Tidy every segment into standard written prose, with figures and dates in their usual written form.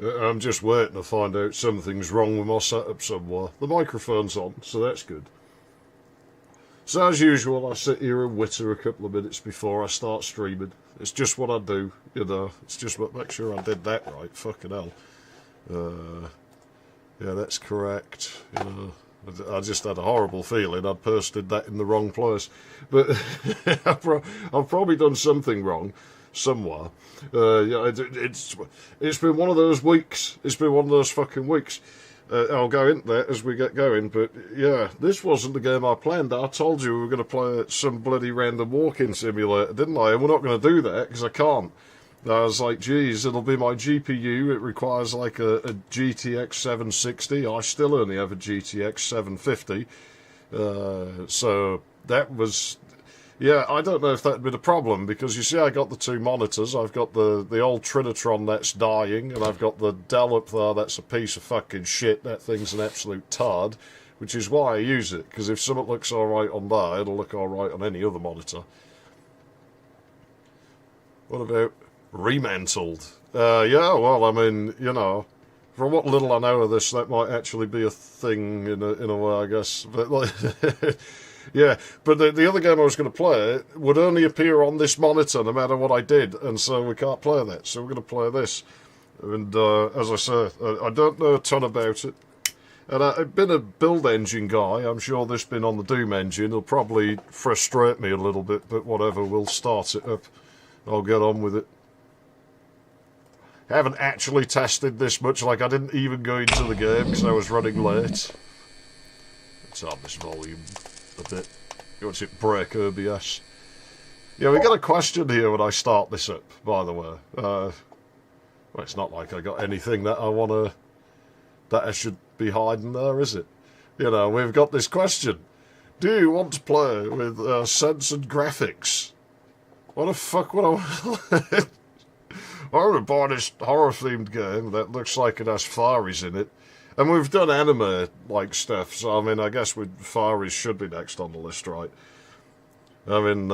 I'm just waiting to find out something's wrong with my setup somewhere. The microphone's on, so that's good. So as usual, I sit here and witter a couple of minutes before I start streaming. It's just what I do, you know. It's just what, make sure I did that right. Fucking hell. Yeah, that's correct. You know, I just had a horrible feeling I'd posted that in the wrong place. But I've probably done something wrong somewhere. Yeah, it's been one of those weeks. It's been one of those fucking weeks. I'll go into that as we get going, but yeah, this wasn't the game I planned. I told you we were going to play some bloody random walking simulator, didn't I? And we're not going to do that because I can't. I was like, geez, it'll be my GPU. It requires like a GTX 760. I still only have a GTX 750. So that was... Yeah, I don't know if that'd been a problem, because you see I got the two monitors. I've got the old Trinitron that's dying, and I've got the Dell up there that's a piece of fucking shit. That thing's an absolute tard, which is why I use it, because if something looks alright on there, it'll look alright on any other monitor. What about remantled? Yeah, well, I mean, you know, from what little I know of this, that might actually be a thing in a way, I guess. But like... Yeah, but the other game I was going to play would only appear on this monitor no matter what I did, and so we can't play that, so we're going to play this. And as I say, I don't know a ton about it. And I've been a build engine guy. I'm sure this been on the Doom engine. It'll probably frustrate me a little bit, but whatever, we'll start it up. I'll get on with it. I haven't actually tested this much, like I didn't even go into the game because I was running late. Let's up this volume a bit. You want it break OBS? Yeah, we got a question here when I start this up, by the way. Well, it's not like I got anything that I should be hiding there, is it? You know, we've got this question. Do you want to play with censored graphics? What the fuck would I... I want to buy this horror-themed game that looks like it has fairies in it. And we've done anime-like stuff, so I mean, I guess fairies should be next on the list, right? I mean,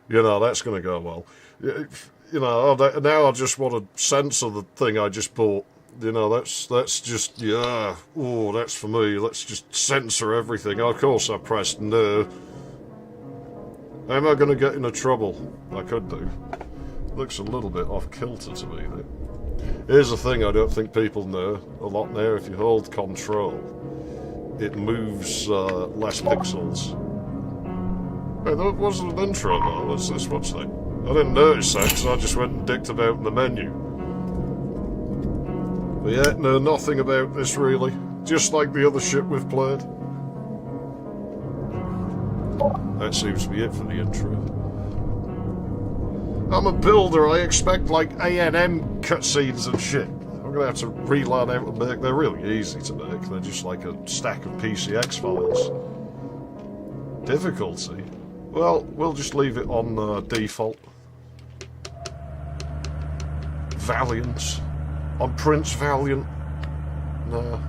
you know, that's going to go well. You know, now I just want to censor the thing I just bought. You know, that's just, yeah, oh, that's for me. Let's just censor everything. Of course I pressed no. How am I going to get into trouble? I could do. Looks a little bit off-kilter to me, though. Here's the thing I don't think people know a lot now. If you hold control, it moves less pixels. Hey, that wasn't an intro though. What's this? What's that? I didn't notice that because I just went and dicked about in the menu. But yeah, know nothing about this really. Just like the other shit we've played. That seems to be it for the intro. I'm a builder, I expect like A&M cutscenes and shit. I'm gonna have to relearn how to make. They're really easy to make, they're just like a stack of PCX files. Difficulty? Well, we'll just leave it on default. Valiant. On Prince Valiant. No.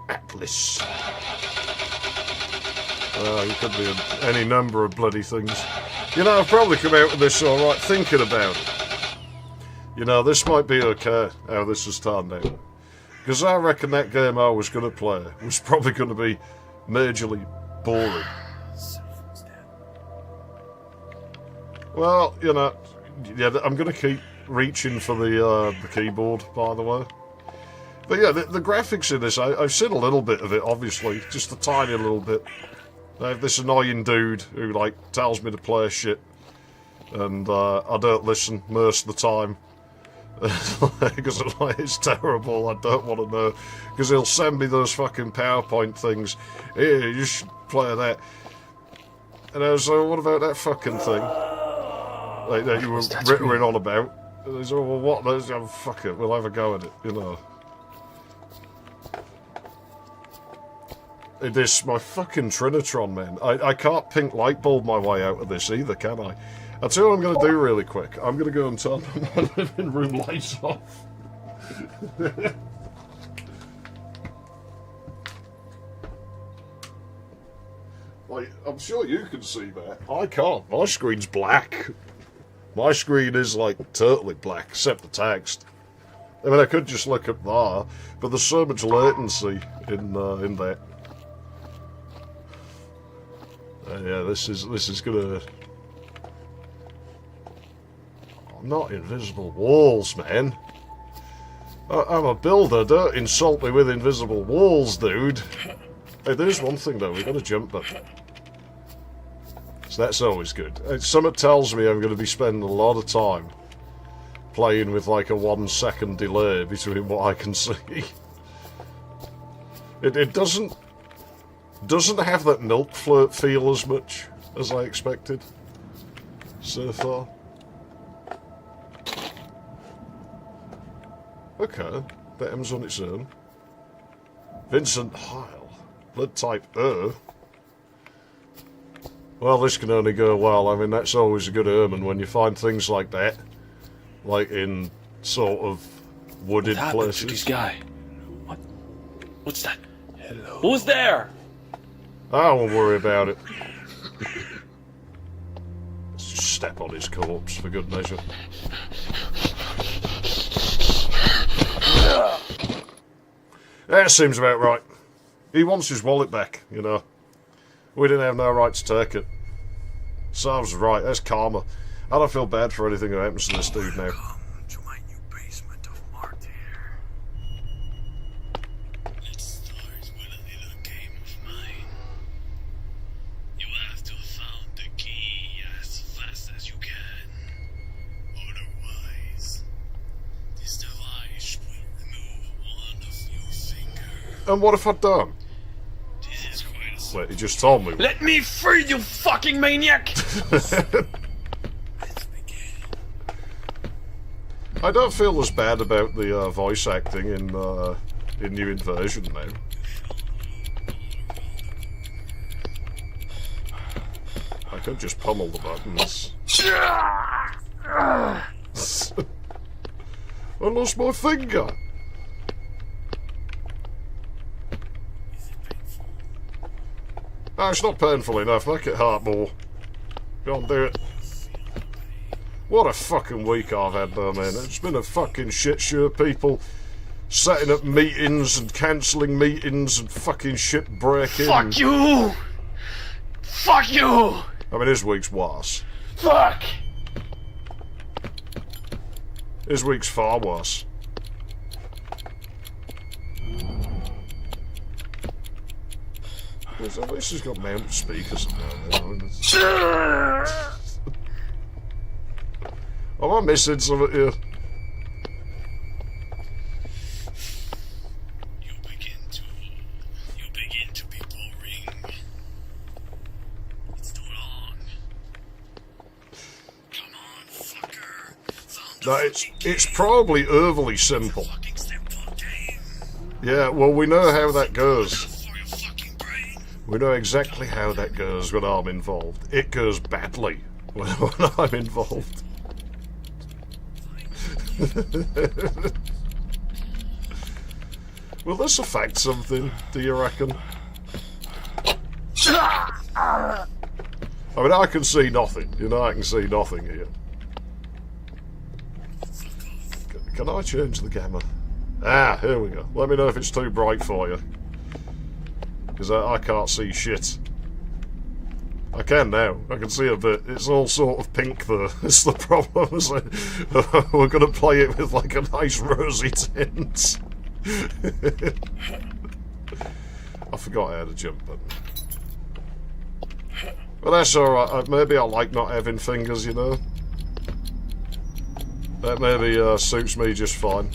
Atlas. It could be any number of bloody things. You know, I've probably come out of this alright thinking about it. You know, this might be okay, how this has turned out. Because I reckon that game I was going to play was probably going to be majorly boring. Well, you know, yeah, I'm going to keep reaching for the keyboard, by the way. But yeah, the graphics in this, I've seen a little bit of it, obviously. Just a tiny little bit. I have this annoying dude who, like, tells me to play shit. And I don't listen most of the time. Because it's terrible, I don't want to know. Because he'll send me those fucking PowerPoint things. Here, you should play that. And I was like, what about that fucking thing? Like, that you were rittering on about. And he's like, well, what? Oh, fuck it, we'll have a go at it, you know. This, my fucking Trinitron, man. I can't pink light bulb my way out of this either, can I? I'll tell you what I'm going to do really quick. I'm going to go and turn my living room lights off. Like, I'm sure you can see that. I can't. My screen's black. My screen is, like, totally black, except the text. I mean, I could just look up there, but there's so much latency in that. Yeah, this is gonna... Not invisible walls, man. I'm a builder, don't insult me with invisible walls, dude. Hey, there's one thing though, we got a jump button. So that's always good. Something tells me I'm going to be spending a lot of time playing with like a 1 second delay between what I can see. It doesn't have that milk float feel as much as I expected so far. Okay, that M's on its own. Vincent Heil, blood type O. Well, this can only go well. I mean, that's always a good omen when you find things like that, like in sort of wooded places. What happened to this guy? What's that? Hello. Who's there? I won't worry about it. Let's just step on his corpse for good measure. That seems about right. He wants his wallet back, you know. We didn't have no right to take it. Sarv's right, that's karma. I don't feel bad for anything that happens to this dude now. Welcome to my new basement of Martyr. Let's start with a little game of mine. You have to have found the key as fast as you can. Otherwise, this device will remove one of your fingers. And what if I don't? This is quite a Wait, he just told me. Let me free, you fucking maniac! Let's begin. I don't feel as bad about the voice acting in New Inversion now. I could just pummel the buttons. I lost my finger. No, it's not painful enough. Make it hurt more. Go on, do it. What a fucking week I've had though, man. It's been a fucking shit show. People setting up meetings and cancelling meetings and fucking shit breaking. Fuck you! Fuck you! I mean, this week's worse. Fuck! This week's far worse. At least he's got mounted speakers now. Am I missing something here? You begin to be boring. It's too long. Come on, fucker. Found No, it's probably overly simple. fucking simple game. Yeah, well, we know how that goes. For your fucking brain. We know exactly how that goes when I'm involved. It goes badly when I'm involved. Will this affect something, do you reckon? I mean, I can see nothing. You know, I can see nothing here. Can I change the gamma? Ah, here we go. Let me know if it's too bright for you. Because I can't see shit. I can now. I can see a bit. It's all sort of pink though. It's the problem. We're going to play it with like a nice rosy tint. I forgot how to jump button. But that's alright. Maybe I like not having fingers, you know. That maybe suits me just fine.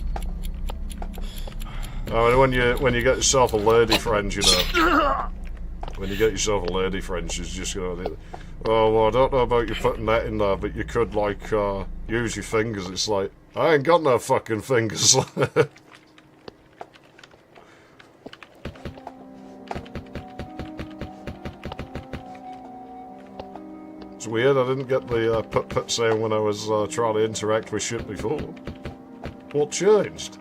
I mean, when you get yourself a lady friend, you know. When you get yourself a lady friend, she's just going to... Oh, well, I don't know about you putting that in there, but you could, like, use your fingers. It's like, I ain't got no fucking fingers. It's weird, I didn't get the put sound when I was trying to interact with shit before. What changed?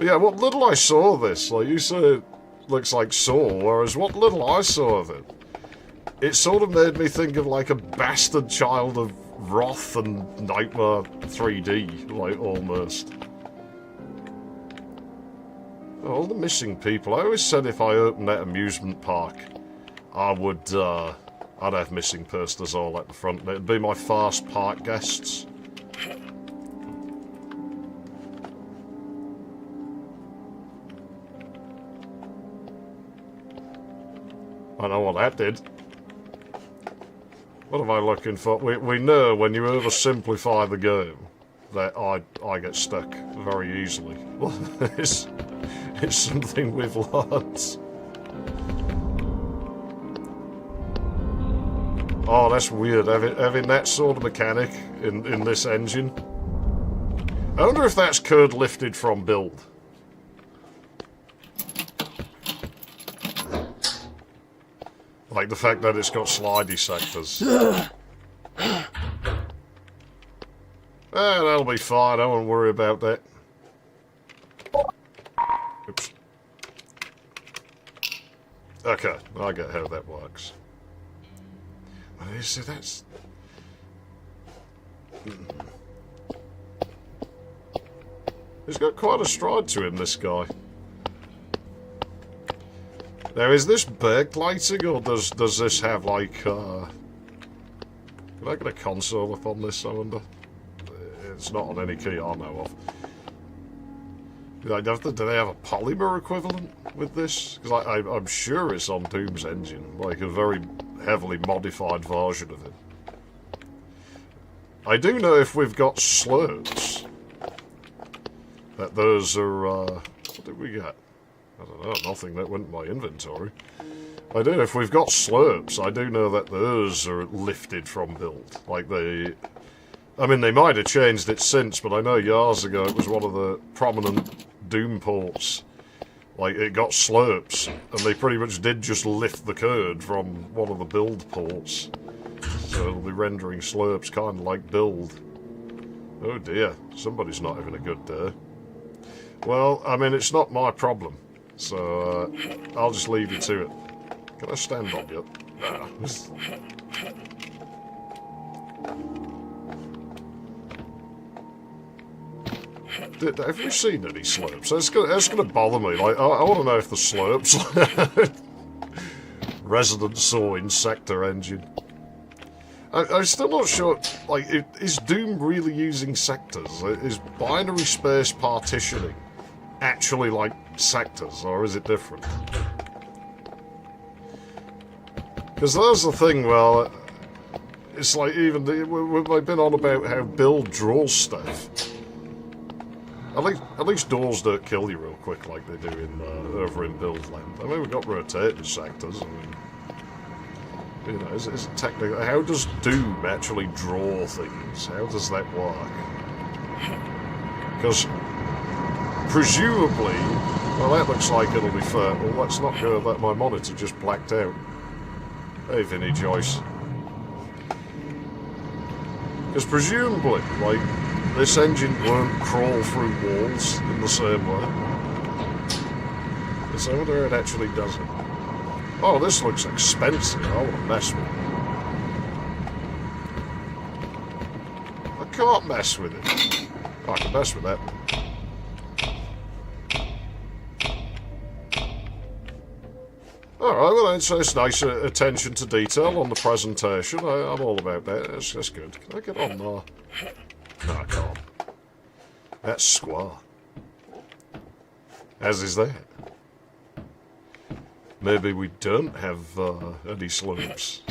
Yeah, what little I saw of this, like you said, it looks like Saw, whereas what little I saw of it, it sort of made me think of like a bastard child of Wrath and Nightmare 3D, like almost. All the missing people. I always said if I opened that amusement park, I would, I'd have missing personas all at the front. It'd be my fast park guests. I know what that did. What am I looking for? We know when you oversimplify the game that I get stuck very easily. Well, it's something we've learned. Oh, that's weird, having that sort of mechanic in this engine. I wonder if that's code lifted from build. Like the fact that it's got slidey sectors. That'll be fine, I won't worry about that. Oops. Okay, I get how that works. Well, you see, that's... He's got quite a stride to him, this guy. Now, is this backlighting, or does this have, like, Can I get a console up on this, I wonder? It's not on any key I know of. Do they have a polymer equivalent with this? Because I'm sure it's on Doom's engine, like a very heavily modified version of it. I do know if we've got slurps, that those are, what did we get? I don't know, nothing that went in my inventory. I do, if we've got slurps, I do know that those are lifted from build. Like they... I mean, they might have changed it since, but I know years ago it was one of the prominent Doom ports. Like, it got slurps, and they pretty much did just lift the code from one of the build ports. So it'll be rendering slurps kind of like build. Oh dear, somebody's not having a good day. Well, I mean, it's not my problem. So, I'll just leave you to it. Can I stand on you? Nah. Have we seen any slurps? That's gonna bother me. Like, I want to know if the slurps... Resident Saw Insector engine. I'm still not sure, like, is Doom really using sectors? Is binary space partitioning actually like sectors, or is it different? Because there's the thing, well, it's like even, we've been on about how build draws stuff. At least doors don't kill you real quick like they do in over in build land. I mean, we've got rotating sectors, I mean, you know, is it technically, how does Doom actually draw things? How does that work? Because presumably, well, that looks like it'll be fair. Well, let's not go that my monitor just blacked out. Hey, Vinnie Joyce. Because presumably, like, this engine won't crawl through walls in the same way. So I wonder how it actually does it. Oh, this looks expensive. I want to mess with it. I can't mess with it. Oh, I can mess with that. Alright, well, it's nice attention to detail on the presentation. I'm all about that. That's good. Can I get on there? No, I can't. That's square. As is that. Maybe we don't have any slopes.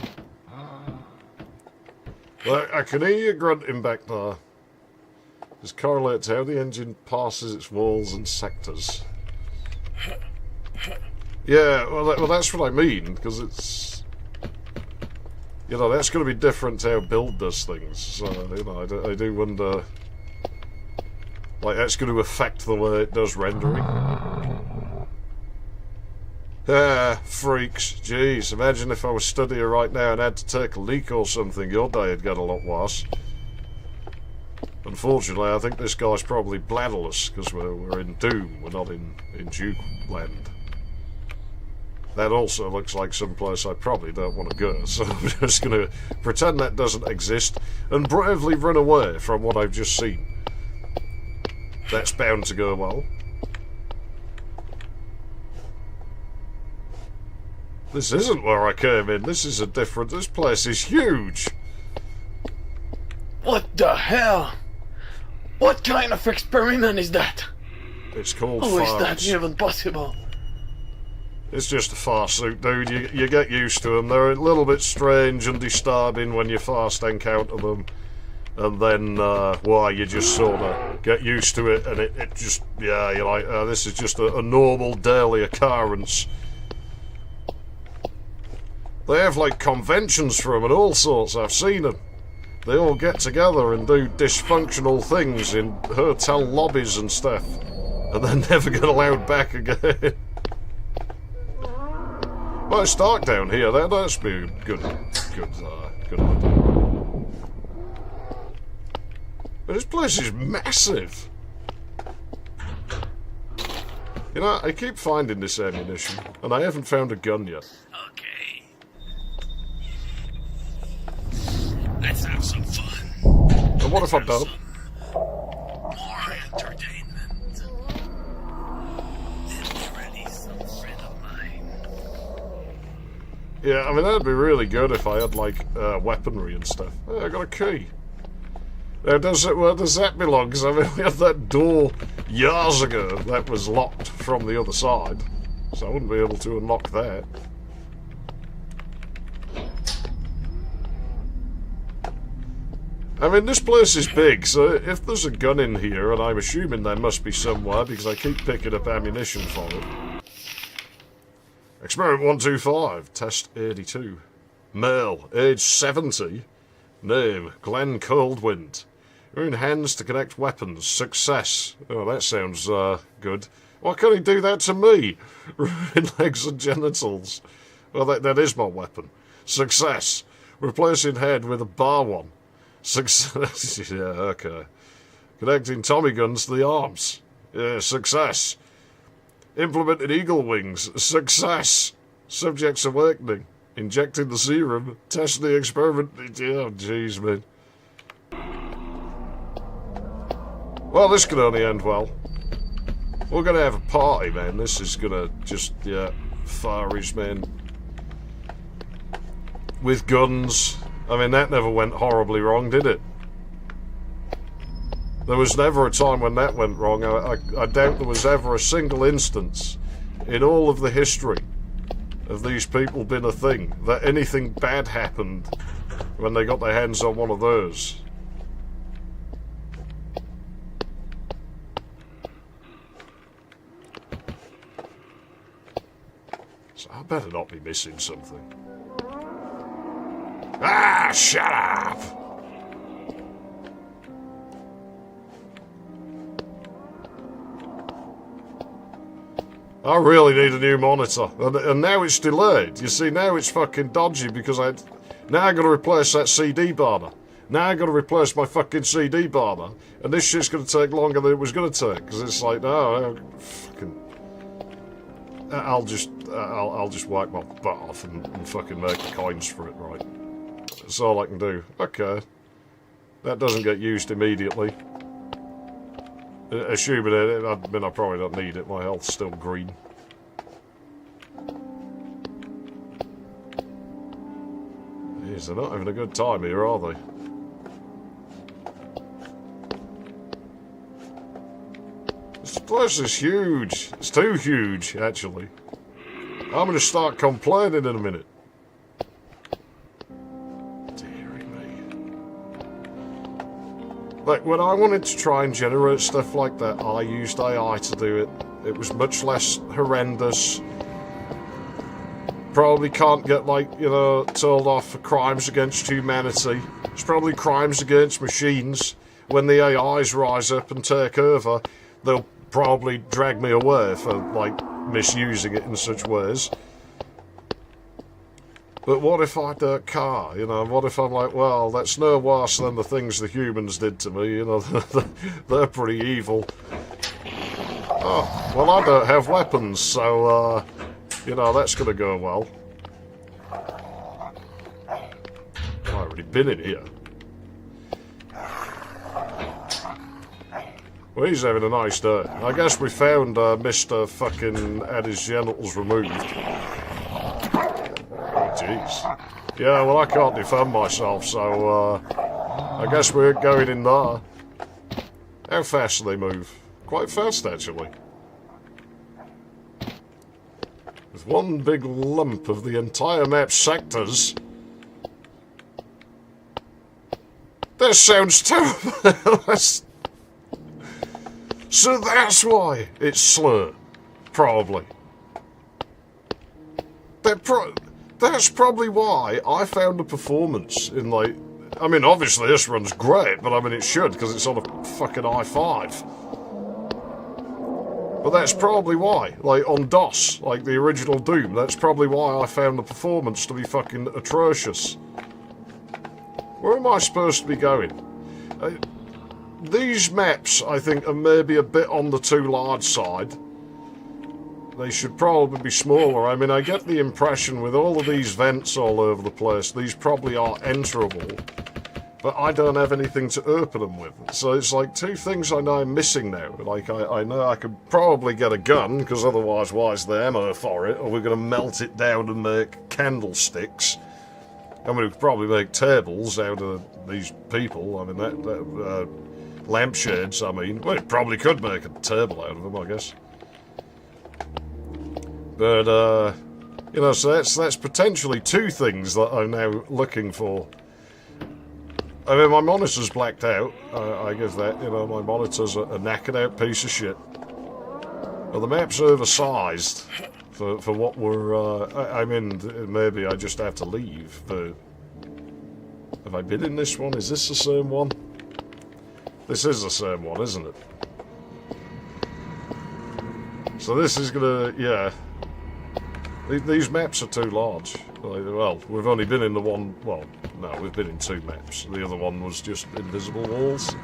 Well, I can hear you grunting back there. This correlates how the engine passes its walls and sectors. Yeah, well, that's what I mean, because it's... You know, that's going to be different to how build does things. So, you know, I do wonder... Like, that's going to affect the way it does rendering. Ah, freaks. Jeez, imagine if I was studying right now and had to take a leak or something. Your day would get a lot worse. Unfortunately, I think this guy's probably bladderless, because we're in Doom. We're not in Duke land. That also looks like someplace I probably don't want to go, so I'm just going to pretend that doesn't exist and bravely run away from what I've just seen. That's bound to go well. This isn't where I came in. This is a different... This place is huge. What the hell? What kind of experiment is that? It's called How is that farts. even possible? It's just a far suit, dude. You get used to them. They're a little bit strange and disturbing when you first encounter them. And then, well, you just sort of get used to it, and it just, yeah, you're like, this is just a normal daily occurrence. They have, like, conventions for them and all sorts. I've seen them. They all get together and do dysfunctional things in hotel lobbies and stuff. And then never get allowed back again. Well, it's dark down here. That's be a good idea. But this place is massive. You know, I keep finding this ammunition, and I haven't found a gun yet. Okay. Let's have some fun. And what if I don't? More entertainment. Let me release some friend of mine. Yeah, I mean, that'd be really good if I had, like, weaponry and stuff. Oh, I got a key. Now, where does that belong? Because, I mean, we had that door years ago that was locked from the other side. So I wouldn't be able to unlock that. I mean, this place is big, so if there's a gun in here, and I'm assuming there must be somewhere because I keep picking up ammunition for it. Experiment 125, test 82. Male, age 70. Name, Glenn Coldwind. You're in hands to connect weapons. Success. Oh, that sounds, good. Why can't he do that to me? Ruin legs and genitals. Well, that is my weapon. Success. Replacing head with a bar one. Success. Yeah, okay. Connecting Tommy guns to the arms. Yeah, success. Implemented eagle wings. Success. Subject's awakening. Injecting the serum. Testing the experiment. Oh, jeez, man. Well, this could only end well. We're gonna have a party, man. This is gonna just, yeah, fires, man. With guns. I mean, that never went horribly wrong, did it? There was never a time when that went wrong. I doubt there was ever a single instance in all of the history of these people been a thing that anything bad happened when they got their hands on one of those. So I better not be missing something. Ah, shut up! I really need a new monitor, and now it's delayed. You see, now it's fucking dodgy because now I got to replace that CD burner. Now I got to replace my fucking CD burner, and this shit's going to take longer than it was going to take because it's like, no, fucking. I'll just wipe my butt off and fucking make the coins for it, right? That's all I can do. Okay, that doesn't get used immediately. Assuming it, I mean, I probably don't need it. My health's still green. Jeez, they're not having a good time here, are they? This place is huge. It's too huge, actually. I'm going to start complaining in a minute. Like, when I wanted to try and generate stuff like that, I used AI to do it. It was much less horrendous. Probably can't get, like, you know, told off for crimes against humanity. It's probably crimes against machines. When the AIs rise up and take over, they'll probably drag me away for, like, misusing it in such ways. But what if I don't care, you know, what if I'm like, well, that's no worse than the things the humans did to me, you know, they're pretty evil. Oh, well, I don't have weapons, so, You know, that's going to go well. I've already been in here. Well, he's having a nice day. I guess we found Mr. fucking had his genitals removed. Oh, jeez. Yeah, well, I can't defend myself, so I guess we're going in there. How fast do they move? Quite fast, actually. With one big lump of the entire map's sectors. That sounds terrible. So that's why it's slur. Probably. That's probably why I found the performance in, like... I mean, obviously this runs great, but I mean it should, because it's on a fucking i5. But that's probably why. Like, on DOS, like the original Doom, that's probably why I found the performance to be fucking atrocious. Where am I supposed to be going? These maps, I think, are maybe a bit on the too large side. They should probably be smaller. I mean, I get the impression with all of these vents all over the place, these probably are enterable, but I don't have anything to open them with. So it's like two things I know I'm missing now. Like, I know I could probably get a gun, because otherwise, why's the ammo for it? Or we're going to melt it down and make candlesticks. I mean, we could probably make tables out of these people. I mean, that lampshades, I mean. Well, it probably could make a table out of them, I guess. But, you know, so that's potentially two things that I'm now looking for. I mean, my monitor's blacked out. I give that, you know, my monitor's a knackered out piece of shit. Well, the map's oversized for what we're, I mean, maybe I just have to leave, but... Have I been in this one? Is this the same one? This is the same one, isn't it? So this is gonna, yeah. These maps are too large. Well, we've only been in the one, well, no, we've been in two maps. The other one was just invisible walls.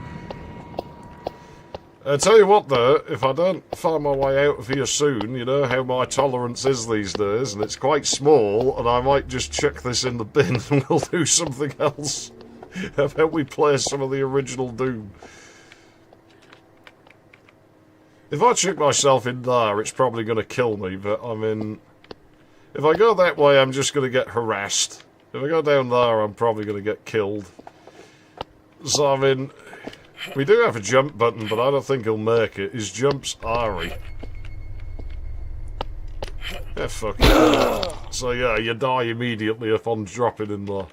I tell you what though, if I don't find my way out of here soon, you know how my tolerance is these days, and it's quite small, and I might just chuck this in the bin and we'll do something else. How about we play some of the original Doom? If I chuck myself in there, it's probably going to kill me, but I mean... If I go that way, I'm just going to get harassed. If I go down there, I'm probably going to get killed. So, I mean... We do have a jump button, but I don't think he'll make it. His jump's Ari. Yeah, fuck it. So yeah, you die immediately upon dropping in there.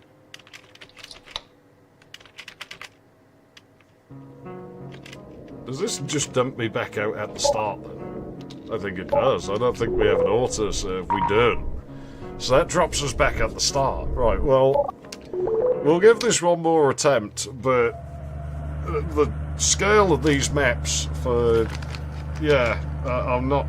Does this just dump me back out at the start then? I think it does. I don't think we have an autosave. We don't. So that drops us back at the start. Right, well, we'll give this one more attempt, but the scale of these maps for... Yeah, I'm not...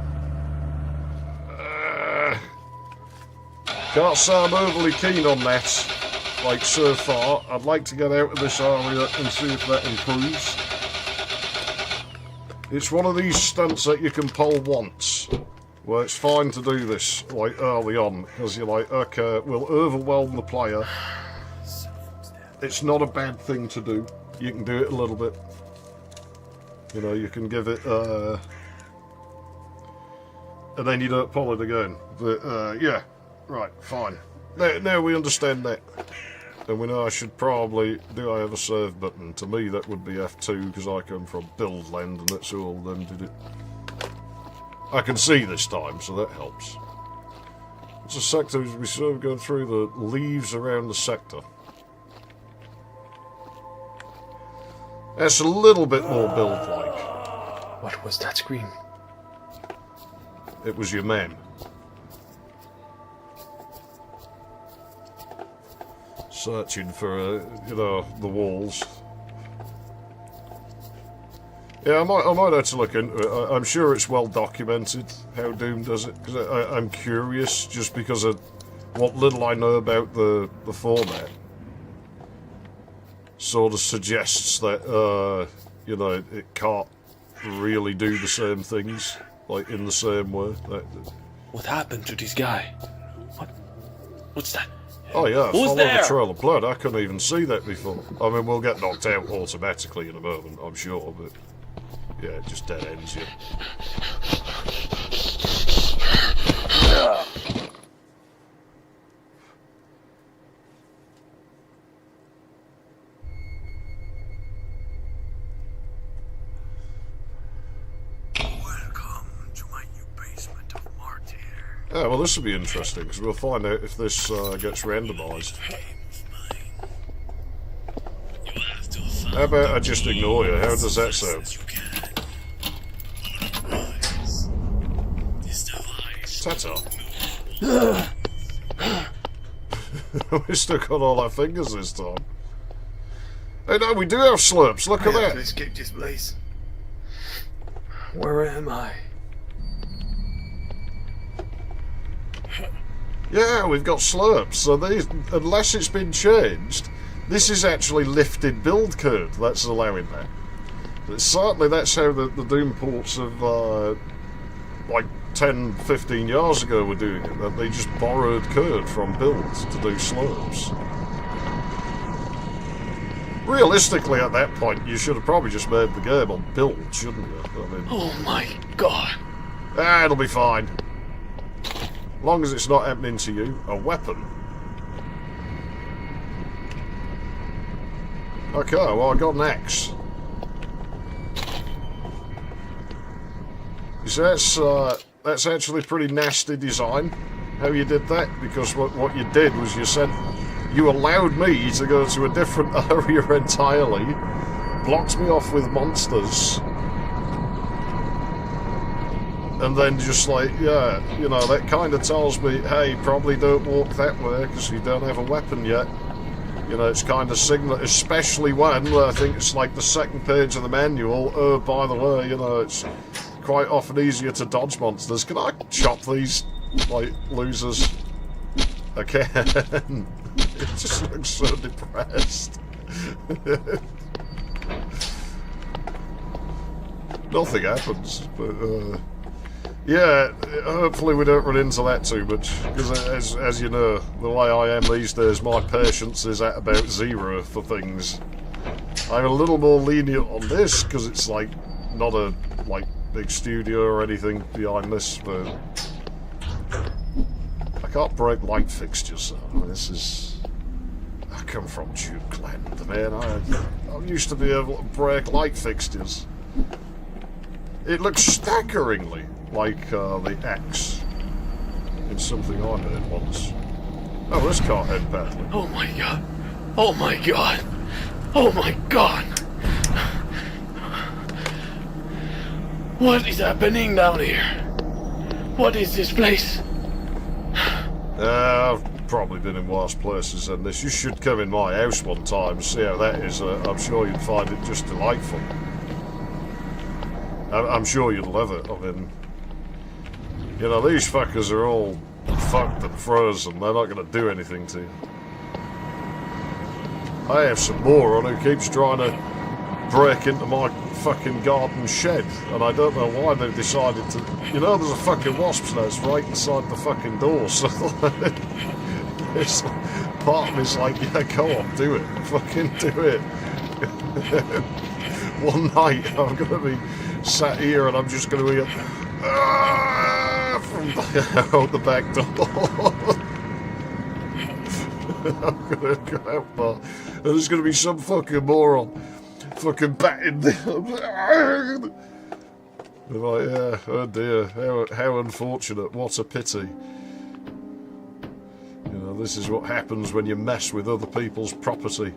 Can't say I'm overly keen on that, like, so far. I'd like to get out of this area and see if that improves. It's one of these stunts that you can pull once, where it's fine to do this, like, early on, because you're like, okay, we'll overwhelm the player. It's not a bad thing to do. You can do it a little bit. You know, you can give it, and then you don't pull it again. But, yeah. Right, fine. Now we understand that. And we know I should probably... Do I have a save button? To me, that would be F2, because I come from build land, and that's all of them did it. I can see this time, so that helps. It's a sector we sort of go through the leaves around the sector. That's a little bit more build-like. What was that scream? It was your man. Searching for, you know, the walls. Yeah, I might have to look into it. I'm sure it's well documented how Doom does it, because I'm curious just because of what little I know about the format. Sort of suggests that, you know, it can't really do the same things, like, in the same way. What happened to this guy? What's that? Oh yeah, Who's follow there? the trail of blood. I couldn't even see that before. I mean, we'll get knocked out automatically in a moment, I'm sure, but yeah, it just dead ends you. Welcome to my new basement of Martyr. Yeah, well, this will be interesting because we'll find out if this gets randomised. You have to find How about I just ignore you? How does that sound? you can. Otherwise, this device Tata. We still got all our fingers this time. Hey, no, we do have slurps. Look at that. escape this place. Where am I? Yeah, we've got slurps. So these, unless it's been changed, this is actually lifted build code that's allowing that. But certainly that's how the Doom ports of like 10, 15 years ago were doing it. That they just borrowed code from builds to do slurps. Realistically, at that point, you should have probably just made the game on build, shouldn't you? I mean, Oh my god. it'll be fine. As long as it's not happening to you. A weapon. Okay, well, I got an axe. You see, that's actually pretty nasty design, how you did that, because what you did was you allowed me to go to a different area entirely, blocked me off with monsters, and then just like, yeah, you know, that kind of tells me, hey, probably don't walk that way because you don't have a weapon yet. You know, it's kind of signal, especially when I think it's like the second page of the manual. Oh, by the way, you know, it's quite often easier to dodge monsters. Can I chop these, like, losers? I can. It just looks so depressed. Nothing happens, but yeah, hopefully we don't run into that too much, because as you know, the way I am these days, my patience is at about 0 for things. I'm a little more lenient on this, because it's like, not a, like, big studio or anything behind this, but I can't break light fixtures. I mean, this is... I come from Duke Land, man. I used to be able to break light fixtures. It looks staggeringly like the axe in something I heard once. Oh, this can't head badly. Oh my god. Oh my god. Oh my god. What is happening down here? What is this place? I've probably been in worse places than this. You should come in my house one time and see how that is. I'm sure you'd find it just delightful. I'm sure you'd love it. I mean, you know, these fuckers are all fucked and frozen. They're not going to do anything to you. I have some moron who keeps trying to break into my fucking garden shed, and I don't know why they've decided to... You know, there's a fucking wasp's nest right inside the fucking door, so... it's, part of me's like, yeah, go on, do it. Fucking do it. One night, I'm going to be sat here and I'm just going to hear... from out the back door. I'm going to go out there, and there's going to be some fucking moron fucking batting the... They're like, yeah, oh dear, how unfortunate, what a pity. You know, this is what happens when you mess with other people's property.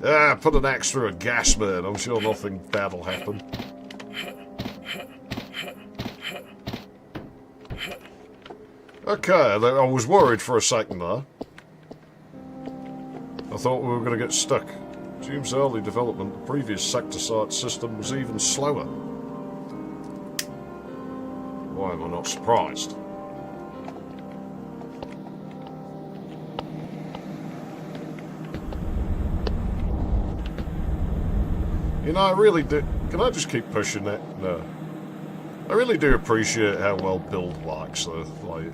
Put an axe through a gas man, I'm sure nothing bad'll happen. Okay, I was worried for a second there. I thought we were going to get stuck. Doom's early development, the previous sector site system was even slower. Why am I not surprised? You know, I really do... Can I just keep pushing that? No. I really do appreciate how well build works, though. Like,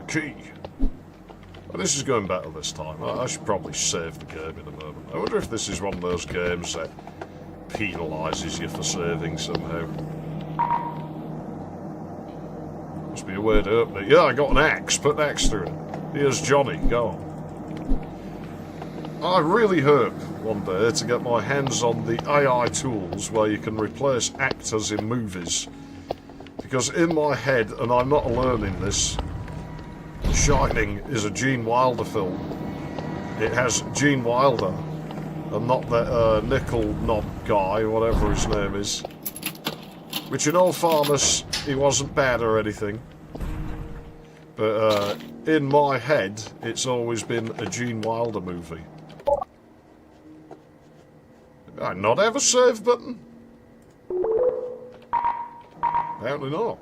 key. Well, this is going better this time. I should probably save the game in a moment. I wonder if this is one of those games that penalises you for saving somehow. Must be a way to open it. Yeah, I got an axe. Put an axe through it. Here's Johnny. Go on. I really hope one day to get my hands on the AI tools where you can replace actors in movies. Because in my head, and I'm not alone in this, Shining is a Gene Wilder film. It has Gene Wilder, and not that nickel knob guy, whatever his name is. Which, in all fairness, he wasn't bad or anything. But in my head, it's always been a Gene Wilder movie. Did I not have a save button? Apparently not.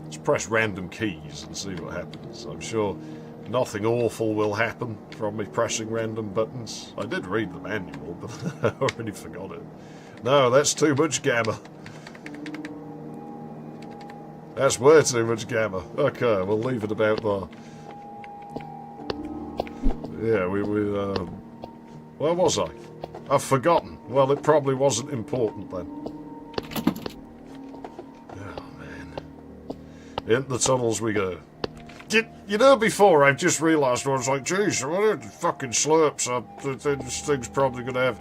Let's press random keys and see what happens. I'm sure nothing awful will happen from me pressing random buttons. I did read the manual, but I already forgot it. No, that's too much gamma. That's way too much gamma. Okay, we'll leave it about there. Yeah, where was I? I've forgotten. Well, it probably wasn't important then. Into the tunnels we go. You know, before I've just realised, I was like, geez, what are the fucking slurps? This thing's probably going to have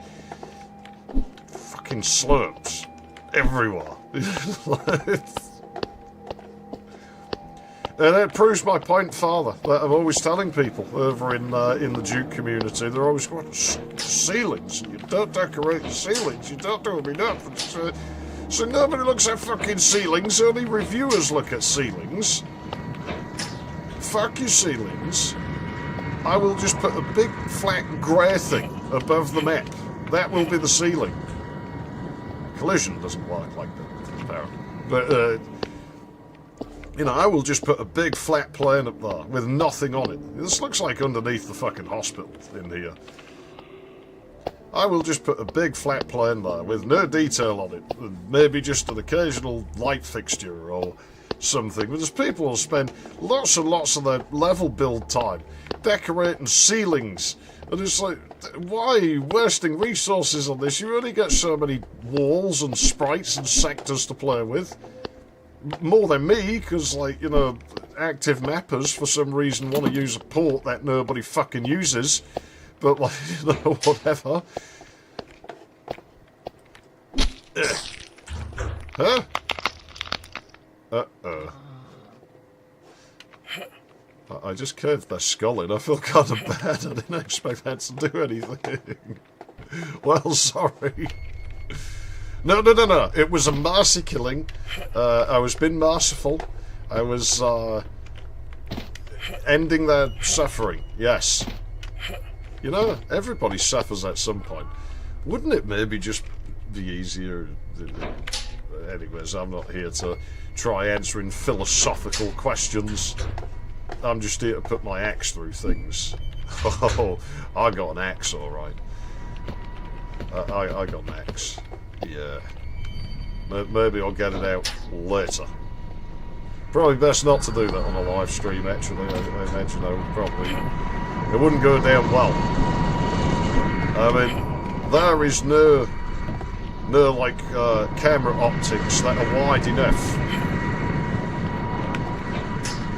fucking slurps everywhere. And that proves my point further, that I'm always telling people over in the Duke community, they're always going, ceilings, you don't decorate the ceilings, you don't do them enough. So nobody looks at fucking ceilings, only reviewers look at ceilings. Fuck your ceilings. I will just put a big flat grey thing above the map. That will be the ceiling. Collision doesn't work like that, apparently. But, you know, I will just put a big flat plane up there with nothing on it. This looks like underneath the fucking hospital in here. I will just put a big flat plane there with no detail on it, and maybe just an occasional light fixture or something. Because people will spend lots and lots of their level build time decorating ceilings. And it's like, why are you wasting resources on this? You only get so many walls and sprites and sectors to play with. More than me, because, like, you know, active mappers for some reason want to use a port that nobody fucking uses. But, like, you know, whatever. Huh? Uh-oh. I just curved their skull in. I feel kind of bad. I didn't expect that to do anything. Well, sorry. No. It was a mercy killing. I was being merciful. I was, ending their suffering. Yes. You know, everybody suffers at some point. Wouldn't it maybe just be easier? Anyways, I'm not here to try answering philosophical questions. I'm just here to put my axe through things. Oh, I got an axe, alright. I got an axe. Yeah. Maybe I'll get it out later. Probably best not to do that on a live stream, actually. I imagine I would probably... It wouldn't go down well. I mean, there is no like, camera optics that are wide enough.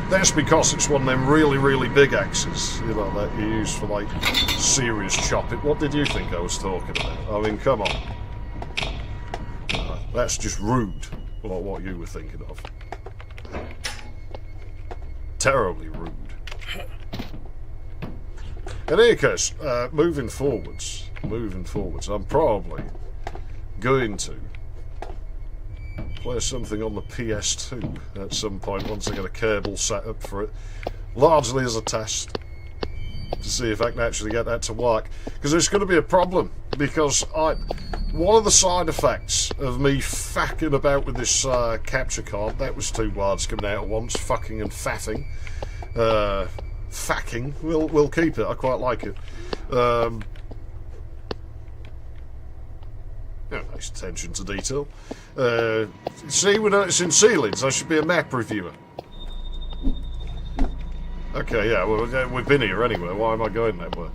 That's because it's one of them really, really big axes, you know, that you use for, like, serious chopping. What did you think I was talking about? I mean, come on. That's just rude, what you were thinking of. Terribly rude. In any case, moving forwards, I'm probably going to play something on the PS2 at some point once I get a cable set up for it, largely as a test, to see if I can actually get that to work. Because there's going to be a problem, because one of the side effects of me fucking about with this capture card, that was two words coming out at once, fucking and faffing, facking, we'll keep it, I quite like it. Yeah, nice attention to detail. See, we're noticing ceilings. I should be a map reviewer. Okay, yeah, well, we've been here anyway. Why am I going that way?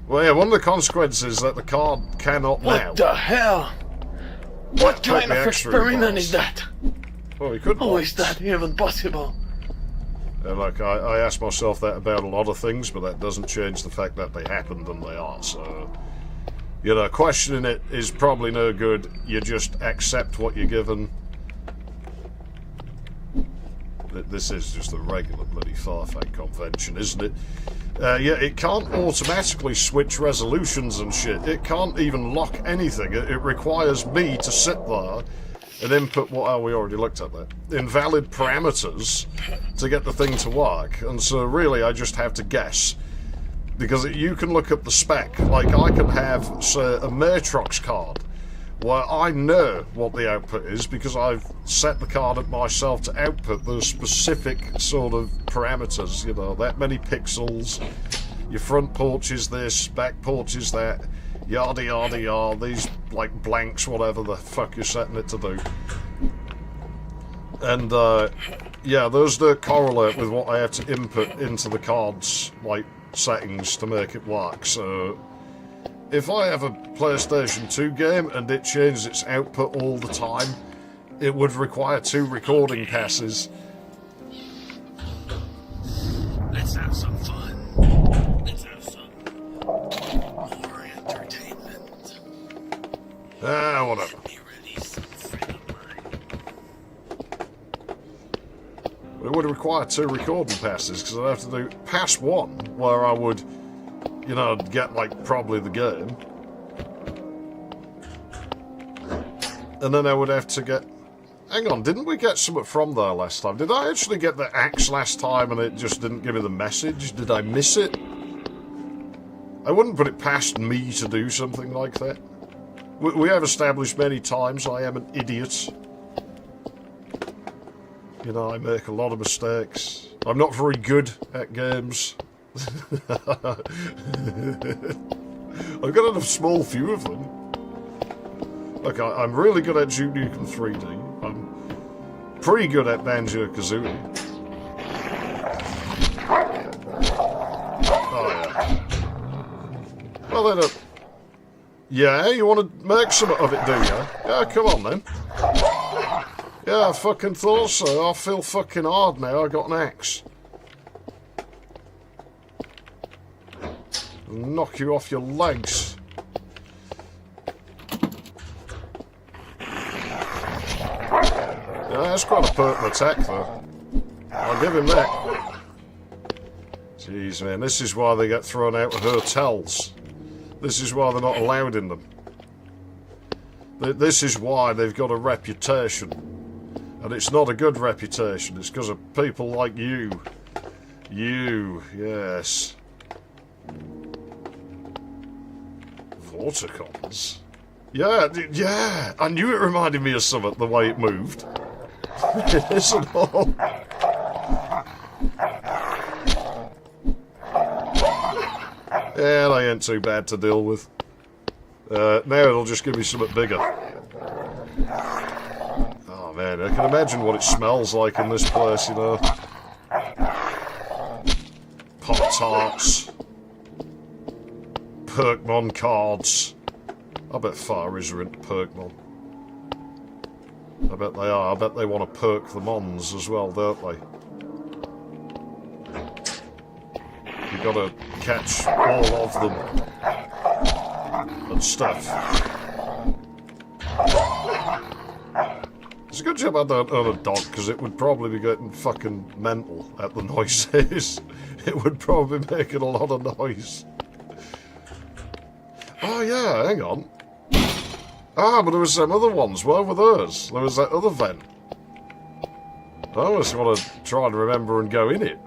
Well, yeah, one of the consequences is that the card cannot now. What the hell? What Take kind the of X-ray experiment bars. is that? Well, we could. How is that even possible? Look, I ask myself that about a lot of things, but that doesn't change the fact that they happened and they are, so... You know, questioning it is probably no good. You just accept what you're given. This is just a regular bloody Farfang convention, isn't it? Yeah, it can't automatically switch resolutions and shit. It can't even lock anything. It requires me to sit there and input what... Oh, we already looked at that. Invalid parameters to get the thing to work. And so really I just have to guess. Because you can look up the spec. Like, I can have, say, a Matrox card where I know what the output is because I've set the card up myself to output those specific sort of parameters, you know, that many pixels, your front porch is this, back porch is that, yada yada yada, these, like, blanks, whatever the fuck you're setting it to do. And, yeah, those don't correlate with what I have to input into the card's, like, settings to make it work, so... If I have a PlayStation 2 game and it changes its output all the time, it would require 2 recording passes. Let's have some fun. Let's have some more entertainment. Ah, whatever. Let me release some friend of mine. It would require 2 recording passes, because I'd have to do pass 1, where I would, you know, get, like, probably the game. And then I would have to get... Hang on, didn't we get something from there last time? Did I actually get the axe last time and it just didn't give me the message? Did I miss it? I wouldn't put it past me to do something like that. We have established many times I am an idiot. You know, I make a lot of mistakes. I'm not very good at games. I've got a small few of them. Look, I'm really good at Duke Nukem 3D. I'm pretty good at Banjo-Kazooie. Oh, yeah. Well, then, yeah, you want to make some of it, do you? Yeah, come on, then. Yeah, I fucking thought so. I feel fucking hard now. I got an axe. Knock you off your legs. Yeah, that's quite a potent attack, though. I'll give him that. Jeez, man, this is why they get thrown out of hotels. This is why they're not allowed in them. This is why they've got a reputation. And it's not a good reputation. It's because of people like you. You, yes. Vorticons? Yeah, yeah. I knew it reminded me of something, the way it moved. It isn't all. Yeah, they ain't too bad to deal with. Now it'll just give me something bigger. Oh man, I can imagine what it smells like in this place, you know. Pop-Tarts. Perkmon cards. I bet Faris are into Perkmon. I bet they are. I bet they want to perk the Mons as well, don't they? You gotta catch all of them. And stuff. It's a good job I don't own a dog, because it would probably be getting fucking mental at the noises. It would probably be making a lot of noise. Oh yeah, hang on. Ah, but there was some other ones. Where were those? There was that other vent. I almost want to try and remember and go in it.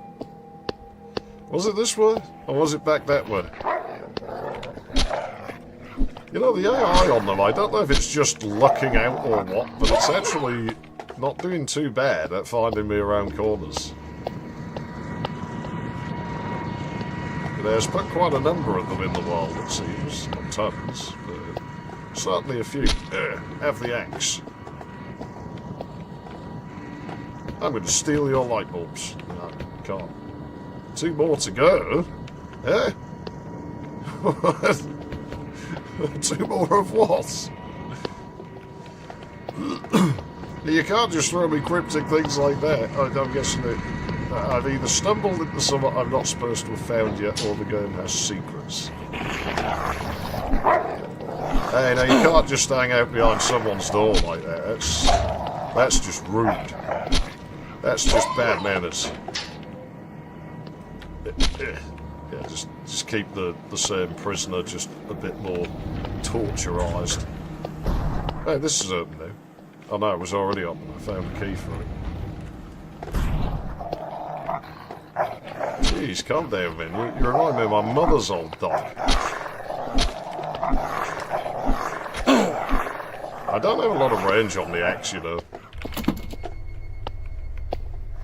Was it this way? Or was it back that way? You know, the AI on them, I don't know if it's just lucking out or what, but it's actually not doing too bad at finding me around corners. There's quite a number of them in the world, it seems. Not tons, but Certainly a few. Have the axe. I'm going to steal your light bulbs. No, can't. 2 more to go. Eh? 2 more of what? You can't just throw me cryptic things like that. I'm guessing that I've either stumbled into something I'm not supposed to have found yet, or the game has secrets. Hey, now you can't just hang out behind someone's door like that. That's just rude. That's just bad manners. Yeah, just keep the same prisoner just a bit more torturized. Hey, this is open now. Oh no, it was already open. I found the key for it. Jeez, calm down, man. You remind me of my mother's old dog. I don't have a lot of range on the axe, you know.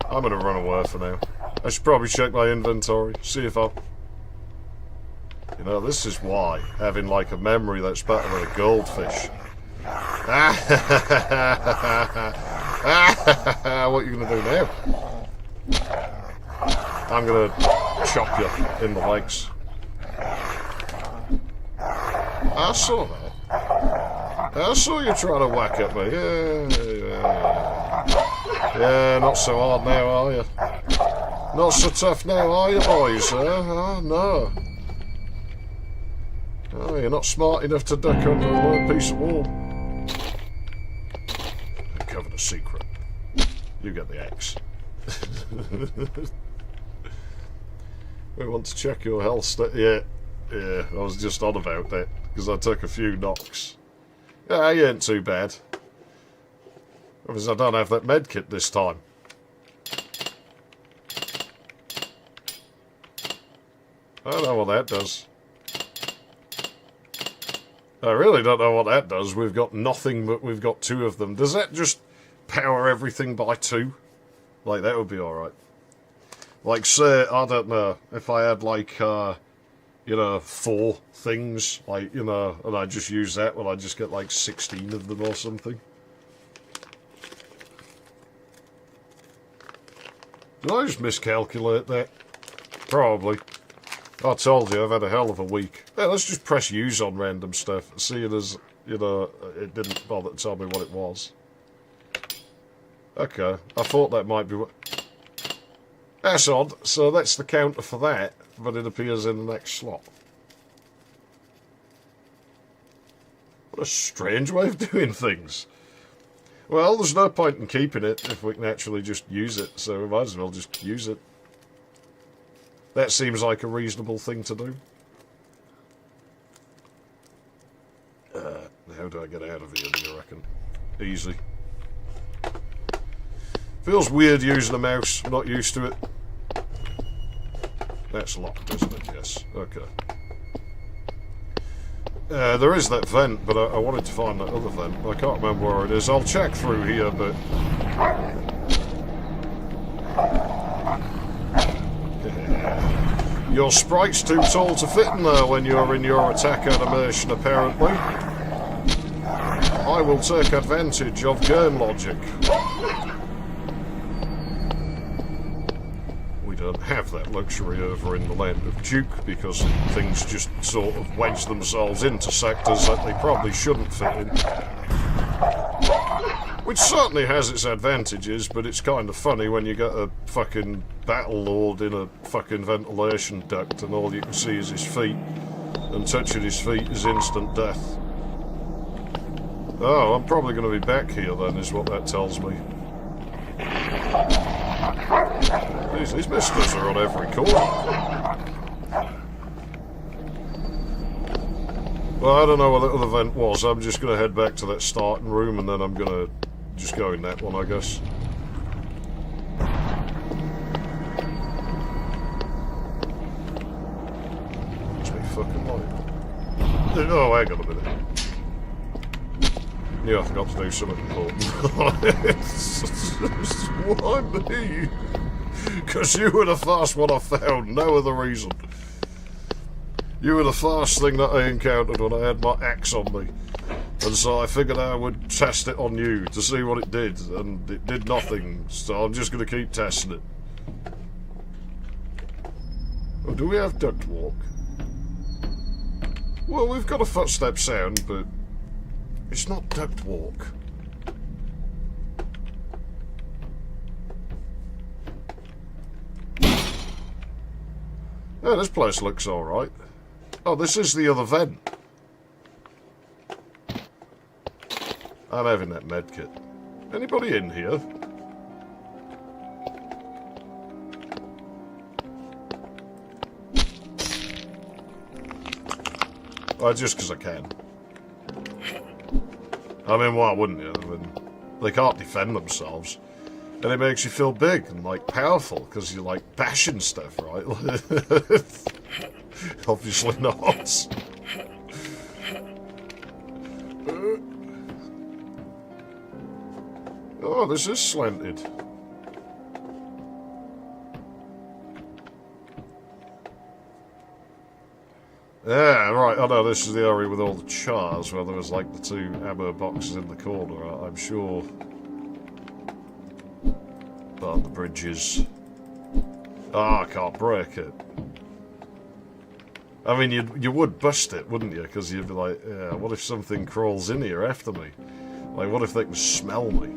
I'm gonna run away for now. I should probably check my inventory, see if I... You know, this is why having, like, a memory that's better than a goldfish. What are you gonna do now? I'm gonna chop you in the legs. I saw that. I saw you trying to whack at me. Yeah, not so hard now, are you? Not so tough now, are you, boys? Oh, no. Oh, you're not smart enough to duck under a low piece of wall. Uncovered a secret. You get the axe. We want to check your health stat. Yeah, I was just on about that because I took a few knocks. Yeah, he ain't too bad. Because I don't have that medkit this time. I don't know what that does. I really don't know what that does. We've got nothing, but we've got 2 of them. Does that just power everything by 2? Like, that would be alright. Like, say, I don't know, if I had, like, you know, 4 things, like, you know, and I just use that, will I just get, like, 16 of them or something? Did I just miscalculate that? Probably. I told you, I've had a hell of a week. Yeah, let's just press use on random stuff, seeing as, you know, it didn't bother to tell me what it was. Okay, I thought that might be what... That's odd, so that's the counter for that, but it appears in the next slot. What a strange way of doing things. Well, there's no point in keeping it if we can actually just use it, so we might as well just use it. That seems like a reasonable thing to do. How do I get out of here, do you reckon? Easy. Feels weird using a mouse, I'm not used to it. That's locked, isn't it? Yes. Okay. There is that vent, but I wanted to find that other vent. I can't remember where it is. I'll check through here, but... Your sprite's too tall to fit in there when you're in your attack animation, apparently. I will take advantage of game logic. We don't have that luxury over in the land of Duke, because things just sort of wedge themselves into sectors that they probably shouldn't fit in. Which certainly has its advantages, but it's kind of funny when you get a fucking battle lord in a fucking ventilation duct and all you can see is his feet, and touching his feet is instant death. Oh, I'm probably going to be back here then, is what that tells me. These misters are on every corner. Well, I don't know what that other vent was. I'm just going to head back to that starting room and then I'm going to just go in that one, I guess. It's me fucking light. Oh, hang on a minute. Yeah, I forgot to do something important. Why me? Because you were the first one I found, no other reason. You were the first thing that I encountered when I had my axe on me. And so I figured I would test it on you to see what it did, and it did nothing, so I'm just going to keep testing it. Oh, do we have ductwork? Well, we've got a footstep sound, but it's not ductwork. Yeah, this place looks alright. Oh, this is the other vent. I'm having that medkit. Anybody in here? Well, just because I can. I mean, why wouldn't you? I mean, they can't defend themselves. And it makes you feel big and, like, powerful, because you're, like, bashing stuff, right? Obviously not. Oh, this is slanted. Yeah, right, I know this is the area with all the chars, where there was, like, the 2 ammo boxes in the corner, I'm sure. But the bridges. Ah, I can't break it. I mean, you would bust it, wouldn't you? Because you'd be like, yeah, what if something crawls in here after me? Like, what if they can smell me?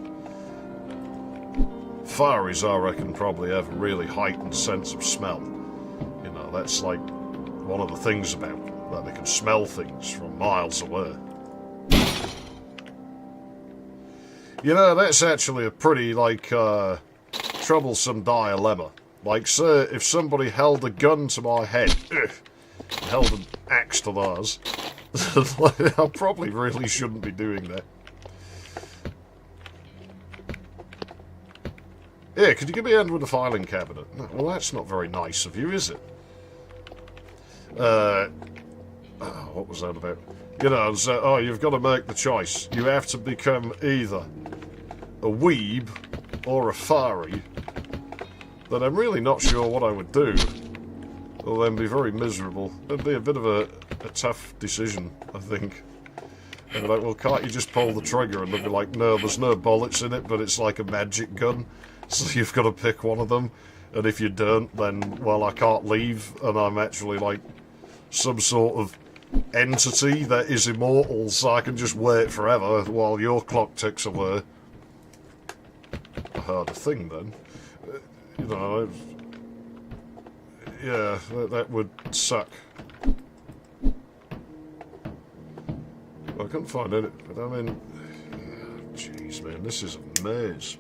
Fireys, I reckon, probably have a really heightened sense of smell. You know, that's like one of the things about them, that they can smell things from miles away. You know, that's actually a pretty, like, troublesome dilemma. Like, say, if somebody held a gun to my head, held an axe to theirs, I probably really shouldn't be doing that. Yeah, could you give me a hand with the filing cabinet? No, well, that's not very nice of you, is it? What was that about? You know, so, oh, you've got to make the choice. You have to become either a weeb or a fiery. Then I'm really not sure what I would do. Well, then be very miserable. It'd be a bit of a tough decision, I think. And be like, well, can't you just pull the trigger? And they'll be like, no, there's no bullets in it, but it's like a magic gun. So you've got to pick one of them. And if you don't, then, well, I can't leave. And I'm actually like some sort of entity that is immortal, so I can just wait forever while your clock ticks away. A harder thing, then. You know, yeah, that would suck. I couldn't find any, but I mean, jeez, man, this is a maze.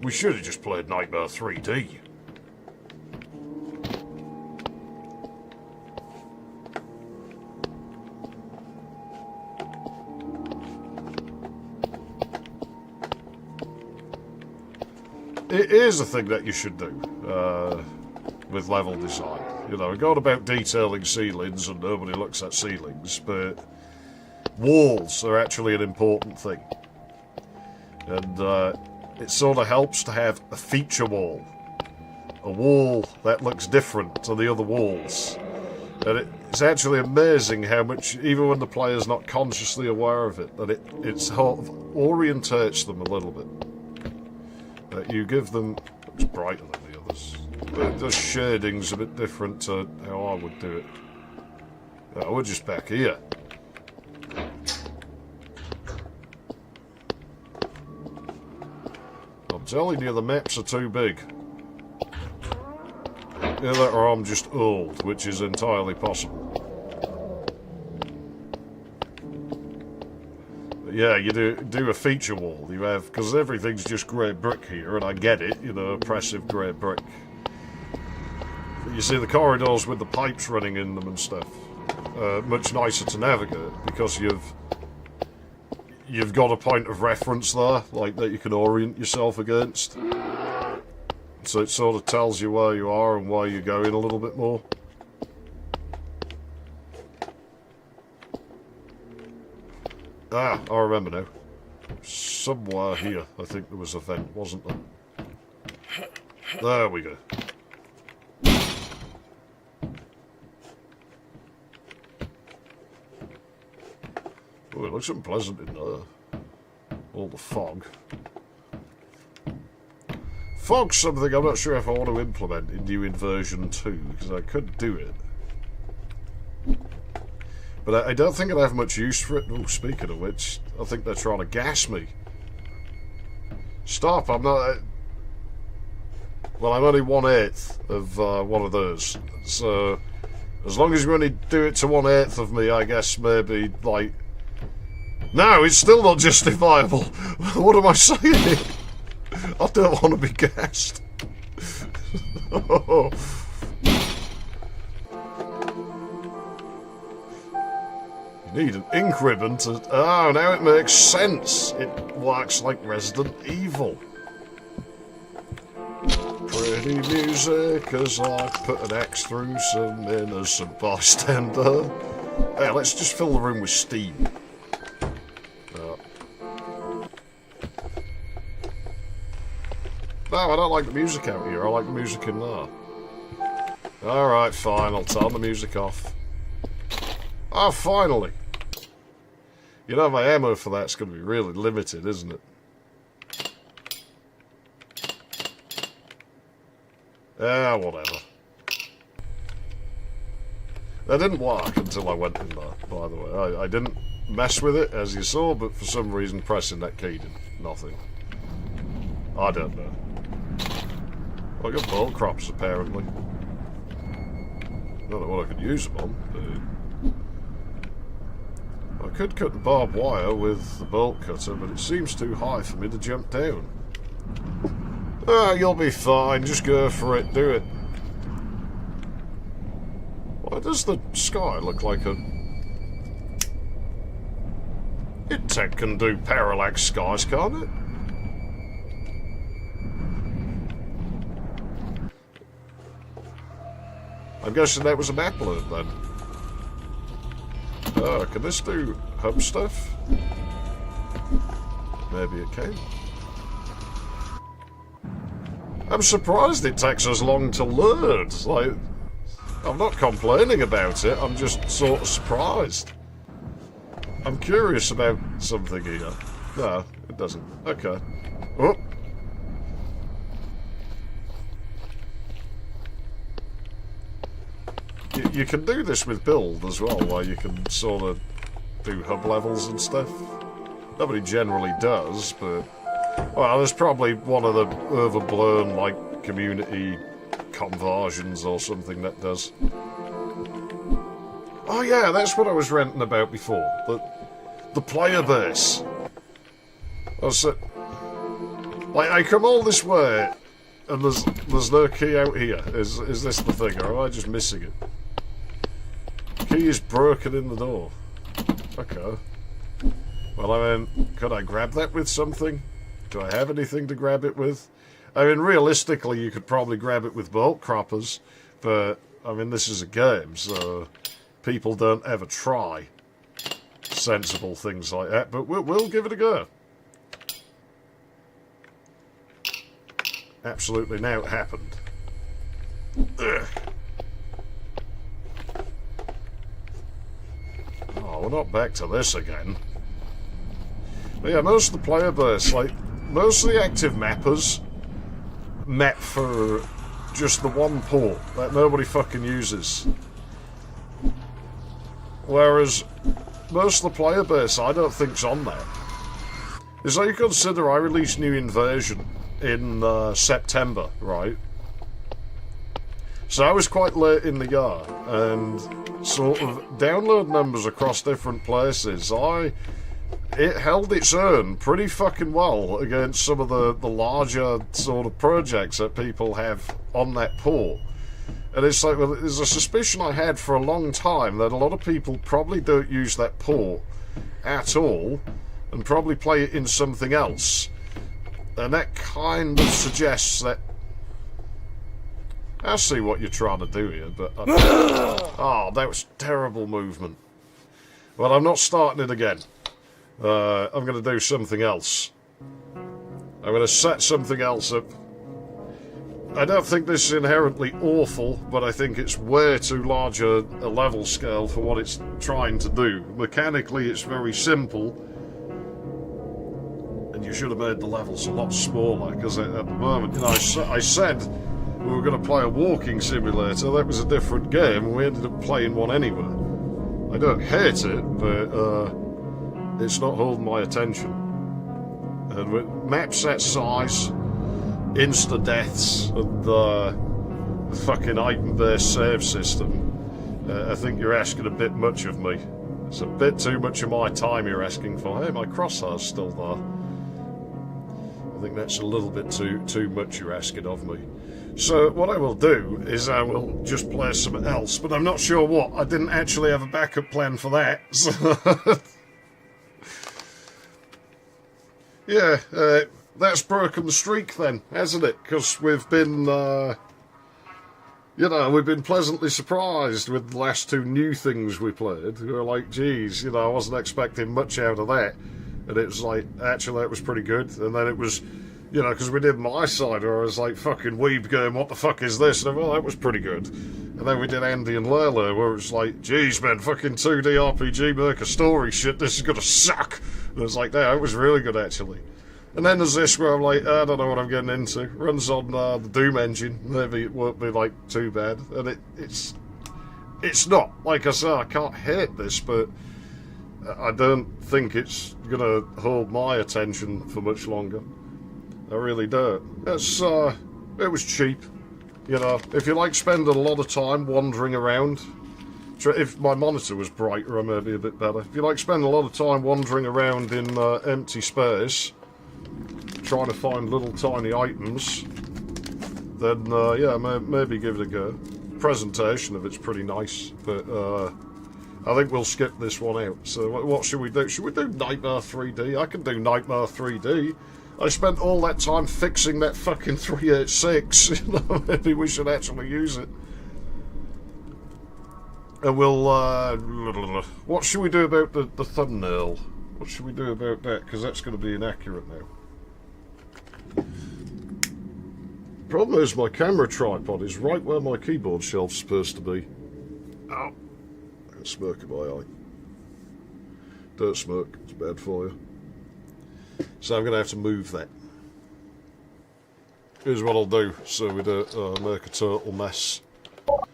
We should have just played Nightmare 3D. It is a thing that you should do with level design. You know, we got about detailing ceilings and nobody looks at ceilings, but walls are actually an important thing. And it sort of helps to have a feature wall. A wall that looks different to the other walls. And it's actually amazing how much, even when the player's not consciously aware of it, that it sort of orientates them a little bit. That you give them... It's brighter than the others. The shading's a bit different to how I would do it. We're just back here. I'm telling you, the maps are too big. Either that or I'm just old, which is entirely possible. But yeah, you do a feature wall. You have, because everything's just grey brick here, and I get it, you know, oppressive grey brick. But you see the corridors with the pipes running in them and stuff. Much nicer to navigate, because you've got a point of reference there, like that you can orient yourself against. So it sort of tells you where you are and where you're going a little bit more. Ah, I remember now. Somewhere here, I think there was a vent, wasn't there? There we go. Oh, it looks unpleasant in there. All the fog. Fog's something I'm not sure if I want to implement in new version 2, because I could do it. But I don't think I'd have much use for it. Oh, speaking of which, I think they're trying to gas me. Stop, I'm not... Well, I'm only 1/8 of one of those. So, as long as you only do it to 1/8 of me, I guess maybe, like... No, it's still not justifiable. What am I saying? I don't want to be gassed. You need an ink ribbon to... Oh, now it makes sense. It works like Resident Evil. Pretty music as I put an X through some innocent bystander. Hey, let's just fill the room with steam. No, I don't like the music out here. I like the music in there. Alright, fine. I'll turn the music off. Oh, finally. You know, my ammo for that's going to be really limited, isn't it? Ah, whatever. That didn't work until I went in there, by the way. I didn't mess with it, as you saw, but for some reason pressing that key did nothing. I don't know. I got bolt crops, apparently. Don't know what I could use them on, but... I could cut the barbed wire with the bolt cutter, but it seems too high for me to jump down. Ah, you'll be fine. Just go for it. Do it. Why does the sky look like a... It can do parallax skies, can't it? I'm guessing that was a map load then. Oh, can this do hub stuff? Maybe it can. I'm surprised it takes us long to learn. Like, I'm not complaining about it, I'm just sort of surprised. I'm curious about something here. No, it doesn't. Okay. Oh. You can do this with build as well, where you can sort of do hub levels and stuff. Nobody generally does, but... Well, there's probably one of the overblown, like, community conversions or something that does. Oh yeah, that's what I was ranting about before. The player base. Like, I come all this way, and there's no key out here. Is this the thing, or am I just missing it? Key is broken in the door. Okay. Well, I mean, could I grab that with something? Do I have anything to grab it with? I mean, realistically, you could probably grab it with bolt croppers, but, I mean, this is a game, so people don't ever try sensible things like that, but we'll give it a go. Absolutely, now it happened. Ugh. Oh, we're not back to this again. But yeah, most of the player base, like, most of the active mappers map for just the one port that nobody fucking uses. Whereas most of the player base I don't think's on that. Is that you consider I released New Invasion in September, right? So I was quite late in the year, and sort of download numbers across different places, it held its own pretty fucking well against some of the larger sort of projects that people have on that port. And it's like, well, there's a suspicion I had for a long time that a lot of people probably don't use that port at all, and probably play it in something else. And that kind of suggests that... I see what you're trying to do here, but... Oh, that was terrible movement. Well, I'm not starting it again. I'm going to do something else. I'm going to set something else up. I don't think this is inherently awful, but I think it's way too large a level scale for what it's trying to do. Mechanically, it's very simple, and you should have made the levels a lot smaller, because at the moment, you know, I said we were going to play a walking simulator. That was a different game, and we ended up playing one anyway. I don't hate it, but it's not holding my attention. And with maps that size, insta-deaths, and the fucking item-based save system, I think you're asking a bit much of me. It's a bit too much of my time you're asking for. Hey, my crosshair's still there. I think that's a little bit too much you're asking of me. So what I will do is I will just play something else, but I'm not sure what. I didn't actually have a backup plan for that. So yeah, that's broken the streak then, hasn't it? Because we've been, you know, we've been pleasantly surprised with the last two new things we played. We were like, geez, you know, I wasn't expecting much out of that. And it was like, actually, that was pretty good. And then it was, you know, because we did my side where I was like, fucking weeb going, what the fuck is this? And I well, that was pretty good. And then we did Andy and Layla, where it was like, geez, man, fucking 2D RPG, make a story shit, this is gonna suck. And it was like, no, it was really good, actually. And then there's this where I'm like, I don't know what I'm getting into. Runs on the Doom engine, maybe it won't be, like, too bad. And it's not. Like I say, I can't hate this, but I don't think it's gonna hold my attention for much longer. I really don't. It was cheap. You know, if you like spending a lot of time wandering around, if my monitor was brighter, I may be a bit better. If you like spending a lot of time wandering around in empty space, trying to find little tiny items, then yeah, maybe give it a go. Presentation of it's pretty nice, but I think we'll skip this one out. So what should we do? Should we do Nightmare 3D? I can do Nightmare 3D. I spent all that time fixing that fucking 386. You know, maybe we should actually use it. And we'll, what should we do about the thumbnail? What should we do about that? Because that's going to be inaccurate now. Problem is my camera tripod is right where my keyboard shelf's supposed to be. Ow. Got smoke in my eye. Don't smoke, it's bad for you. So I'm going to have to move that. Here's what I'll do so we don't make a total mess. I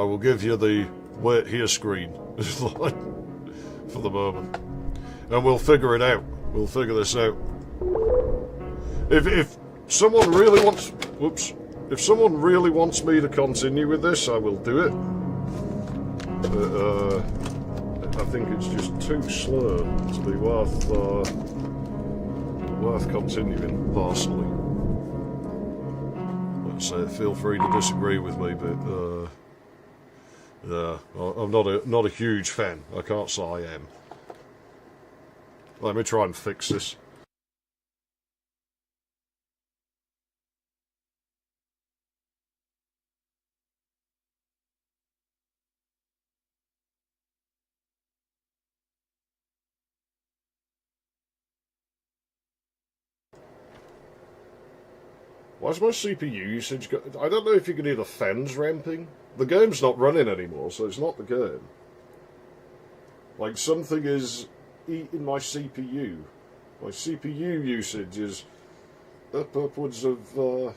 will give you the wait here screen for the moment. And we'll figure it out. We'll figure this out. If someone really wants... Whoops. If someone really wants me to continue with this, I will do it. I think it's just too slow to be worth continuing personally. Like I say, feel free to disagree with me, but yeah, I'm not a huge fan. I can't say I am. Let me try and fix this. Why's my CPU usage go... I don't know if you can hear the fans ramping. The game's not running anymore, so it's not the game. Like, something is eating my CPU. My CPU usage is upwards of 20%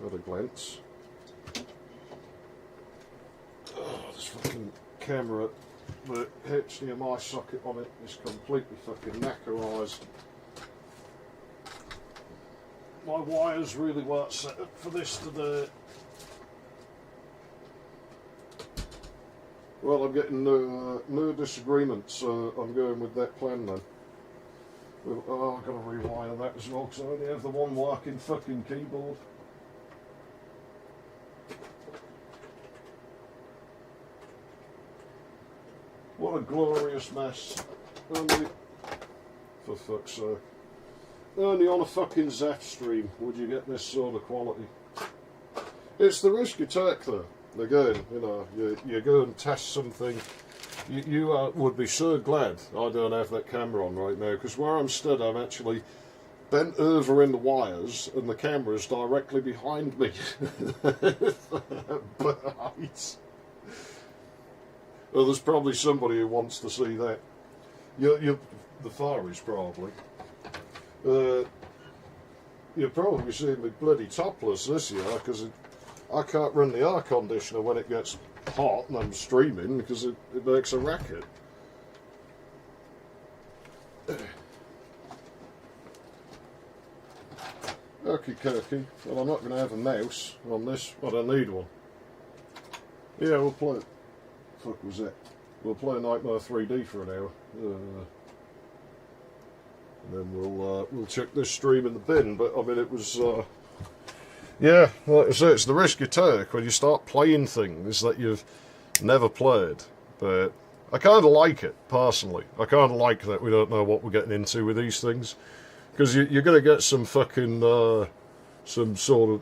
at a glance. Oh, this fucking camera, the HDMI socket on it is completely fucking knackerised. My wires really weren't set up for this today. Well, I'm getting no disagreement, so I'm going with that plan then. Oh, I've got to rewire that as well, because I only have the one working fucking keyboard. What a glorious mess. Only, for fuck's sake. Only on a fucking Zaf stream would you get this sort of quality. It's the risk you take though. Again, you know, you go and test something. You would be so glad I don't have that camera on right now, because where I'm stood I'm actually bent over in the wires and the camera's directly behind me. But well, there's probably somebody who wants to see that. The Far East probably. You'll probably see me bloody topless this year because I can't run the air conditioner when it gets hot and I'm streaming because it makes a racket. Okie dokie. Well, I'm not going to have a mouse on this, but I need one. Yeah, we'll play. Fuck was that? We'll play Nightmare 3D for an hour. And then we'll check this stream in the bin. But I mean, it was. Yeah, like I say, it's the risk you take when you start playing things that you've never played. But I kind of like it, personally. I kind of like that we don't know what we're getting into with these things. Because you're going to get some fucking, some sort of...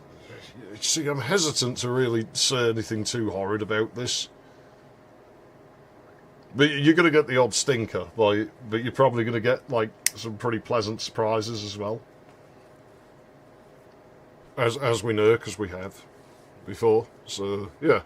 See, I'm hesitant to really say anything too horrid about this. But you're going to get the odd stinker, but you're probably going to get, like, some pretty pleasant surprises as well. As we know, because we have before. So, yeah.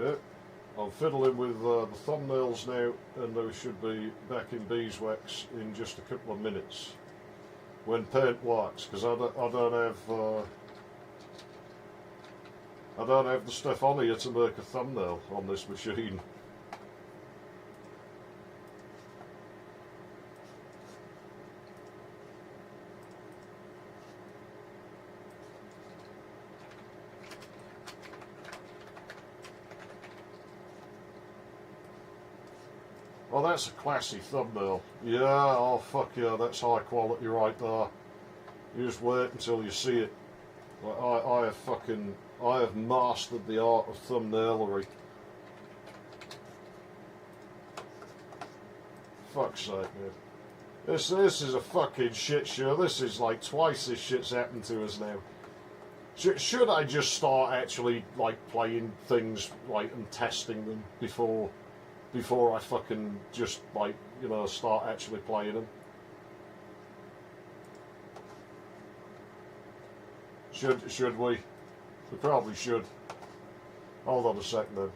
Okay, I'm fiddling with the thumbnails now, and they should be back in beeswax in just a couple of minutes when paint works, because I don't have the stuff on here to make a thumbnail on this machine. Oh, that's a classy thumbnail. Yeah, oh fuck yeah, that's high quality right there. You just wait until you see it. I have mastered the art of thumbnailery. Fuck's sake, man. This is a fucking shit show. This is like twice this shit's happened to us now. Should I just start actually like playing things like and testing them before I fucking just like, you know, start actually playing them? Should we? We probably should. Hold on a second then.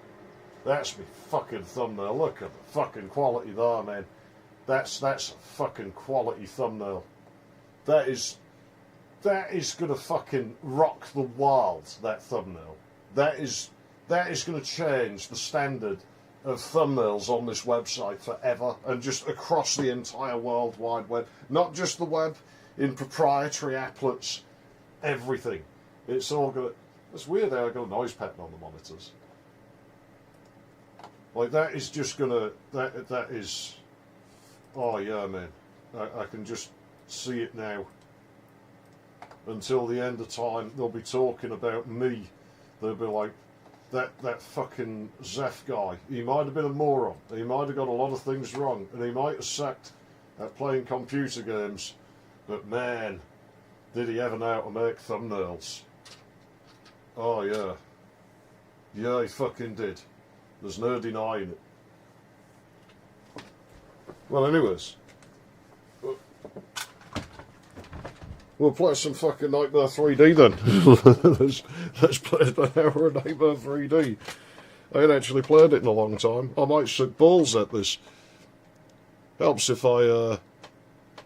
That's me fucking thumbnail. Look at the fucking quality there, man. That's a fucking quality thumbnail. That is gonna fucking rock the world, that thumbnail. That is gonna change the standard of thumbnails on this website forever, and just across the entire World Wide Web. Not just the web, in proprietary applets, everything. It's all gonna... It's weird how I got a noise pattern on the monitors. Like, that is just gonna... That is... Oh yeah, man. I can just see it now. Until the end of time, they'll be talking about me. They'll be like, that fucking Zeph guy, he might have been a moron, he might have got a lot of things wrong, and he might have sucked at playing computer games, but man, did he ever know how to make thumbnails. Oh yeah. Yeah, he fucking did. There's no denying it. Well, anyways, we'll play some fucking Nightmare 3D then. let's play an hour of Nightmare 3D. I ain't actually played it in a long time. I might shoot balls at this. Helps if I, you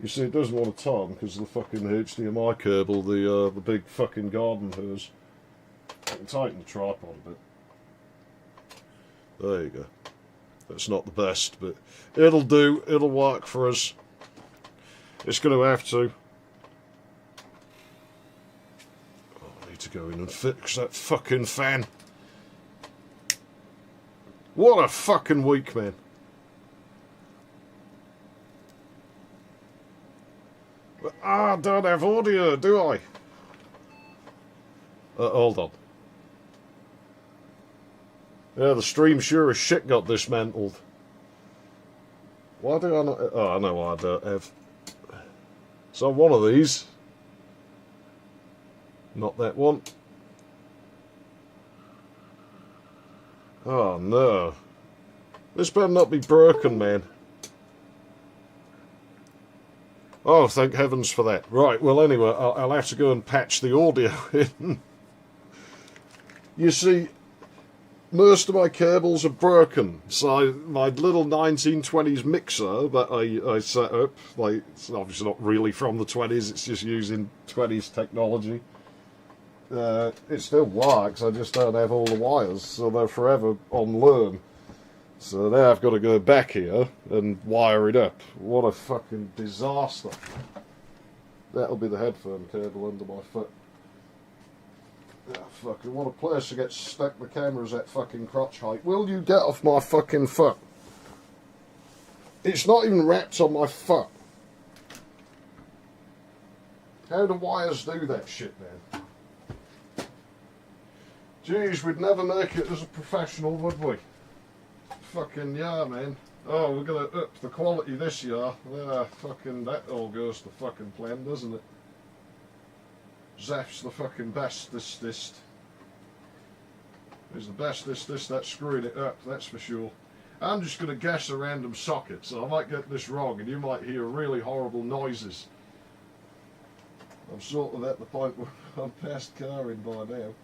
see, it doesn't want to turn because of the fucking HDMI cable, the big fucking garden hose. I can tighten the tripod a bit. There you go. That's not the best, but it'll do. It'll work for us. It's going to have to. Oh, I need to go in and fix that fucking fan. What a fucking week, man. I don't have audio, do I? Hold on. Yeah, the stream sure as shit got dismantled. Why do I not... Oh, I know why I don't have... So one of these. Not that one. Oh, no. This better not be broken, man. Oh, thank heavens for that. Right, well, anyway, I'll have to go and patch the audio in. You see, most of my cables are broken. So my little 1920s mixer that I set up, like, it's obviously not really from the 20s, it's just using 20s technology. It still works, I just don't have all the wires, so they're forever on loan. So now I've got to go back here and wire it up. What a fucking disaster. That'll be the headphone cable under my foot. Ah, fucking, what a place to get stuck the cameras at fucking crotch height. Will you get off my fucking foot? It's not even wrapped on my foot. How do wires do that shit, man? Jeez, we'd never make it as a professional, would we? Fucking yeah, man. Oh, we're gonna up the quality this year. Yeah, fucking that all goes to fucking plan, doesn't it? Zef's the fucking bestest. He's the bestest, that's screwing it up, that's for sure. I'm just gonna guess a random socket, so I might get this wrong and you might hear really horrible noises. I'm sort of at the point where I'm past carring by now.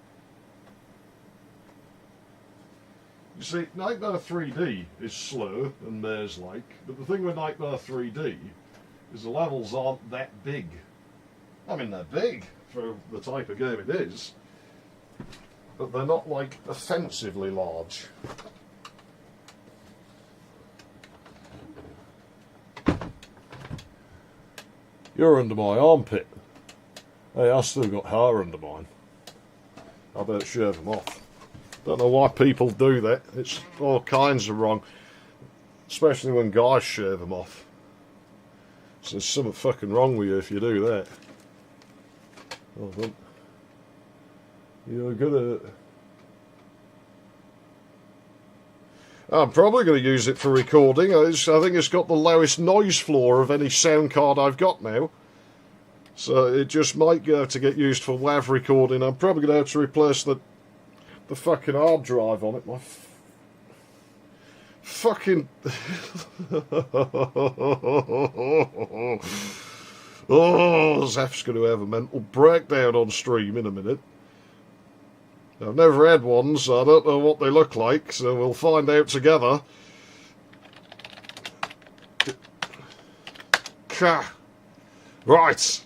You see, Nightmare 3D is slow and maze-like, but the thing with Nightmare 3D is the levels aren't that big. I mean, they're big for the type of game it is, but they're not, like, offensively large. You're under my armpit. Hey, I've still got hair under mine. I better shave them off. Don't know why people do that. It's all kinds of wrong. Especially when guys shave them off. So there's something fucking wrong with you if you do that. Oh, but you're gonna... I'm probably going to use it for recording. I think it's got the lowest noise floor of any sound card I've got now. So it just might have to get used for WAV recording. I'm probably going to have to replace the fucking hard drive on it. My fucking... Oh, Zaf's going to have a mental breakdown on stream in a minute. I've never had one, so I don't know what they look like, so we'll find out together. Right.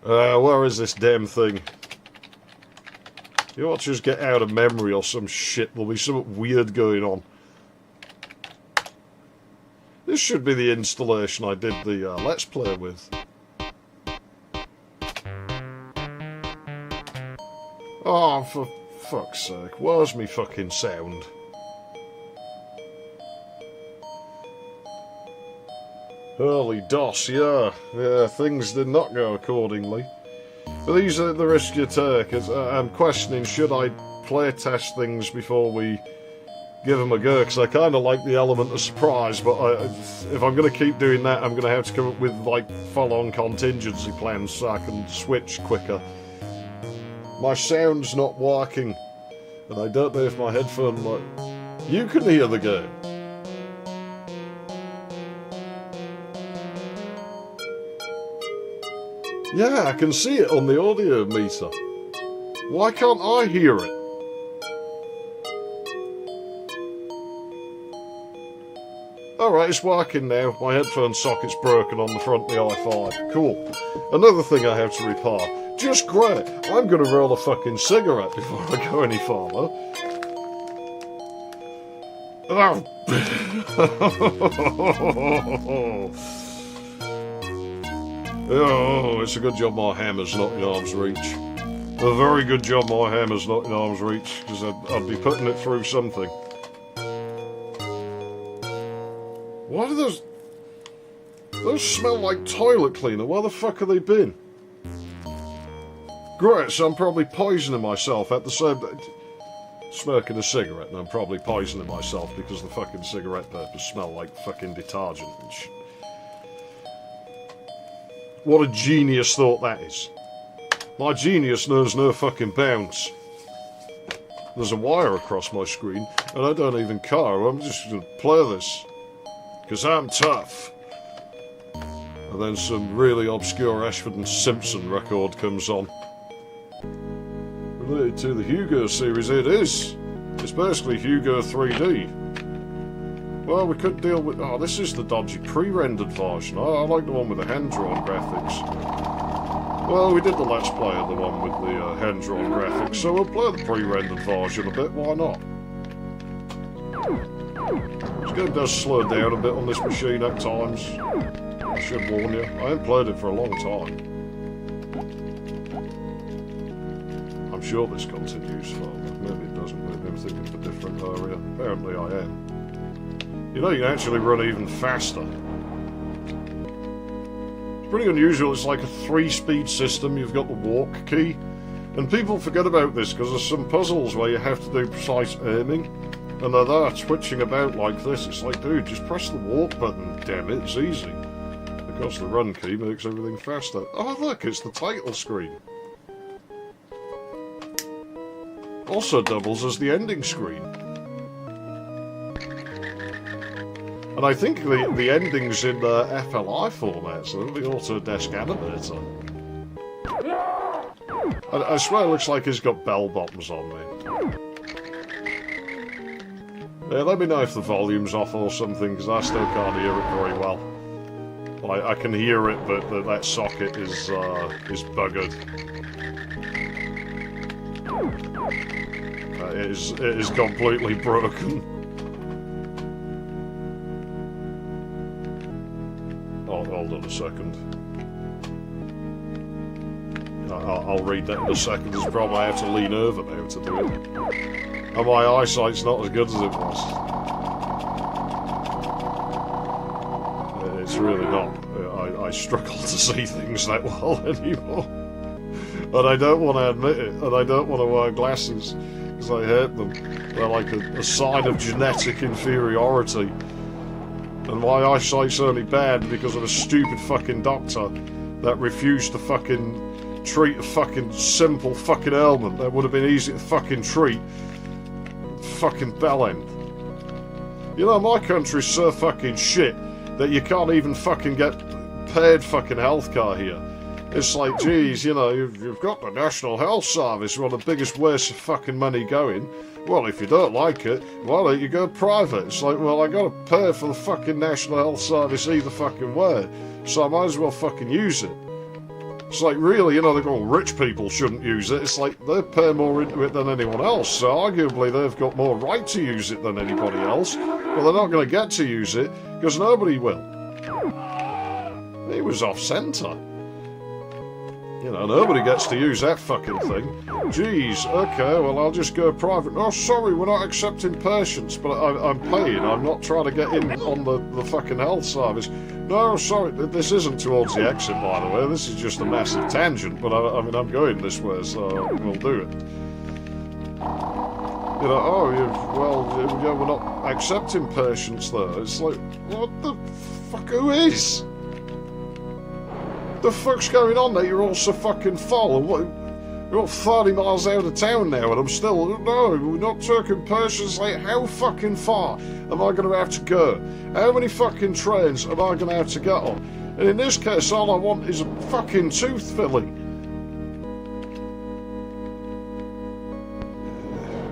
Where is this damn thing? You ought to just get out of memory or some shit. There'll be something weird going on. This should be the installation I did the Let's Play with. Oh, for fuck's sake. Where's me fucking sound? Early DOS, yeah. Yeah, things did not go accordingly. But these are the risks you take. I'm questioning, should I play test things before we give them a go? Because I kind of like the element of surprise, but if I'm going to keep doing that, I'm going to have to come up with, like, full-on contingency plans so I can switch quicker. My sound's not working, and I don't know if my headphone... You can hear the game. Yeah, I can see it on the audio meter. Why can't I hear it? Alright, it's working now. My headphone socket's broken on the front of the i5. Cool. Another thing I have to repair. Just great. I'm going to roll a fucking cigarette before I go any further. Oh. Oh, it's a good job my hammer's not in arm's reach. A very good job my hammer's not in arm's reach, because I'd be putting it through something. Why do those... Those smell like toilet cleaner. Where the fuck have they been? Great, so I'm probably poisoning myself at the same... Smoking a cigarette, and I'm probably poisoning myself because the fucking cigarette papers smell like fucking detergent and shit. What a genius thought that is. My genius knows no fucking bounds. There's a wire across my screen, and I don't even care. I'm just going to play this. Because I'm tough. And then some really obscure Ashford and Simpson record comes on. Related to the Hugo series, it is. It's basically Hugo 3D. Well, we could deal with... Oh, this is the dodgy pre-rendered version. I like the one with the hand-drawn graphics. Well, we did the Let's Play of the one with the hand-drawn graphics, so we'll play the pre-rendered version a bit, why not? This game does slow down a bit on this machine at times. I should warn you. I haven't played it for a long time. I'm sure this continues further. Maybe it doesn't. Maybe I'm thinking of a different area. Apparently I am. You know, you can actually run even faster. It's pretty unusual. It's like a 3-speed system. You've got the walk key. And people forget about this because there's some puzzles where you have to do precise aiming. And they're there twitching about like this. It's like, dude, just press the walk button. Damn it, it's easy. Of course, the run key makes everything faster. Oh, look, it's the title screen. Also doubles as the ending screen. And I think the ending's in FLI format, so the Autodesk Animator. I swear it looks like he's got bell bottoms on me. Yeah, let me know if the volume's off or something, because I still can't hear it very well. I can hear it, but that socket is buggered. It is completely broken. Oh, hold on a second. I'll read that in a second. There's probably I have to lean over now to do it. And my eyesight's not as good as it was. It's really not. I struggle to see things that well anymore. And I don't want to admit it. And I don't want to wear glasses. Because I hate them. They're like a sign of genetic inferiority. And my eyesight's only bad because of a stupid fucking doctor that refused to fucking treat a fucking simple fucking ailment that would have been easy to fucking treat. Fucking bellend. You know, my country's so fucking shit that you can't even fucking get paid fucking healthcare here. It's like, geez, you know, you've got the National Health Service, one of the biggest wastes of fucking money going. Well, if you don't like it, why don't you go private? It's like, well, I gotta pay for the fucking National Health Service either fucking way, so I might as well fucking use it. It's like, really, you know, they go, rich people shouldn't use it. It's like, they pay more into it than anyone else, so arguably they've got more right to use it than anybody else. But they're not going to get to use it, because nobody will. He was off-centre. You know, nobody gets to use that fucking thing. Jeez, okay, well, I'll just go private. Oh, sorry, we're not accepting patients, but I'm paying. I'm not trying to get in on the fucking health service. No, sorry, this isn't towards the exit, by the way. This is just a massive tangent, but I mean, I'm going this way, so we'll do it. You know, oh, yeah, we're not accepting patients, though. It's like, what the fuck, who is? The fuck's going on there? You're all so fucking full. And what, you're 30 miles out of town now, and I'm still, no, we're not taking patients. Like, how fucking far am I going to have to go? How many fucking trains am I going to have to get on? And in this case, all I want is a fucking tooth filling.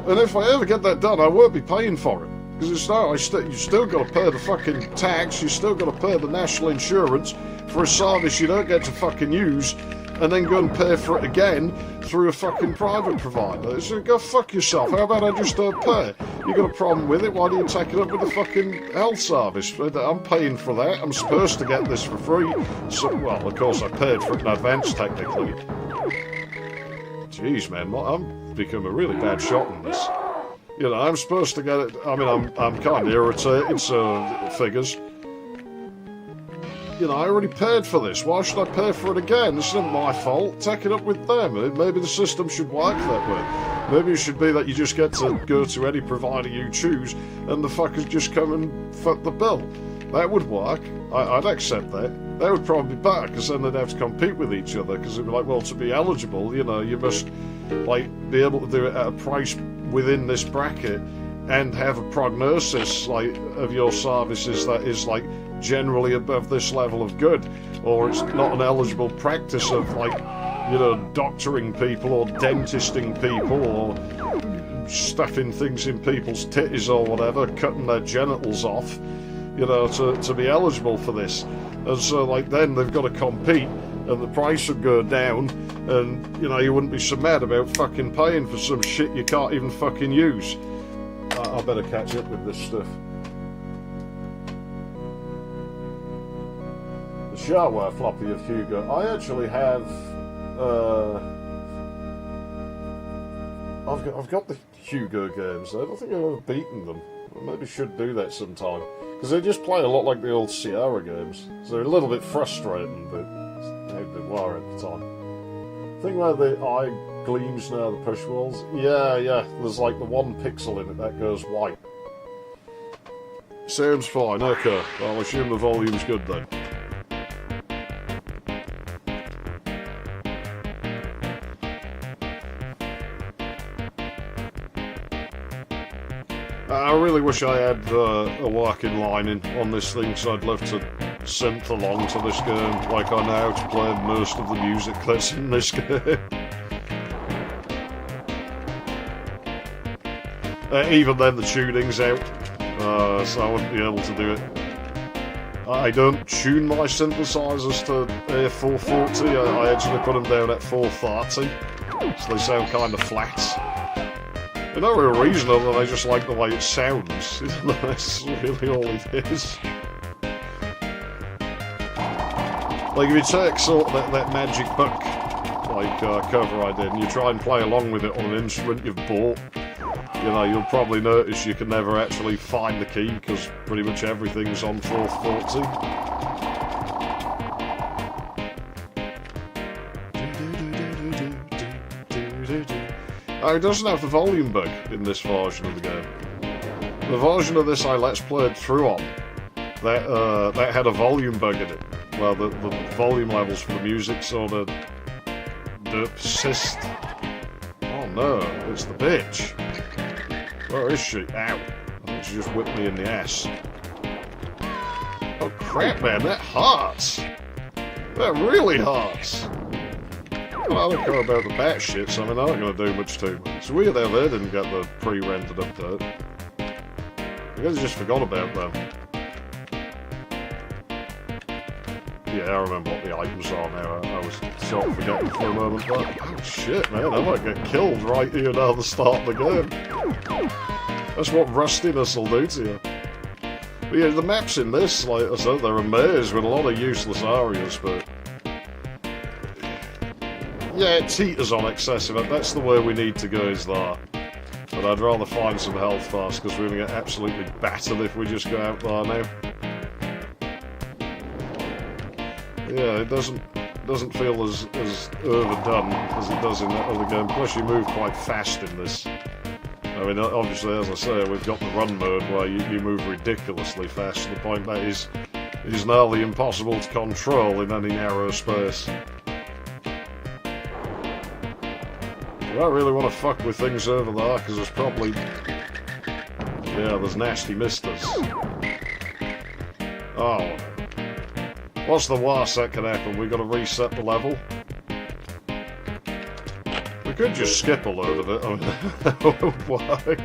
And if I ever get that done, I won't be paying for it. Because it's not, you still got to pay the fucking tax, you still got to pay the national insurance for a service you don't get to fucking use, and then go and pay for it again through a fucking private provider. So go fuck yourself. How about I just don't pay? You got a problem with it? Why do you take it up with the fucking health service? I'm paying for that. I'm supposed to get this for free. So, well, of course I paid for it in advance, technically. Jeez, man, I'm becoming a really bad shot in this. You know, I'm supposed to get it. I mean, I'm kind of irritated, so figures. You know, I already paid for this. Why should I pay for it again? This isn't my fault. Take it up with them. Maybe the system should work that way. Maybe it should be that you just get to go to any provider you choose and the fuckers just come and foot the bill. That would work. I'd accept that. That would probably be better, because then they'd have to compete with each other, because it'd be like, well, to be eligible, you know, you must, like, be able to do it at a price within this bracket and have a prognosis, like, of your services that is, like, generally above this level of good, or it's not an eligible practice of, like, you know, doctoring people or dentisting people or stuffing things in people's titties or whatever, cutting their genitals off, you know, to be eligible for this. And so, like, then they've got to compete, and the price would go down, and, you know, you wouldn't be so mad about fucking paying for some shit you can't even fucking use. I better catch up with this stuff. The shareware floppy of Hugo. I actually have, I've got the Hugo games. I don't think I've ever beaten them. I maybe should do that sometime. Because they just play a lot like the old Sierra games. So they're a little bit frustrating, but how they were at the time. Think where the eye gleams now, the push walls? Yeah, there's like the 1 pixel in it that goes white. Sounds fine, okay. I'll assume the volume's good then. I really wish I had a working line on this thing, because I'd love to synth along to this game like I know how to play most of the music that's in this game. Even then the tuning's out, so I wouldn't be able to do it. I don't tune my synthesizers to 440, I actually put them down at 430, so they sound kind of flat. For no real reason other than I just like the way it sounds. That's really all it is. Like, if you take sort of that Magic Book like cover I did, and you try and play along with it on an instrument you've bought, you know, you'll probably notice you can never actually find the key, because pretty much everything's on 440. Oh, it doesn't have the volume bug in this version of the game. The version of this I Let's Played through on, that had a volume bug in it. Well, the volume levels for the music sort of persist. Oh no, it's the bitch. Where is she? Ow. I think she just whipped me in the ass. Oh crap, man, that hurts. That really hurts. Well, I don't care about the bat shits, I mean, they're not going to do much to me. It's weird how they didn't get the pre-rendered update. I guess I just forgot about them. Yeah, I remember what the items are now. I was sort of forgotten for a moment, but oh shit, man, I might get killed right here now at the start of the game. That's what rustiness will do to you. But yeah, the maps in this, like I said, they're a maze with a lot of useless areas, but yeah, it teeters on excessive. That's the way we need to go, is there. But I'd rather find some health first, because we're going to get absolutely battered if we just go out there now. Yeah, it doesn't feel as overdone as it does in that other game. Plus, you move quite fast in this. I mean, obviously, as I say, we've got the run mode where you move ridiculously fast to the point that is nearly impossible to control in any narrow space. I don't really want to fuck with things over there, because there's probably... yeah, there's nasty misters. Oh. What's the worst that can happen? We've got to reset the level? We could just skip a load of it. I mean, that would work.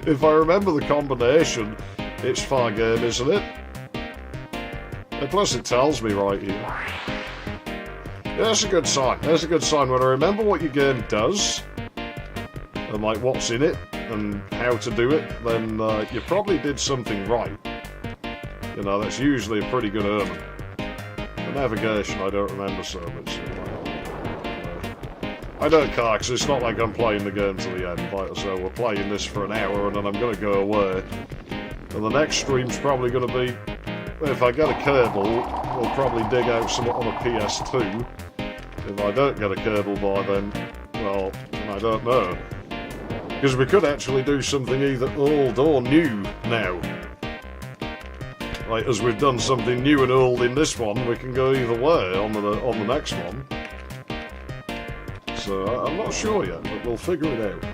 If I remember the combination, it's far game, isn't it? And plus it tells me right here. Yeah, that's a good sign. That's a good sign. When I remember what your game does, and like what's in it, and how to do it, then you probably did something right. You know, that's usually a pretty good omen. The navigation, I don't remember so much. I don't care, because it's not like I'm playing the game to the end. Like, so we're playing this for an hour, and then I'm going to go away. And the next stream's probably going to be, if I get a cable, we'll probably dig out something on a PS2. If I don't get a cable by then, well, I don't know. Because we could actually do something either old or new now. Like, as we've done something new and old in this one, we can go either way on the next one. So, I'm not sure yet, but we'll figure it out.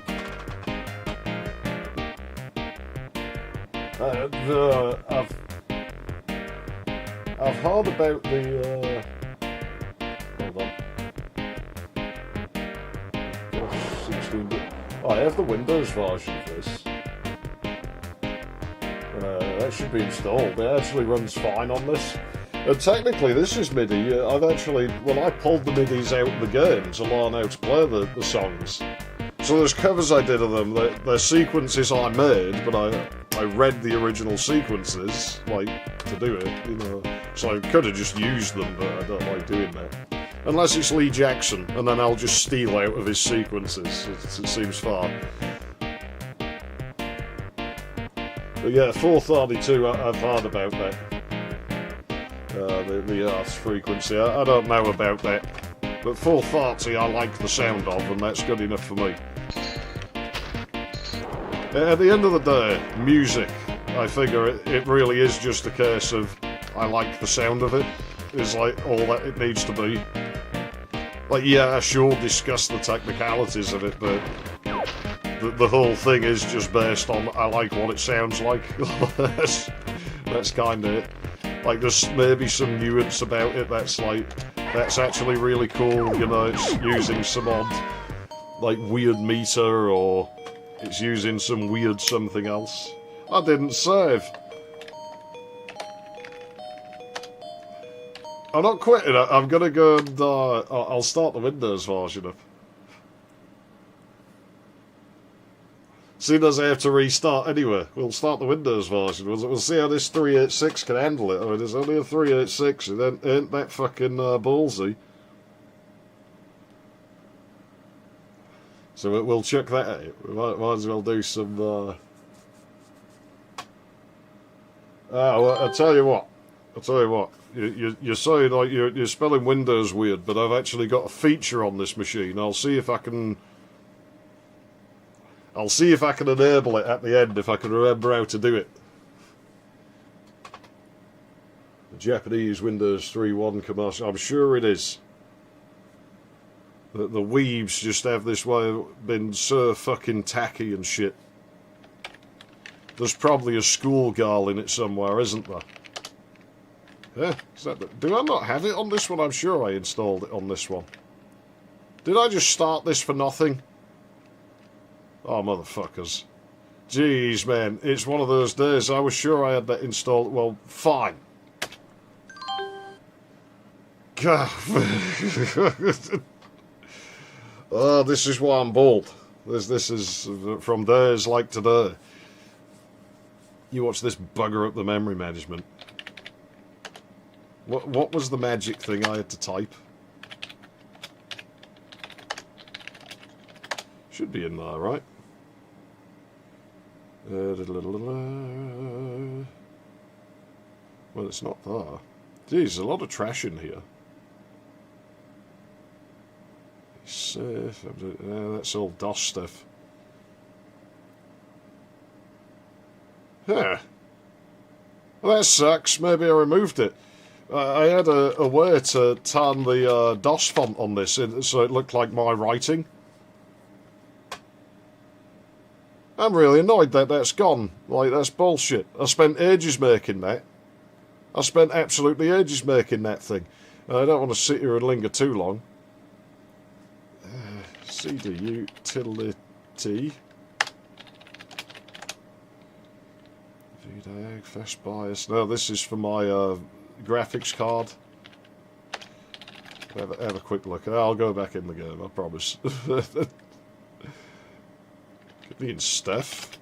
I've heard about the, hold on. 16-bit. Oh, I have the Windows version of this. That should be installed. It actually runs fine on this. Technically, this is MIDI. I've actually, when I pulled the MIDIs out of the game to learn how to play the songs. So there's covers I did of them. They're sequences I made, but I read the original sequences, like, to do it, you know. So I could have just used them, but I don't like doing that. Unless it's Lee Jackson, and then I'll just steal out of his sequences. It seems far. But yeah, 432, I've heard about that. The Earth's frequency. I don't know about that. But 430 I like the sound of, and that's good enough for me. At the end of the day, music, I figure it really is just a case of I like the sound of it, is like all that it needs to be. Like, yeah, sure, discuss the technicalities of it, but the whole thing is just based on I like what it sounds like. That's kind of it. Like, there's maybe some nuance about it that's like, that's actually really cool, you know, it's using some odd, like, weird meter, or it's using some weird something else. I didn't save. I'm not quitting, I'm gonna go and, I'll start the Windows version up. Soon as I have to restart anyway, we'll start the Windows version. We'll see how this 386 can handle it. I mean, it's only a 386, it ain't that fucking ballsy. So we'll check that out. We might as well do some... well, I'll tell you what. You're saying like you're spelling Windows weird, but I've actually got a feature on this machine. I'll see if I can enable it at the end, if I can remember how to do it. The Japanese Windows 3.1 commercial. I'm sure it is. The weebs just have this way of being so fucking tacky and shit. There's probably a schoolgirl in it somewhere, isn't there? Yeah, do I not have it on this one? I'm sure I installed it on this one. Did I just start this for nothing? Oh, motherfuckers. Jeez, man. It's one of those days. I was sure I had that installed. Well, fine. God. Oh, this is why I'm bald. This is from days like today. You watch this bugger up the memory management. What was the magic thing I had to type? Should be in there, right? Well, it's not there. Geez, there's a lot of trash in here. Safe. That's all DOS stuff. Huh. Well, that sucks. Maybe I removed it. I had a way to turn the DOS font on this so it looked like my writing. I'm really annoyed that that's gone. Like, that's bullshit. I spent ages making that. I spent absolutely ages making that thing. I don't want to sit here and linger too long. CD utility. VDAG, fast bias. No, this is for my graphics card. Have a quick look. I'll go back in the game, I promise. Convenient stuff.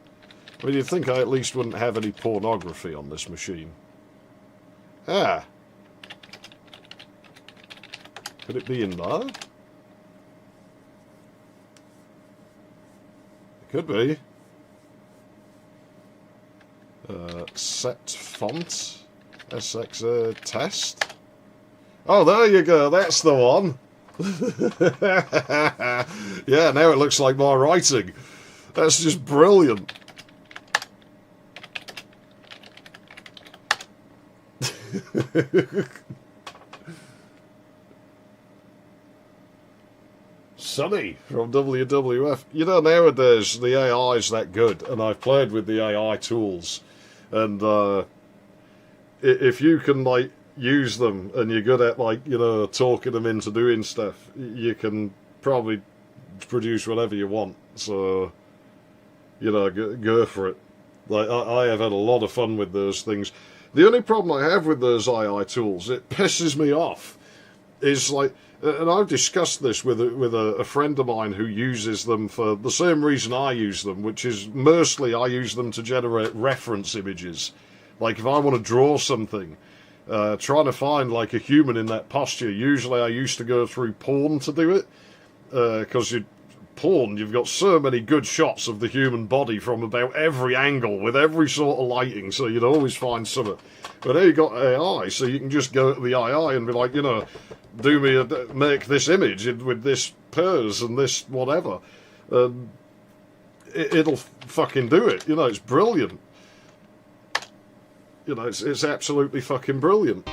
I mean, you'd think I at least wouldn't have any pornography on this machine. Ah. Could it be in there? It could be. Set font. SX test. Oh, there you go. That's the one. Yeah, now it looks like my writing. That's just brilliant. Sonny from WWF. You know, nowadays the AI is that good, and I've played with the AI tools, and if you can like use them and you're good at like, you know, talking them into doing stuff, you can probably produce whatever you want. So, you know, go for it. Like I have had a lot of fun with those things. The only problem I have with those AI tools, it pisses me off, is like, and I've discussed this with a friend of mine who uses them for the same reason I use them, which is mostly I use them to generate reference images. Like if I want to draw something, trying to find like a human in that posture, usually I used to go through porn to do it, because porn, you've got so many good shots of the human body from about every angle with every sort of lighting, so you'd always find something. But now you've got AI, so you can just go to the AI and be like, you know, make this image with this pose and this whatever. It'll fucking do it. You know, it's brilliant. You know, it's absolutely fucking brilliant.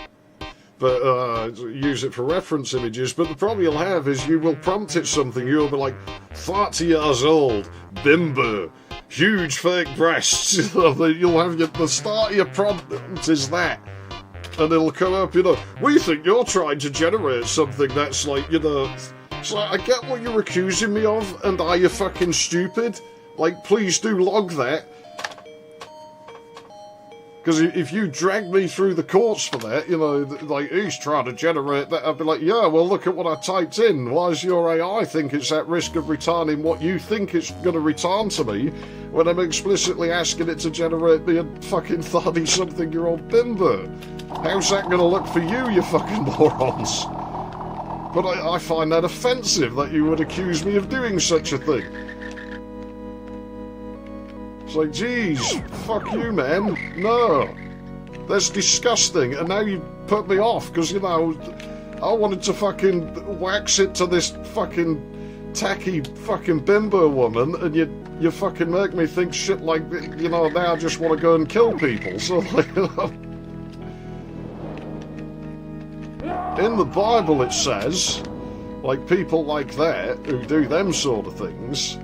But use it for reference images. But the problem you'll have is you will prompt it something. You'll be like, 30 years old, bimbo, huge fake breasts. You'll have the start of your prompt is that. And it'll come up, you know, we think you're trying to generate something that's like, you know, it's like, I get what you're accusing me of, and are you fucking stupid? Like, please do log that. Because if you drag me through the courts for that, you know, like, he's trying to generate that, I'd be like, yeah, well, look at what I typed in. Why does your AI think it's at risk of returning what you think it's going to return to me when I'm explicitly asking it to generate me a fucking 30-something-year-old bimbo? How's that going to look for you, you fucking morons? But I find that offensive that you would accuse me of doing such a thing. It's like, geez, fuck you, man. No. That's disgusting. And now you put me off because, you know, I wanted to fucking wax it to this fucking tacky fucking bimbo woman, and you fucking make me think shit like, you know, now I just want to go and kill people. So, like, in the Bible it says, like, people like that who do them sort of things,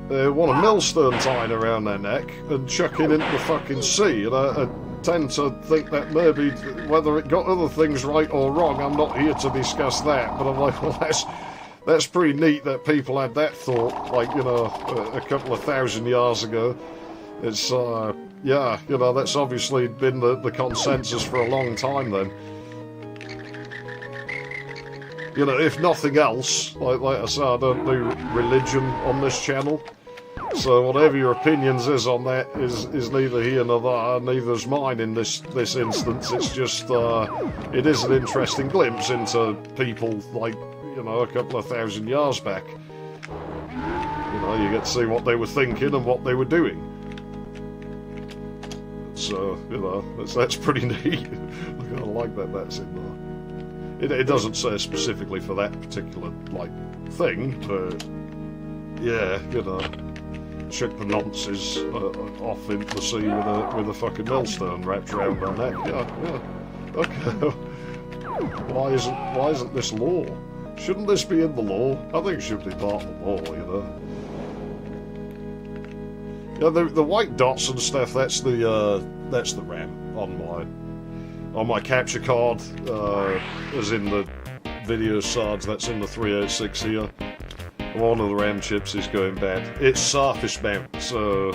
they want a millstone tied around their neck and chucking into the fucking sea. And I tend to think that maybe whether it got other things right or wrong, I'm not here to discuss that. But I'm like, well, that's pretty neat that people had that thought, like, you know, a couple of thousand years ago. It's, yeah, you know, that's obviously been the consensus for a long time then. You know, if nothing else, like I say, I don't do religion on this channel. So whatever your opinions is on that is neither here nor there, neither's mine in this instance. It's just, it is an interesting glimpse into people, like, you know, a couple of thousand years back. You know, you get to see what they were thinking and what they were doing. So, you know, that's pretty neat. I like that that's in there. It doesn't say specifically for that particular, like, thing, but yeah, you know, chuck the nonces off into the sea with a fucking millstone wrapped around their neck. Yeah. Okay. Why isn't this law? Shouldn't this be in the law? I think it should be part of the law, you know. Yeah, the white dots and stuff. That's the RAM on my capture card, as in the video cards. That's in the 386 here. One of the RAM chips is going bad. It's surface mount, so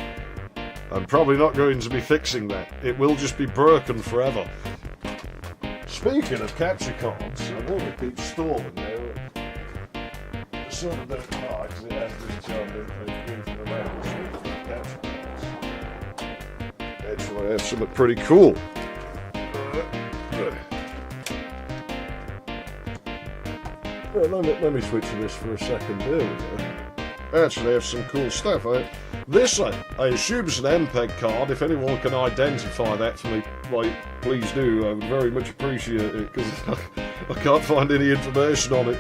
I'm probably not going to be fixing that. It will just be broken forever. Speaking of capture cards, I know it keeps stalling now. I sort of don't like because it has this job of moving around. Speaking of capture cards, actually I have something pretty cool. Well, let me switch to this for a second. There we go. Actually, I have some cool stuff. This, I assume, is an MPEG card. If anyone can identify that for me, like, please do. I would very much appreciate it, because I can't find any information on it.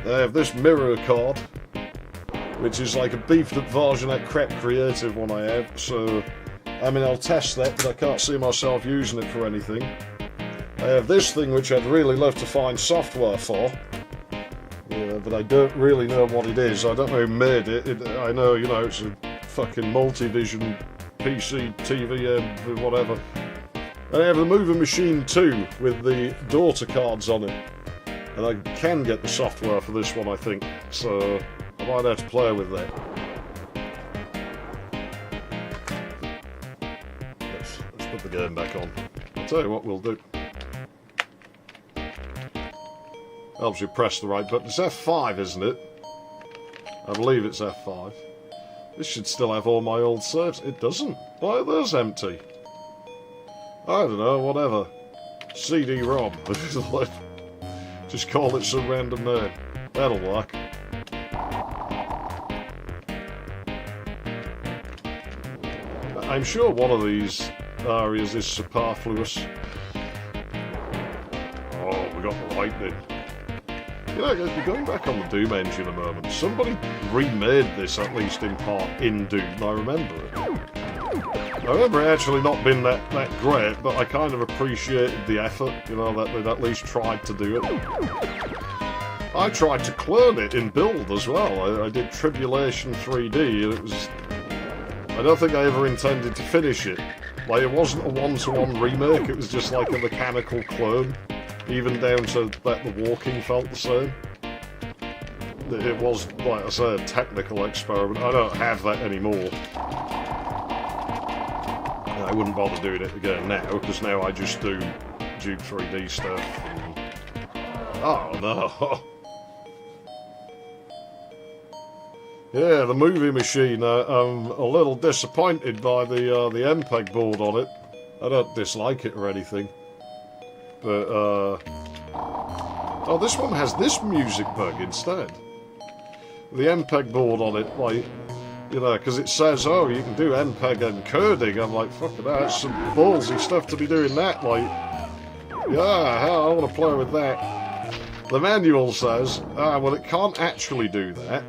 I have this mirror card, which is like a beefed up version of that crap creative one I have. So, I mean, I'll test that, but I can't see myself using it for anything. I have this thing which I'd really love to find software for. But I don't really know what it is. I don't know who made it. I know, you know, it's a fucking multi-vision PC, TV, whatever. And I have the Movie Machine 2 with the daughter cards on it. And I can get the software for this one, I think. So I might have to play with that. Let's put the game back on. I'll tell you what we'll do. Helps you press the right button. It's F5, isn't it? I believe it's F5. This should still have all my old saves. It doesn't. Why are those empty? I don't know, whatever. CD-ROM. Just call it some random name. That'll work. I'm sure one of these areas is superfluous. Oh, we got the lightning. You know, going back on the Doom engine a moment, somebody remade this, at least in part, in Doom, I remember it. I remember it actually not being that great, but I kind of appreciated the effort, you know, that they'd at least tried to do it. I tried to clone it in build as well. I did Tribulation 3D, and it was... I don't think I ever intended to finish it. Like, it wasn't a one-to-one remake, it was just like a mechanical clone. Even down to that the walking felt the same. It was, like I said, a technical experiment. I don't have that anymore. I wouldn't bother doing it again now, because now I just do Duke 3D stuff. And... oh no! Yeah, the Movie Machine. I'm a little disappointed by the MPEG board on it. I don't dislike it or anything. But, oh, this one has this music bug instead. The MPEG board on it, like, you know, because it says, oh, you can do MPEG encoding. I'm like, fucking hell, that's some ballsy stuff to be doing that, like, yeah, hell, I want to play with that. The manual says, well, it can't actually do that.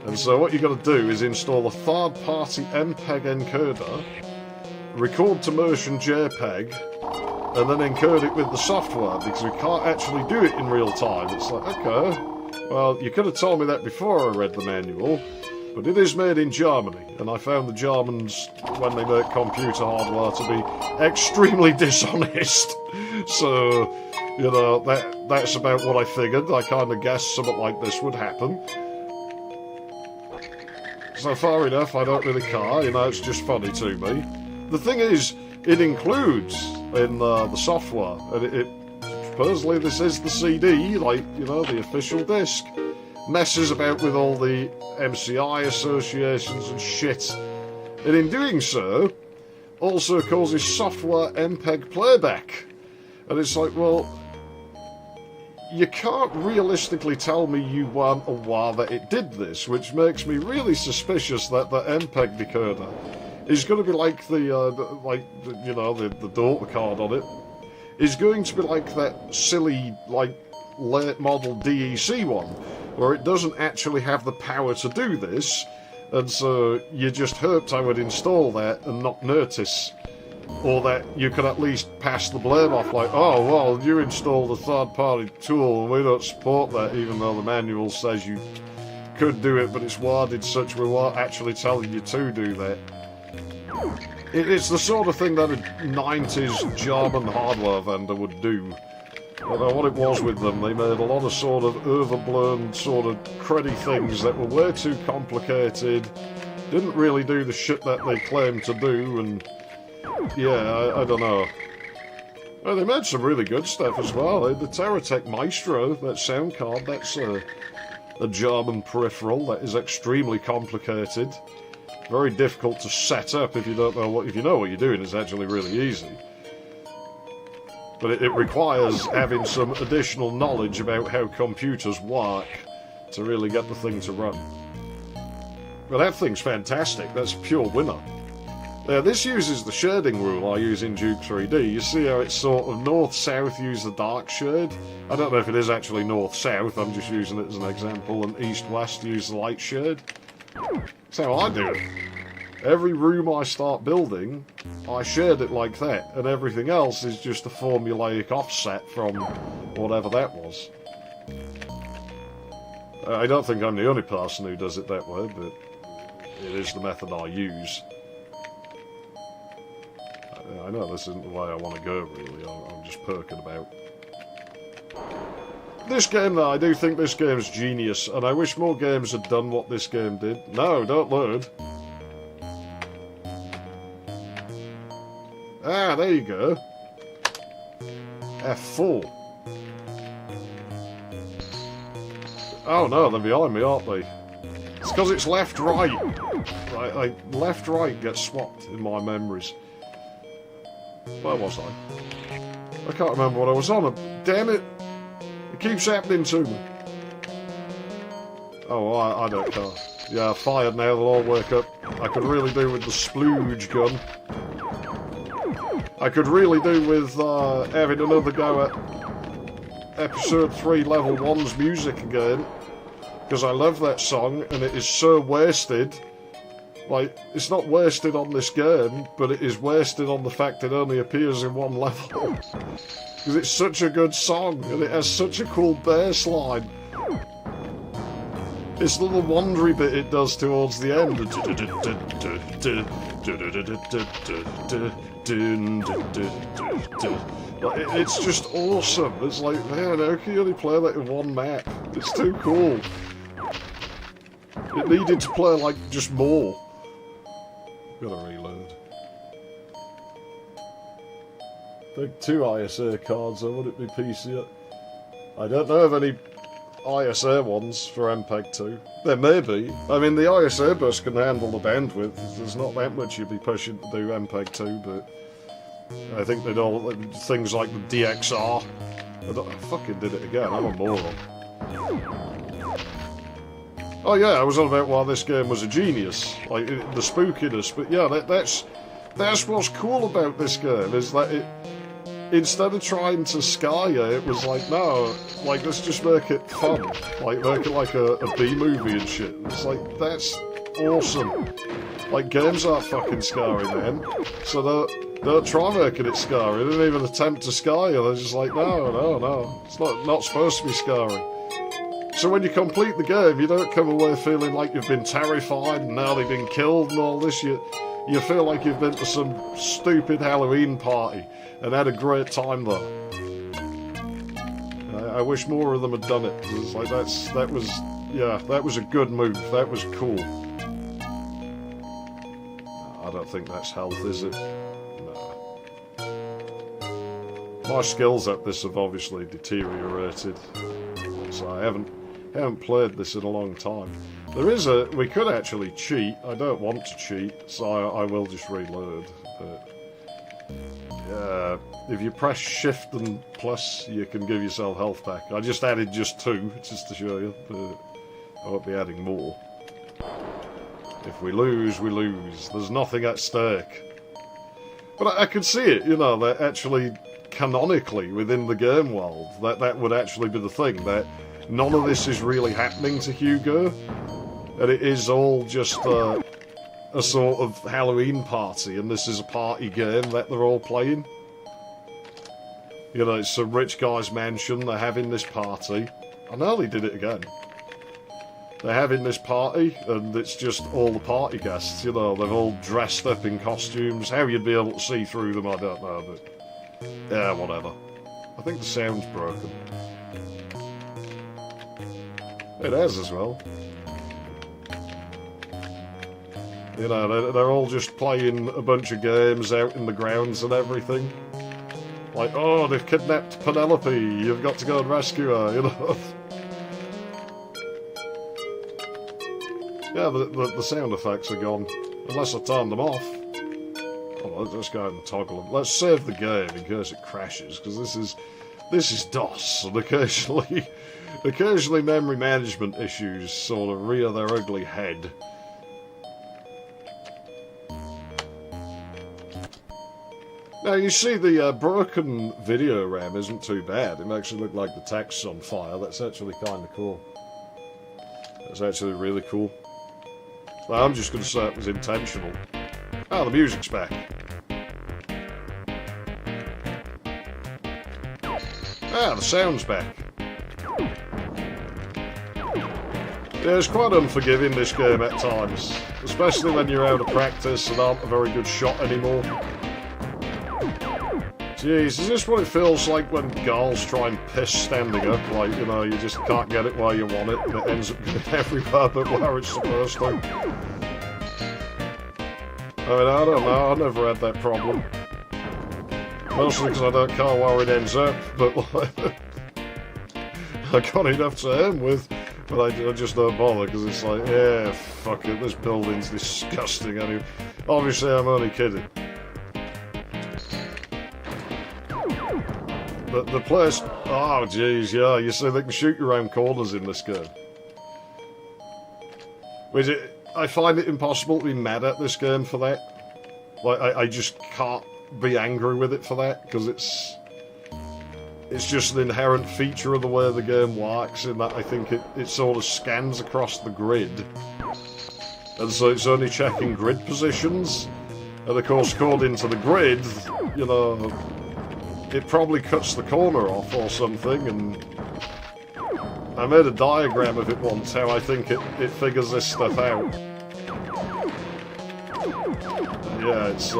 And so what you've got to do is install a third-party MPEG encoder, record to motion JPEG, and then encode it with the software, because we can't actually do it in real time. It's like, okay, well, you could have told me that before I read the manual, but it is made in Germany, and I found the Germans, when they make computer hardware, to be extremely dishonest. So, you know, that's about what I figured. I kind of guessed something like this would happen. So fair enough, I don't really care, you know, it's just funny to me. The thing is, it includes in the software, and it supposedly this is the CD, like, you know, the official disc, messes about with all the MCI associations and shit, and in doing so, also causes software MPEG playback. And it's like, well, you can't realistically tell me you weren't aware that it did this, which makes me really suspicious that the MPEG decoder is going to be like the daughter card on it. Is going to be like that silly, like, late model DEC one, where it doesn't actually have the power to do this, and so you just hoped I would install that and not notice. Or that you could at least pass the blame off, like, oh, well, you installed a third-party tool and we don't support that, even though the manual says you could do it, but it's worded such we weren't actually telling you to do that. It's the sort of thing that a 90s German hardware vendor would do. I don't know what it was with them. They made a lot of sort of overblown, sort of cruddy things that were way too complicated, Didn't really do the shit that they claimed to do, and yeah, I don't know. Well, they made some really good stuff as well. The Terratech Maestro, that sound card, that's a German peripheral that is extremely complicated. Very difficult to set up if you don't know what... If you know what you're doing, it's actually really easy. But it requires having some additional knowledge about how computers work to really get the thing to run. But that thing's fantastic. That's a pure winner. This uses the shading rule I use in Duke 3D. You see how it's sort of north-south use the dark shade? I don't know if it is actually north-south, I'm just using it as an example, and east-west use the light shade. That's how I do it. Every room I start building, I shade it like that, and everything else is just a formulaic offset from whatever that was. I don't think I'm the only person who does it that way, but it is the method I use. I know this isn't the way I want to go, really. I'm just perking about. This game, though, I do think this game's genius, and I wish more games had done what this game did. No, don't load. Ah, there you go. F4. Oh no, they're behind me, aren't they? It's because it's left-right. Right, left-right gets swapped in my memories. Where was I? I can't remember what I was on. Damn it! It keeps happening to me. Oh, I don't care. Yeah, fired now, they'll all work up. I could really do with the splooge gun. I could really do with having another go at Episode 3 Level 1's music again. Because I love that song, and it is so wasted. Like, it's not wasted on this game, but it is wasted on the fact it only appears in one level. Because it's such a good song, and it has such a cool bass line. It's the little wandery bit it does towards the end. Like, it's just awesome. It's like, man, how can you only play that in one map? It's too cool. It needed to play, like, just more. Gotta reload. Take 2 ISA cards, or would it be PC? I don't know of any ISA ones for MPEG 2. There may be. I mean, the ISA bus can handle the bandwidth. There's not that much you'd be pushing to do MPEG 2, but I think they'd all... things like the DXR. I fucking did it again, I'm a moron. Oh yeah, I was on about why this game was a genius, like the spookiness, but yeah, that's what's cool about this game, is that it, instead of trying to scare you, it was like, no, like, let's just make it fun, like, make it like a B-movie and shit. It's like, that's awesome. Like, games aren't fucking scary, man, so don't try making it scary, they don't even attempt to scare you, they're just like, no, it's not supposed to be scary. So when you complete the game, you don't come away feeling like you've been terrified and now they've been killed and all this. You feel like you've been to some stupid Halloween party and had a great time there. I wish more of them had done it. It's like that was a good move. That was cool. I don't think that's health, is it? No. My skills at this have obviously deteriorated, so I haven't played this in a long time. We could actually cheat. I don't want to cheat, so I will just reload. But if you press shift and plus, you can give yourself health back. I just added just 2, just to show you, but I won't be adding more. If we lose, we lose. There's nothing at stake. But I can see it, you know, that actually, canonically, within the game world, that would actually be the thing, that none of this is really happening to Hugo, and it is all just a sort of Halloween party, and this is a party game that they're all playing. You know, it's a rich guy's mansion, they're having this party. I know they did it again. They're having this party, and it's just all the party guests, you know, they're all dressed up in costumes. How you'd be able to see through them, I don't know, but yeah, whatever. I think the sound's broken. It has as well. You know, they're all just playing a bunch of games out in the grounds and everything. Like, oh, they've kidnapped Penelope, you've got to go and rescue her, you know. Yeah, the sound effects are gone, unless I turn them off. Oh, let's go ahead and toggle them. Let's save the game in case it crashes, because this is DOS, and occasionally memory management issues sort of rear their ugly head. Now, you see the broken video RAM isn't too bad. It makes it look like the text's on fire. That's actually kind of cool. That's actually really cool. Well, I'm just going to say it was intentional. Ah, the music's back. Ah, the sound's back. Yeah, it's quite unforgiving, this game, at times. Especially when you're out of practice and aren't a very good shot anymore. Jeez, is this what it feels like when girls try and piss standing up? Like, you know, you just can't get it where you want it, and it ends up going everywhere but where it's supposed to. I mean, I don't know, I've never had that problem. Mostly because I don't care where it ends up, but like, I got enough to aim with, but I just don't bother, because it's like, yeah, fuck it, this building's disgusting anyway. Obviously, I'm only kidding. But the place, oh jeez, yeah, you see they can shoot you around corners in this game. Which I find it impossible to be mad at this game for that. Like, I just can't be angry with it for that, because it's just an inherent feature of the way the game works, in that I think it sort of scans across the grid. And so it's only checking grid positions. And of course, according to the grid, you know, it probably cuts the corner off or something, and I made a diagram of it once, how I think it figures this stuff out. Yeah, it's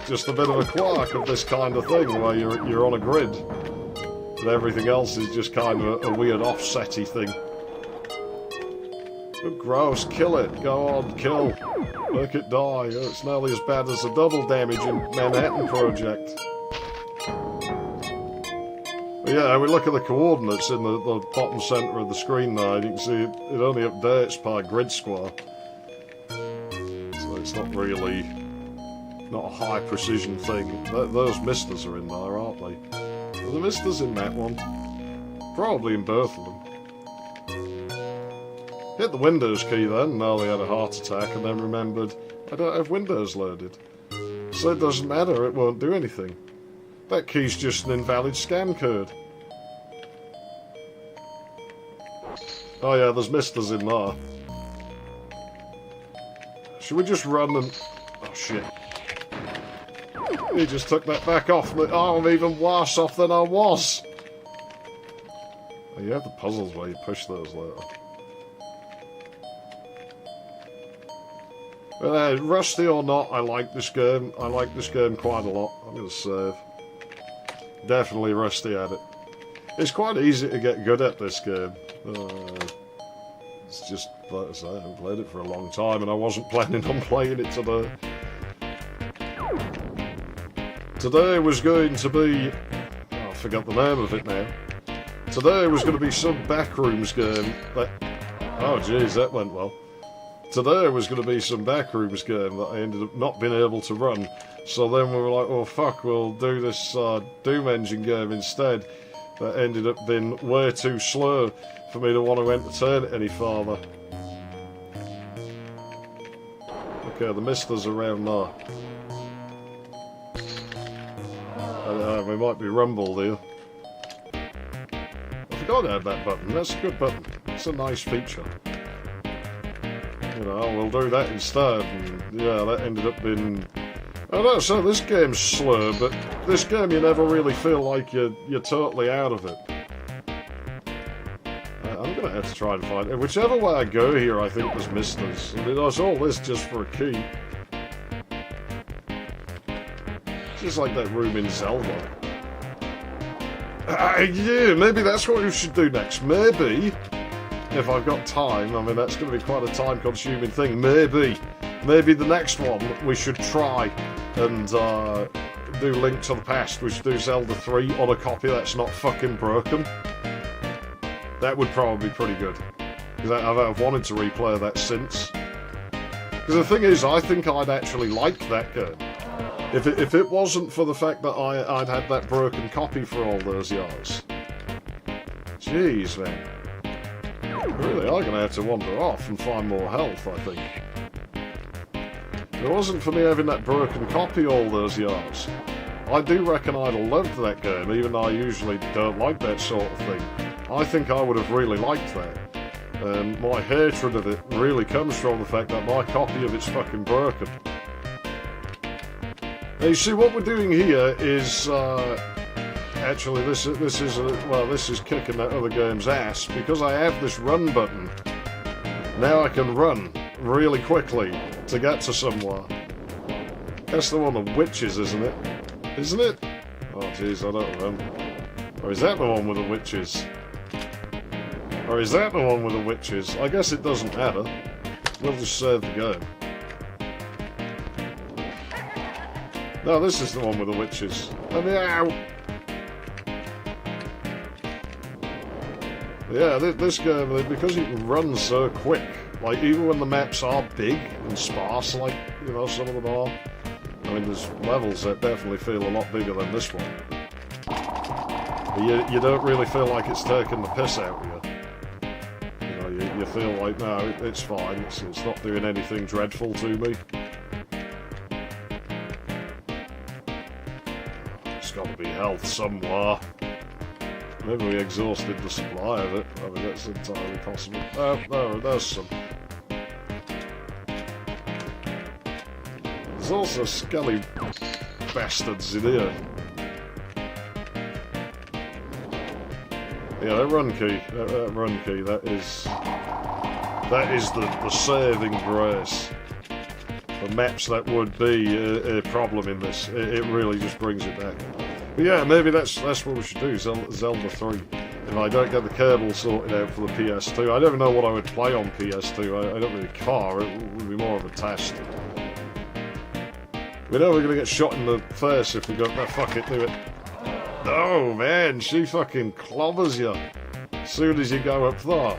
just a bit of a quirk of this kind of thing, where you're on a grid, and everything else is just kind of a weird offsetty thing. Oh, gross, kill it, go on, kill, make it die. Oh, it's nearly as bad as the double damage in Manhattan Project. Yeah, we look at the coordinates in the bottom centre of the screen there, and you can see it only updates per grid square. So it's not really, not a high precision thing. Those misters are in there, aren't they? Are the misters in that one? Probably in both of them. Hit the Windows key then, nearly had a heart attack, and then remembered, I don't have Windows loaded. So it doesn't matter, it won't do anything. That key's just an invalid scan code. Oh yeah, there's misters in there. Should we just run and... Oh shit. He just took that back off me. Oh, I'm even worse off than I was. Oh, you have the puzzles where you push those later. But rusty or not, I like this game. I like this game quite a lot. I'm going to save. Definitely rusty at it. It's quite easy to get good at this game. It's just, like I say, I haven't played it for a long time, and I wasn't planning on playing it today. Today was going to be... Oh, I forgot the name of it now. Today was going to be some backrooms game that... Oh jeez, that went well. Today was going to be some backrooms game that I ended up not being able to run. So then we were like, oh fuck, we'll do this Doom Engine game instead. That ended up being way too slow for me to want to entertain it any farther. Okay, the mister's around there. We might be rumbled here. I forgot I had that button. That's a good button. It's a nice feature. You know, we'll do that instead. And yeah, that ended up being... I don't know, so this game's slow, but this game you never really feel like you're totally out of it. I'm going to have to try and find it. Whichever way I go here, I think there's misters. I mean, there's all this just for a key. Just like that room in Zelda. Yeah, maybe that's what we should do next. Maybe, if I've got time, I mean, that's going to be quite a time-consuming thing. Maybe maybe the next one we should try and do Link to the Past. We should do Zelda 3 on a copy that's not fucking broken. That would probably be pretty good. Because I've wanted to replay that since. Because the thing is, I think I'd actually like that game. If it wasn't for the fact that I'd had that broken copy for all those years. Jeez, man. Really are going to have to wander off and find more health, I think. If it wasn't for me having that broken copy all those years, I do reckon I'd have loved that game, even though I usually don't like that sort of thing. I think I would have really liked that. My hatred of it really comes from the fact that my copy of it's fucking broken. Now you see, what we're doing here is... actually, this is kicking that other game's ass, because I have this run button. Now I can run really quickly to get to somewhere. That's the one of witches, isn't it? Isn't it? Oh jeez, I don't remember. Or is that the one with the witches? Or is that the one with the witches? I guess it doesn't matter. We'll just save the game. No, this is the one with the witches. Let me out! Yeah, this game, because you can run so quick, like, even when the maps are big and sparse, like, you know, some of them are. I mean, there's levels that definitely feel a lot bigger than this one. But you don't really feel like it's taking the piss out of you. You know, you feel like, no, it's fine, it's not doing anything dreadful to me. There's got to be health somewhere. Maybe we exhausted the supply of it. I mean, that's entirely possible. Oh, no, there's some. There's also skelly bastards in here. Yeah, that run key, that is the saving grace. For maps that would be a problem in this, it really just brings it back. But yeah, maybe that's what we should do, Zelda 3. If I don't get the cable sorted out for the PS2, I don't even know what I would play on PS2, I don't really care, it would be more of a test. We know we're going to get shot in the face if we go, no, fuck it, do it. Oh man, she fucking clobbers you as soon as you go up there.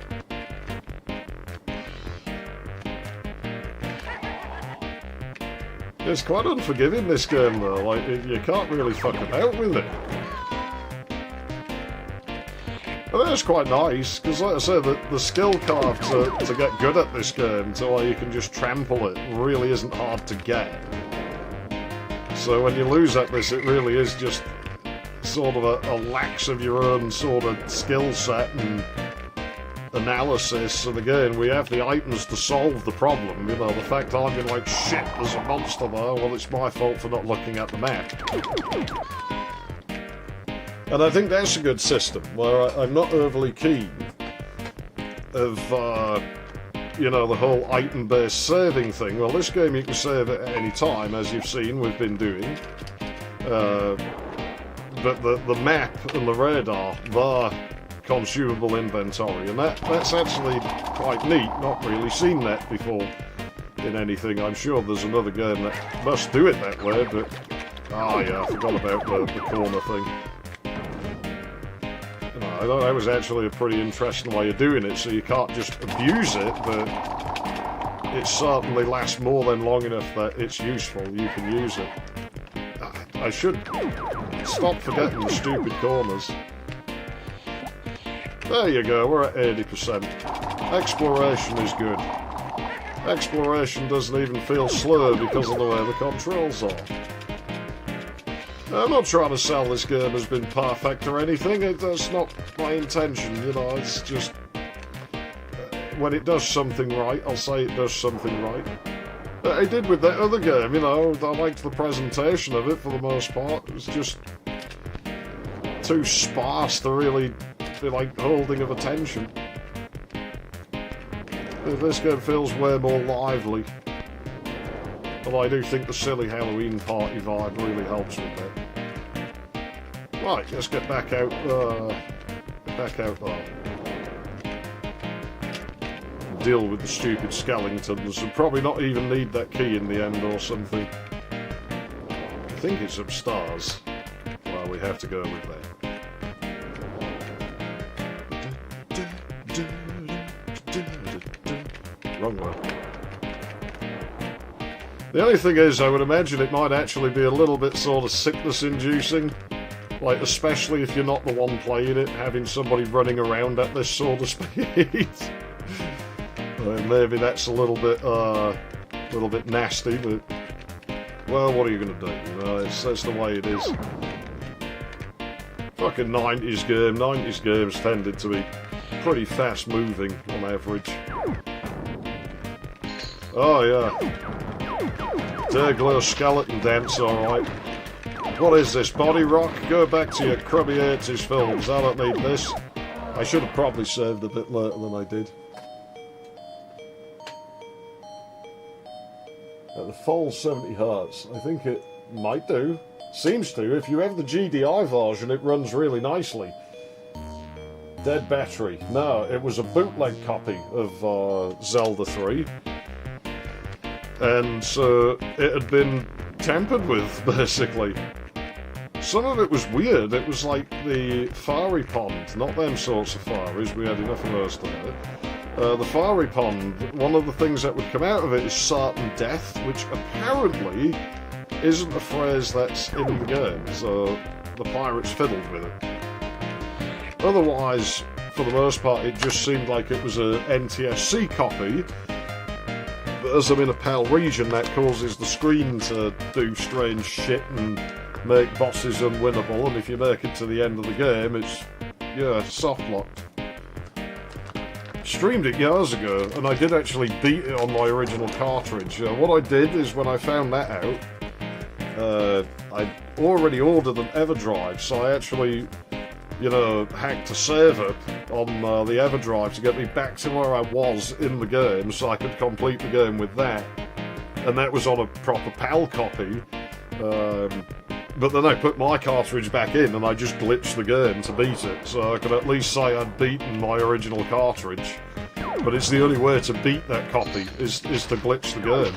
It's quite unforgiving, this game though, like, you can't really fuck about with it. But that's quite nice, because like I said, the skill curve to get good at this game, to where you can just trample it, really isn't hard to get. So when you lose at this, it really is just sort of a lax of your own sort of skill set and analysis, and again, we have the items to solve the problem. You know, the fact I've been like, shit, there's a monster there, well, it's my fault for not looking at the map. And I think that's a good system, where I'm not overly keen of, you know, the whole item-based saving thing. Well, this game you can save at any time, as you've seen we've been doing. But the map and the radar, they're consumable inventory, and that's actually quite neat. Not really seen that before in anything. I'm sure there's another game that must do it that way, but yeah, I forgot about the corner thing. You know, I thought that was actually a pretty interesting way of doing it, so you can't just abuse it, but it certainly lasts more than long enough that it's useful. You can use it. I should stop forgetting the stupid corners. There you go, we're at 80%. Exploration is good. Exploration doesn't even feel slow because of the way the controls are. I'm not trying to sell this game as being perfect or anything, that's not my intention, you know, it's just... when it does something right, I'll say it does something right. I did with that other game, you know, I liked the presentation of it for the most part, it was just too sparse to really be like holding of attention. This game feels way more lively. Although I do think the silly Halloween party vibe really helps with that. Right, let's get back out there. deal with the stupid skeletons and probably not even need that key in the end or something. I think it's upstairs. Well, we have to go with that. Wrong one. The only thing is, I would imagine it might actually be a little bit sort of sickness-inducing. Like, especially if you're not the one playing it, having somebody running around at this sort of speed. Maybe that's a little bit nasty, but... Well, what are you going to do? You know, that's the way it is. Fucking 90s game. 90s games tended to be pretty fast-moving on average. Oh, yeah. Day-glow skeleton dance, alright. What is this, body rock? Go back to your crummy 80s films. I don't need this. I should have probably saved a bit later than I did. At the full 70 Hz, I think it might do. Seems to. If you have the GDI version, it runs really nicely. Dead battery. No, it was a bootleg copy of Zelda 3. And so it had been tampered with, basically. Some of it was weird. It was like the Fiery Pond, not them sorts of fieries, we had enough of those there. The Fiery Pond, one of the things that would come out of it is certain death, which apparently isn't a phrase that's in the game, so the pirates fiddled with it. Otherwise, for the most part, it just seemed like it was a NTSC copy. But as I'm in a PAL region, that causes the screen to do strange shit and make bosses unwinnable, and if you make it to the end of the game, it's, yeah, soft-locked. Streamed it years ago, and I did actually beat it on my original cartridge. What I did is, when I found that out, I'd already ordered an EverDrive, so I actually, you know, hacked a save up on the EverDrive to get me back to where I was in the game, so I could complete the game with that. And that was on a proper PAL copy. But then I put my cartridge back in and I just glitched the game to beat it, so I could at least say I'd beaten my original cartridge. But it's the only way to beat that copy, is to glitch the game.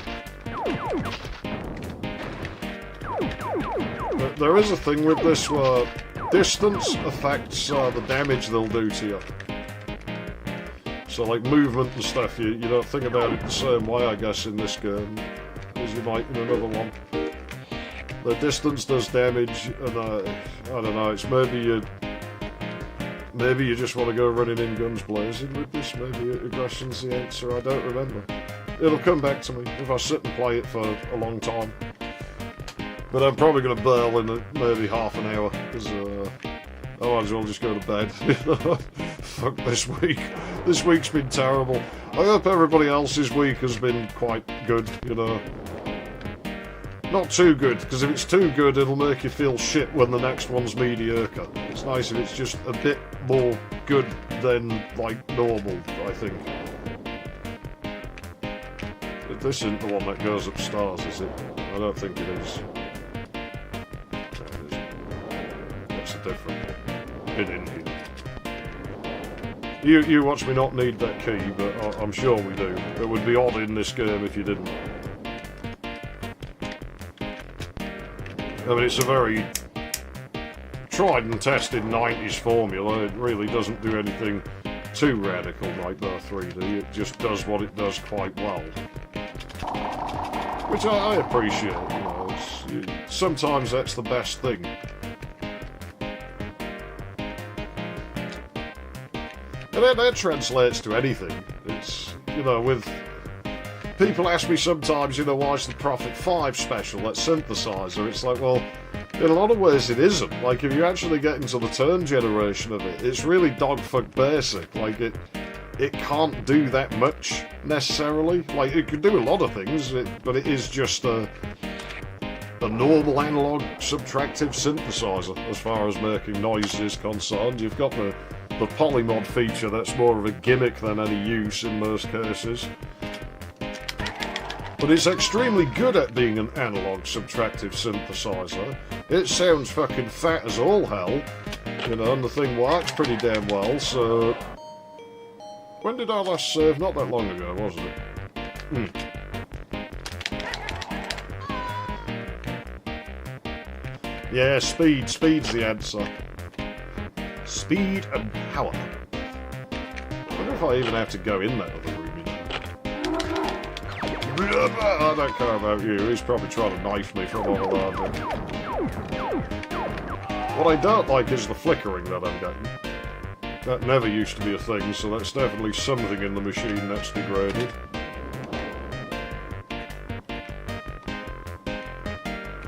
But there is a thing with this where distance affects the damage they'll do to you. So like movement and stuff, you don't think about it the same way, I guess, in this game as you might in another one. The distance does damage, and I don't know, it's maybe you just want to go running in guns blazing with this, maybe aggression's the answer, I don't remember. It'll come back to me if I sit and play it for a long time. But I'm probably going to bail in maybe half an hour, because I might as well just go to bed. Fuck this week. This week's been terrible. I hope everybody else's week has been quite good, you know. Not too good, because if it's too good, it'll make you feel shit when the next one's mediocre. It's nice if it's just a bit more good than, like, normal, I think. This isn't the one that goes upstairs, is it? I don't think it is. No, it isn't. That's a different one. Bit in here. You watch me not need that key, but I'm sure we do. It would be odd in this game if you didn't. I mean, it's a very tried and tested 90s formula. It really doesn't do anything too radical like the 3D. It just does what it does quite well. Which I appreciate, you know. Sometimes that's the best thing. And that translates to anything. It's, you know, with... People ask me sometimes, you know, why is the Prophet 5 special, that synthesizer? It's like, well, in a lot of ways it isn't. Like, if you actually get into the turn generation of it, it's really dogfuck basic. Like, it can't do that much, necessarily. Like, it can do a lot of things, but it is just a normal analog subtractive synthesizer, as far as making noise is concerned. You've got the polymod feature that's more of a gimmick than any use in most cases. But it's extremely good at being an analog subtractive synthesizer. It sounds fucking fat as all hell, you know, and the thing works pretty damn well, so... When did I last save? Not that long ago, wasn't it? Yeah, speed. Speed's the answer. Speed and power. I wonder if I even have to go in that other room. I don't care about you. He's probably trying to knife me from all around him. What I don't like is the flickering that I'm getting. That never used to be a thing, so that's definitely something in the machine that's degraded.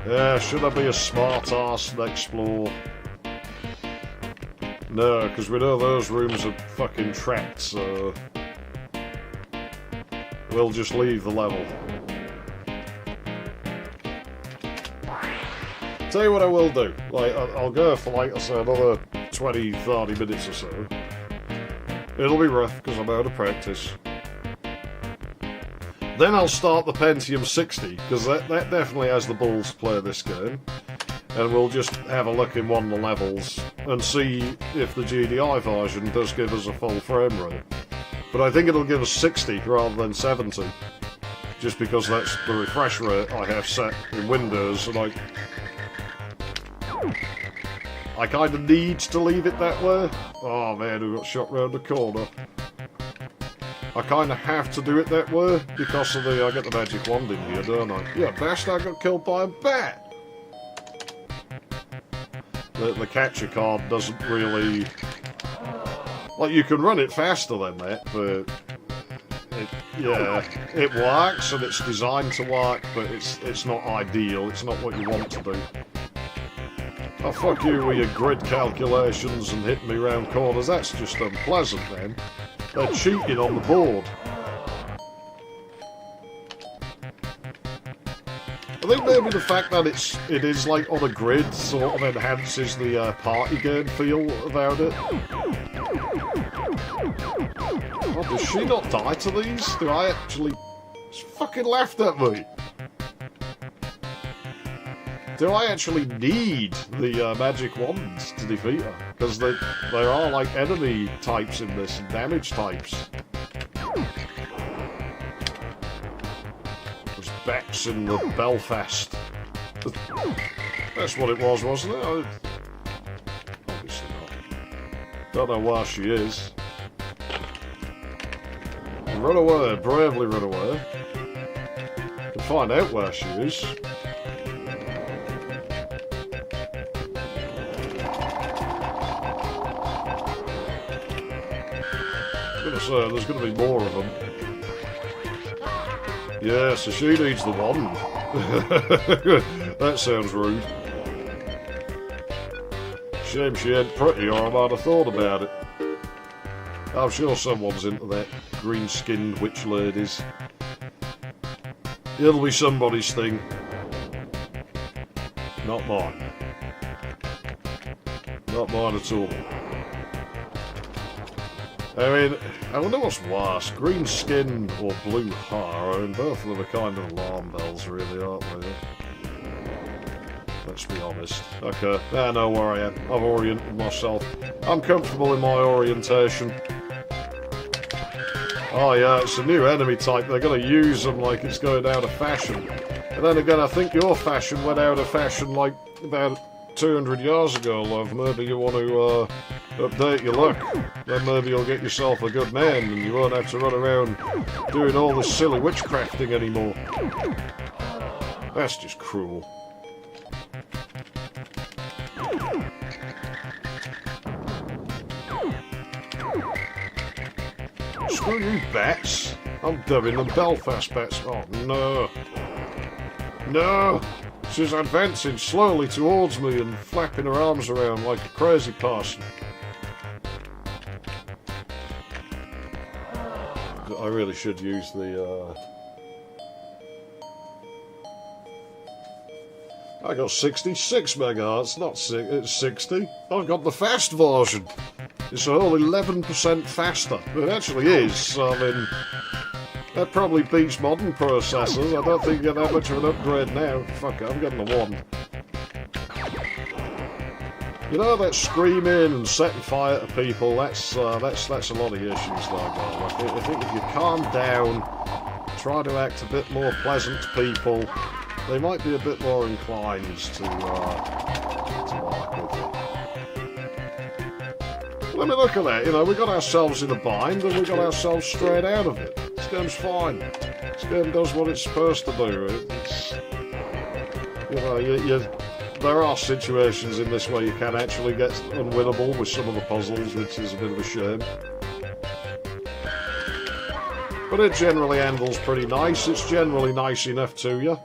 Yeah, should I be a smart ass and explore? No, because we know those rooms are fucking trapped, so we'll just leave the level. Tell you what I will do. Like, I'll go for, like I said, another 20, 30 minutes or so. It'll be rough, because I'm out of practice. Then I'll start the Pentium 60, because that definitely has the balls to play this game. And we'll just have a look in one of the levels and see if the GDI version does give us a full frame rate. But I think it'll give us 60 rather than 70. Just because that's the refresh rate I have set in Windows, and I kind of need to leave it that way. Oh man, we got shot round the corner. I kind of have to do it that way because of I get the magic wand in here, don't I? Yeah, bastard, I got killed by a bat. The capture card doesn't really... Like, you can run it faster than that, but... It works and it's designed to work, but it's not ideal. It's not what you want to do. Oh, fuck you with your grid calculations and hitting me round corners. That's just unpleasant, man. They're cheating on the board. I think maybe the fact that it is like on a grid sort of enhances the party game feel about it. Oh, does she not die to these? Do I actually... She fucking laughed at me. Do I actually need the magic wands to defeat her? Because there are like enemy types in this and damage types. There's bats in the Belfast. That's what it was, wasn't it? Obviously not. Don't know where she is. Run away, bravely run away. Can find out where she is. There's going to be more of them. Yeah, so she needs the wand. That sounds rude. Shame she ain't pretty, or I might have thought about it. I'm sure someone's into that. Green-skinned witch ladies. It'll be somebody's thing. Not mine. Not mine at all. I mean, I wonder what's worse, green skin or blue hair. I mean, both of them are kind of alarm bells, really, aren't they? Let's be honest. Okay, I know where I am. I've oriented myself. I'm comfortable in my orientation. Oh yeah, it's a new enemy type. They're going to use them like it's going out of fashion. And then again, I think your fashion went out of fashion like about 200 years ago, love. Maybe you want to update your look. Then maybe you'll get yourself a good man and you won't have to run around doing all this silly witchcrafting anymore. That's just cruel. Screw you, bats. I'm dubbing them Belfast bats. Oh, no. No! She's advancing slowly towards me and flapping her arms around like a crazy person. I really should use the, I got 66 megahertz, not 6, it's 60. I've got the fast version. It's a whole 11% faster. It actually is. I mean, that probably beats modern processors. I don't think you get that much of an upgrade now. Fuck it, I'm getting the one. You know, that screaming and setting fire to people, that's a lot of issues there, guys. I think if you calm down, try to act a bit more pleasant to people, they might be a bit more inclined to work with you. Let me look at that, you know, we got ourselves in a bind and we got ourselves straight out of it. This game's fine. This game does what it's supposed to do. It's, you know, there are situations in this where you can actually get unwinnable with some of the puzzles, which is a bit of a shame. But it generally handles pretty nice. It's generally nice enough to you.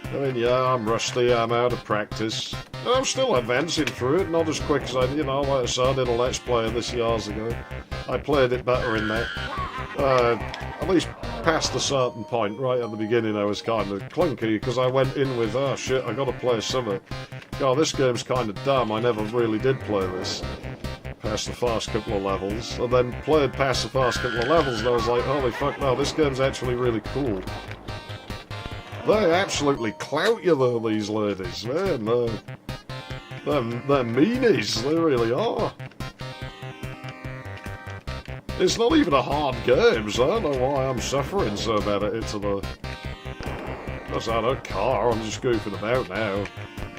I mean, yeah, I'm rusty, I'm out of practice. And I'm still advancing through it, not as quick as I, you know, like I said, I did a Let's Play of this years ago. I played it better in that. At least past a certain point, right at the beginning I was kind of clunky, because I went in with, oh shit, I gotta play Summit. God, this game's kind of dumb, I never really did play this. Past the first couple of levels, and then played past the first couple of levels, and I was like, holy fuck, no, this game's actually really cool. They absolutely clout you though, these ladies, man. They're meanies, they really are. It's not even a hard game, so I don't know why I'm suffering so bad at it to the... Because I don't care, I'm just goofing about now.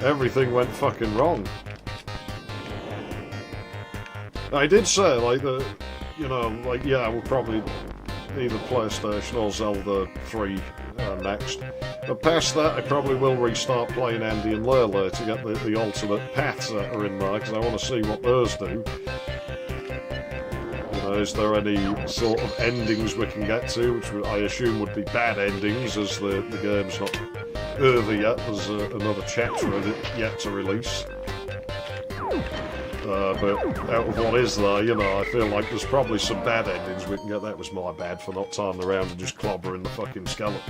Everything went fucking wrong. I did say, like, you know, like, yeah, we'll probably either PlayStation or Zelda 3 next. But past that, I probably will restart playing Andy and Layla to get the alternate paths that are in there, because I want to see what those do. You know, is there any sort of endings we can get to, which I assume would be bad endings, as the game's not over yet. There's another chapter of it yet to release. But out of what is there, you know, I feel like there's probably some bad endings we can get. That was my bad for not turning around and just clobbering the fucking skeleton.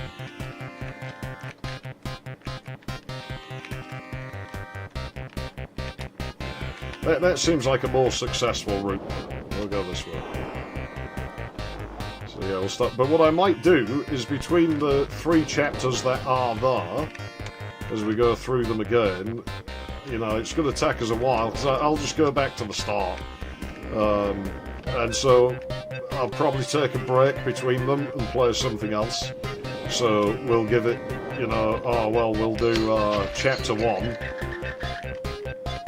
That seems like a more successful route. We'll go this way. So yeah, we'll start. But what I might do is between the 3 chapters that are there, as we go through them again, you know, it's going to take us a while, because I'll just go back to the start. And so I'll probably take a break between them and play something else. So we'll give it, you know, oh well, we'll do chapter 1.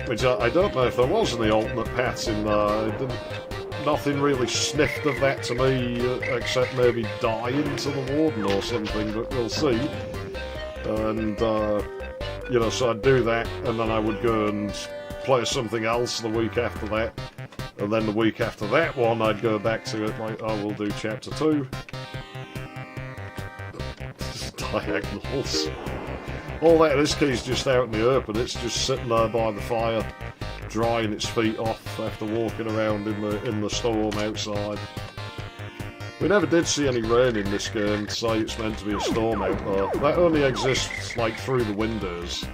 Which I don't know if there was any alternate paths in there. Nothing really sniffed of that to me, except maybe dying to the warden or something, but we'll see. And, you know, so I'd do that, and then I would go and play something else the week after that. And then the week after that one, I'd go back to it, like, oh, we'll do chapter 2. Diagonals. All that, this key's just out in the open, it's just sitting there by the fire, drying its feet off after walking around in the storm outside. We never did see any rain in this game to say it's meant to be a storm out there. That only exists, like, through the windows.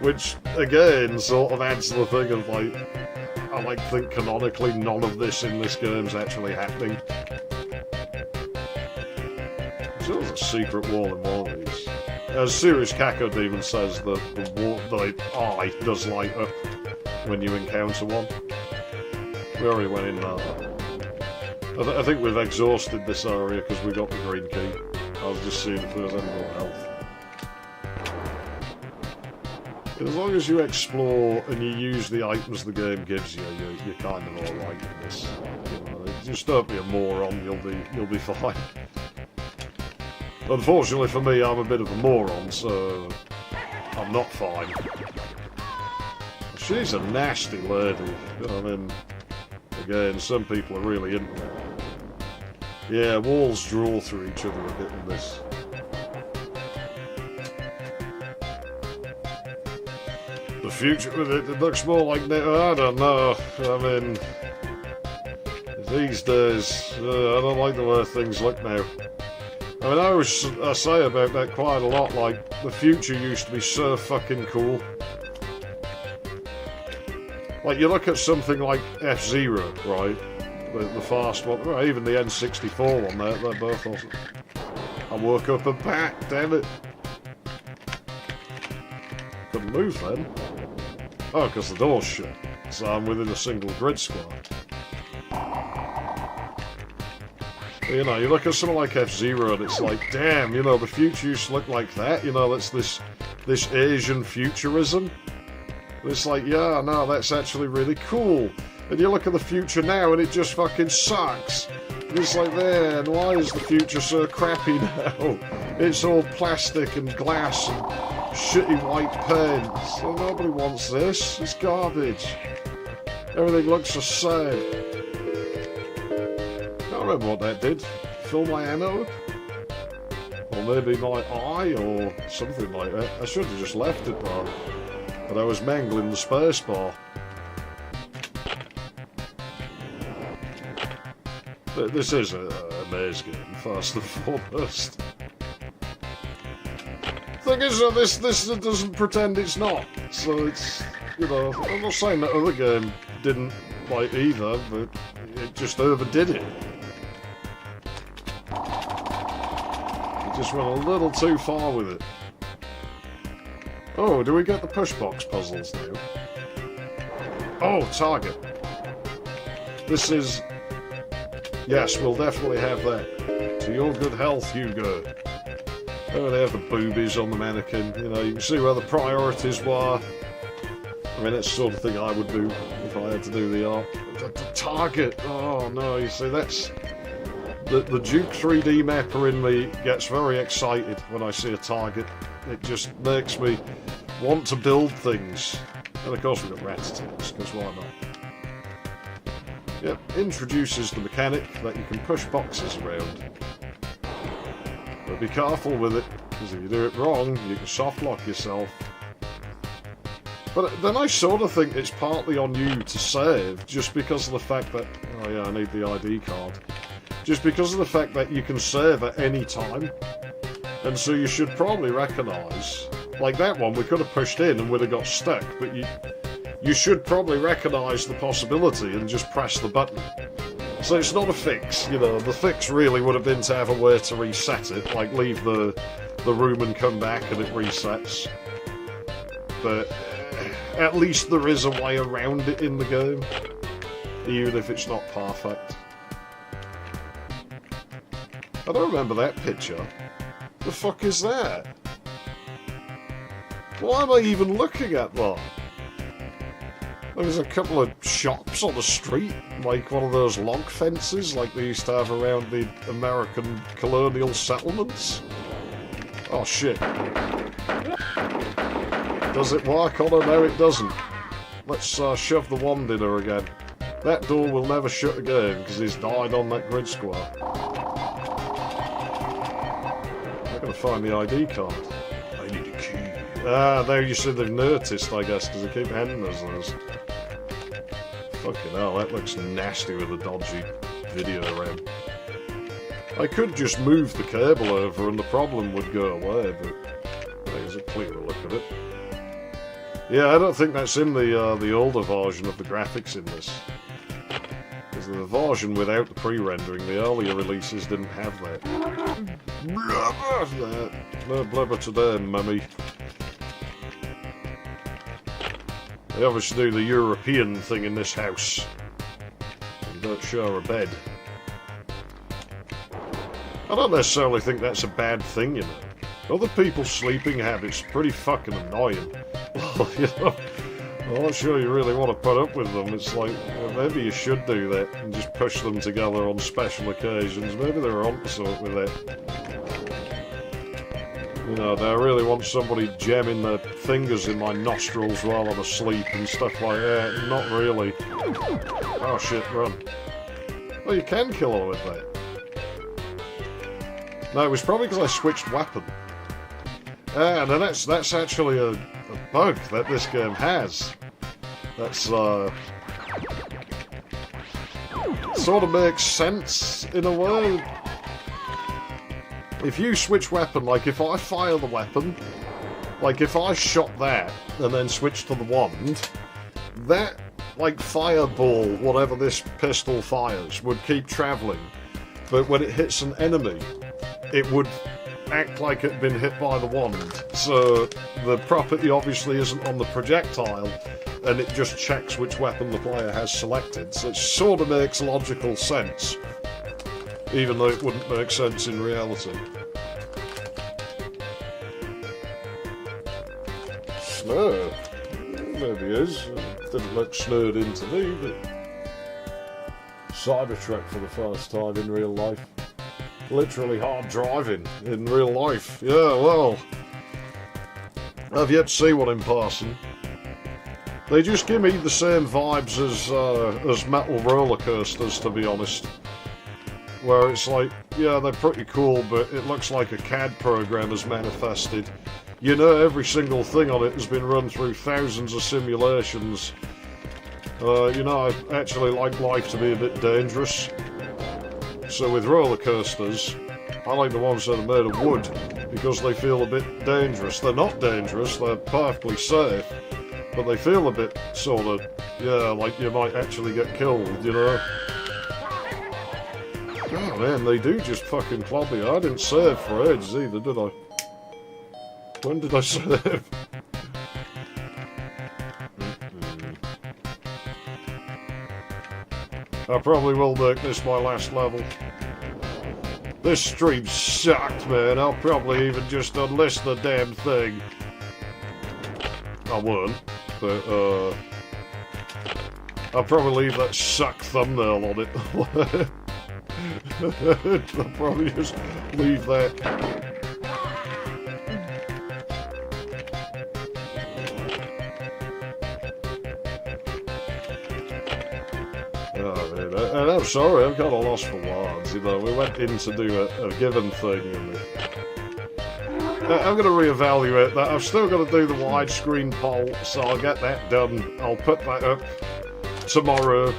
Which, again, sort of adds to the thing of, like, I like think canonically none of this in this game's actually happening. There's a secret wall in one of these. As Serious Kako Demon says, the eye does light up when you encounter one. We already went in there. I think we've exhausted this area because we got the green key. I was just seeing if there was any more health. As long as you explore and you use the items the game gives you, you're kind of alright in this. You know, just don't be a moron, you'll be fine. Unfortunately for me, I'm a bit of a moron, so I'm not fine. She's a nasty lady. I mean, again, some people are really into it. Yeah, walls draw through each other a bit in this. The future with it looks more like... I don't know. I mean... These days, I don't like the way things look now. I mean, I say about that quite a lot, like, the future used to be so fucking cool. Like, you look at something like F-Zero, right? The fast one, well, even the N64 one, they're both awesome. I woke up and back, damn it. Couldn't move then. Oh, because the door's shut. So I'm within a single grid square. You know, you look at something like F-Zero and it's like, damn, you know, the future used to look like that. You know, that's this Asian futurism. And it's like, yeah, no, that's actually really cool. And you look at the future now and it just fucking sucks. And it's like, man, why is the future so crappy now? It's all plastic and glass and shitty white paint. So nobody wants this. It's garbage. Everything looks the same. I can't remember what that did. Fill my ammo? Or maybe my eye or something like that. I should have just left it though. But I was mangling the space bar. This is a maze game, first and foremost. Thing is, this doesn't pretend it's not. So it's, you know, I'm not saying that other game didn't like either, but it just overdid it. It just went a little too far with it. Oh, do we get the pushbox puzzles now? Oh, target. This is... Yes, we'll definitely have that. To your good health, Hugo. Oh, they have the boobies on the mannequin. You know, you can see where the priorities were. I mean, that's the sort of thing I would do if I had to do the art. The target! Oh, no, you see, that's... The Duke 3D mapper in me gets very excited when I see a target. It just makes me want to build things. And of course we've got rat-tails, because why not? Yep, introduces the mechanic that you can push boxes around. But be careful with it, because if you do it wrong, you can soft-lock yourself. But then I sort of think it's partly on you to save, just because of the fact that... Oh yeah, I need the ID card. Just because of the fact that you can save at any time. And so you should probably recognise... Like that one, we could have pushed in and would have got stuck, but you should probably recognise the possibility and just press the button. So it's not a fix, you know. The fix really would have been to have a way to reset it, like leave the room and come back and it resets. But at least there is a way around it in the game, even if it's not perfect. I don't remember that picture. The fuck is that? Why am I even looking at that? There's a couple of shops on the street, like one of those log fences like they used to have around the American colonial settlements. Oh shit. Does it work on her? No, it doesn't. Let's shove the wand in her again. That door will never shut again because he's died on that grid square. I'm gonna find the ID card. I need a key. Ah, there you see they've noticed, I guess, because they keep handing us those. Fucking hell, that looks nasty with a dodgy video around. I could just move the cable over and the problem would go away, but there's a clearer look at it. Yeah, I don't think that's in the older version of the graphics in this. Because the version without the pre-rendering, the earlier releases didn't have that. Blubber! No blubber today, mummy. They obviously do the European thing in this house. You don't show a bed. I don't necessarily think that's a bad thing, you know. Other people's sleeping habits are pretty fucking annoying. You know, I'm not sure you really want to put up with them. It's like, well, maybe you should do that and just push them together on special occasions. Maybe they're onto something with that. You know, do I really want somebody jamming their fingers in my nostrils while I'm asleep and stuff like that? Not really. Oh shit, run. Well, you can kill her with that. No, it was probably because I switched weapon. And then that's actually a bug that this game has. That's, sort of makes sense in a way. If you switch weapon, like if I fire the weapon, like if I shot that and then switched to the wand, that, like, fireball, whatever this pistol fires, would keep travelling. But when it hits an enemy, it would act like it'd been hit by the wand. So the property obviously isn't on the projectile, and it just checks which weapon the player has selected. So it sort of makes logical sense, even though it wouldn't make sense in reality. Snare. Maybe is. Didn't look snurred into me, but Cybertruck for the first time in real life. Literally hard driving in real life. Yeah, well, I've yet to see one in person. They just give me the same vibes as metal roller coasters, to be honest. Where it's like, yeah, they're pretty cool, but it looks like a CAD program has manifested. You know, every single thing on it has been run through thousands of simulations. You know, I actually like life to be a bit dangerous. So with roller coasters, I like the ones that are made of wood, because they feel a bit dangerous. They're not dangerous, they're perfectly safe, but they feel a bit sort of, yeah, like you might actually get killed, you know? Oh man, they do just fucking club you. I didn't save for ages either, did I? When did I save? I probably will make this my last level. This stream sucked, man. I'll probably even just unlist the damn thing. I won't, but I'll probably leave that suck thumbnail on it. I'll probably just leave that. And I'm sorry, I've got a loss for words, you know. We went in to do a given thing, and I'm going to reevaluate that. I've still got to do the widescreen poll, so I'll get that done. I'll put that up tomorrow.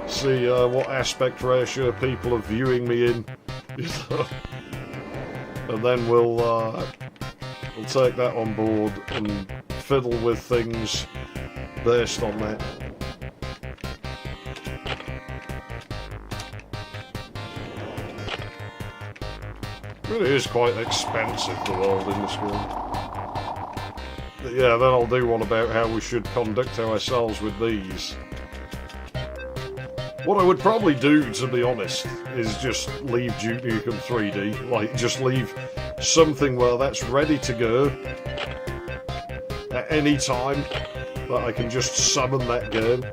See what aspect ratio people are viewing me in, you know. And then we'll take that on board and fiddle with things based on that. It really is quite expensive, the world in this game. But yeah, then I'll do one about how we should conduct ourselves with these. What I would probably do, to be honest, is just leave Duke Nukem 3D. Like, just leave something where that's ready to go at any time, that I can just summon that game.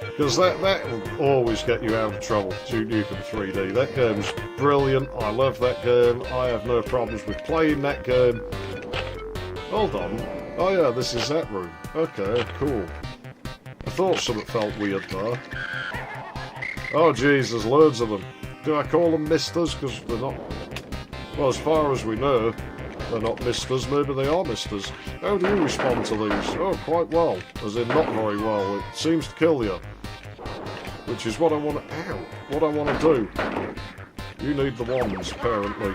Because that will always get you out of trouble, Duke Nukem 3D. That game's brilliant, I love that game, I have no problems with playing that game. Hold on. Oh yeah, this is that room. Okay, cool. I thought something felt weird there. Oh jeez, there's loads of them. Do I call them misters? Because they're not... Well, as far as we know, they're not misters. Maybe they are misters. How do you respond to these? Oh, quite well. As in, not very well. It seems to kill you. Which is what I want to... Ow! What I want to do. You need the wands, apparently.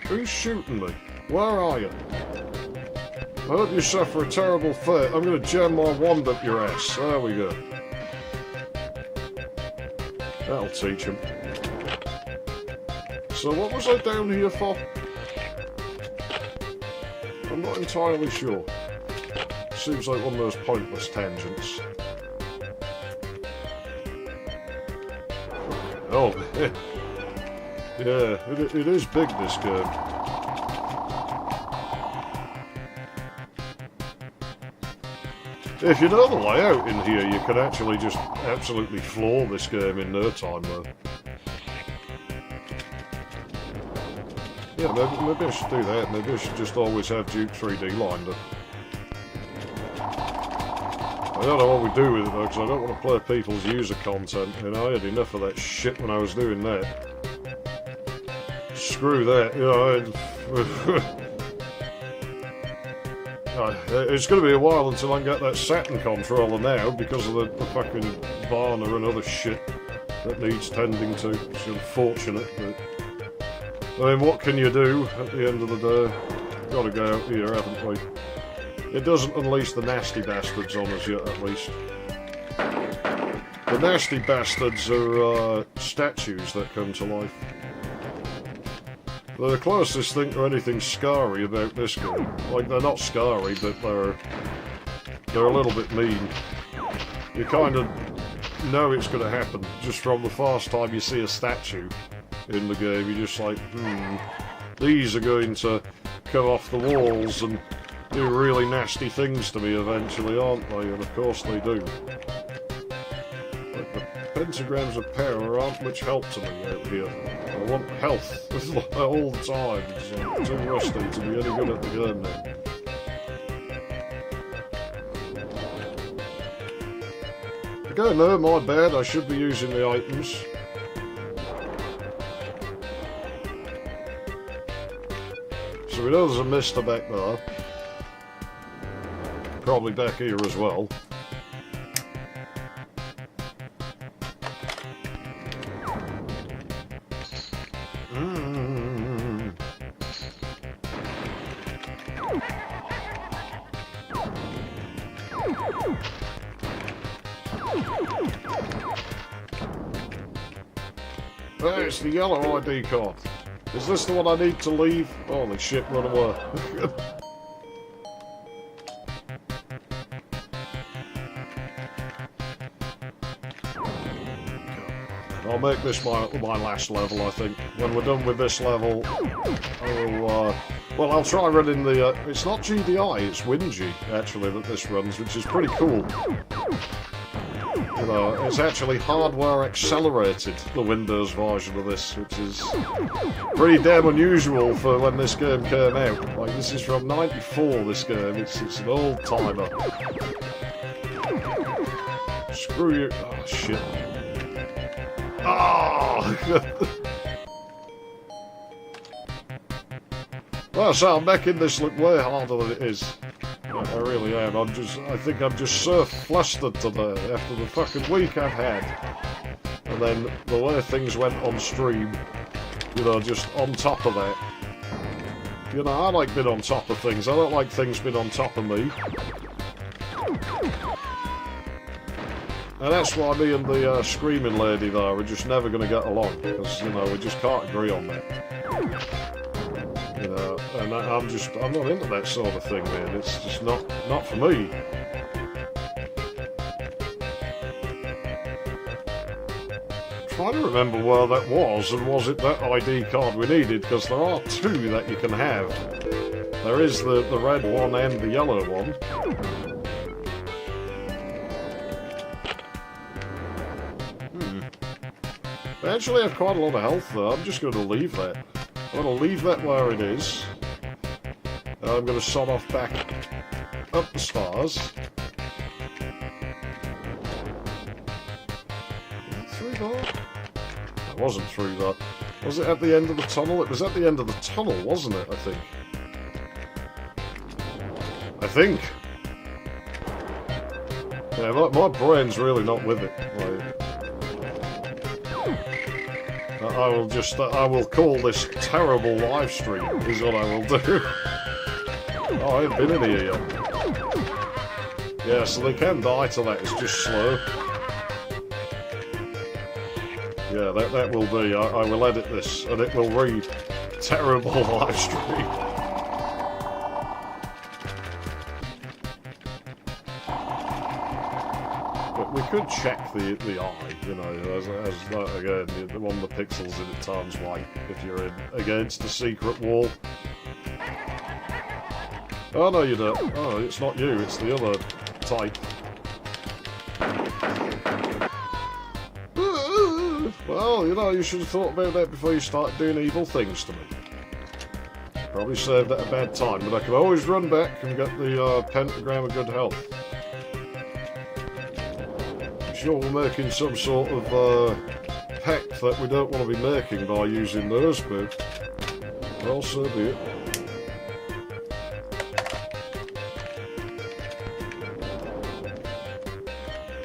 Who's shooting me? Where are you? I hope you suffer a terrible fate. I'm going to jam my wand up your ass. There we go. That'll teach him. So what was I down here for? I'm not entirely sure. Seems like one of those pointless tangents. Oh, yeah, it is big, this game. If you know the layout in here, you can actually just absolutely floor this game in no time, though. Yeah, maybe I should do that. Maybe I should just always have Duke 3D lined up. I don't know what we do with it though, because I don't want to play people's user content, and I had enough of that shit when I was doing that. Screw that, you know. It's going to be a while until I can get that Saturn controller now, because of the fucking Varna and other shit that needs tending to. It's unfortunate, but... I mean, what can you do at the end of the day? Gotta go out here, haven't we? It doesn't unleash the nasty bastards on us yet, at least. The nasty bastards are statues that come to life. They're the closest thing to anything scary about this game. Like, they're not scary, but they're They're a little bit mean. You kind of know it's going to happen just from the first time you see a statue in the game. You're just like, these are going to come off the walls and do really nasty things to me eventually, aren't they? And of course they do. But the pentagrams of power aren't much help to me out here. I want health all the time, so I'm too rusty to be any good at the game now. Okay, no, my bad, I should be using the items. So we know there's a mister back there. Probably back here as well. Hey, it's the yellow ID card. Is this the one I need to leave? Holy shit, run away. I'll make this my last level, I think. When we're done with this level, I'll try running the... it's not GDI, it's WinG, actually, that this runs, which is pretty cool. You know, it's actually hardware accelerated, the Windows version of this, which is pretty damn unusual for when this game came out. Like, this is from '94, this game. It's an old timer. Screw you. Oh, shit. Oh! Well, so I'm making this look way harder than it is. I really am. I think I'm just so flustered today after the fucking week I've had. And then the way things went on stream, you know, just on top of that. You know, I like being on top of things. I don't like things being on top of me. And that's why me and the screaming lady there are just never going to get along. Because, you know, we just can't agree on that. You know, and I'm not into that sort of thing, man. It's just not for me. I'm trying to remember where that was, and was it that ID card we needed? Because there are two that you can have. There is the red one and the yellow one. I actually have quite a lot of health though. I'm just going to leave that. I'm going to leave that where it is. I'm going to sod off back up the stairs. Was it through there? It wasn't through that. Was it at the end of the tunnel? It was at the end of the tunnel, wasn't it, I think? Yeah, my brain's really not with it. Like, I will call this terrible live stream, is what I will do. Oh, I haven't been in here yet. Yeah, so they can die to that, it's just slow. Yeah, that will be. I will edit this, and it will read terrible live stream. We could check the eye, you know, as again, one of the pixels in it turns white if you're in against the secret wall. Oh no, you don't. Oh, it's not you, it's the other type. Well, you know, you should have thought about that before you started doing evil things to me. Probably saved at a bad time, but I can always run back and get the pentagram of good health. Sure, we're making some sort of pact that we don't want to be making by using those, but well, so be it.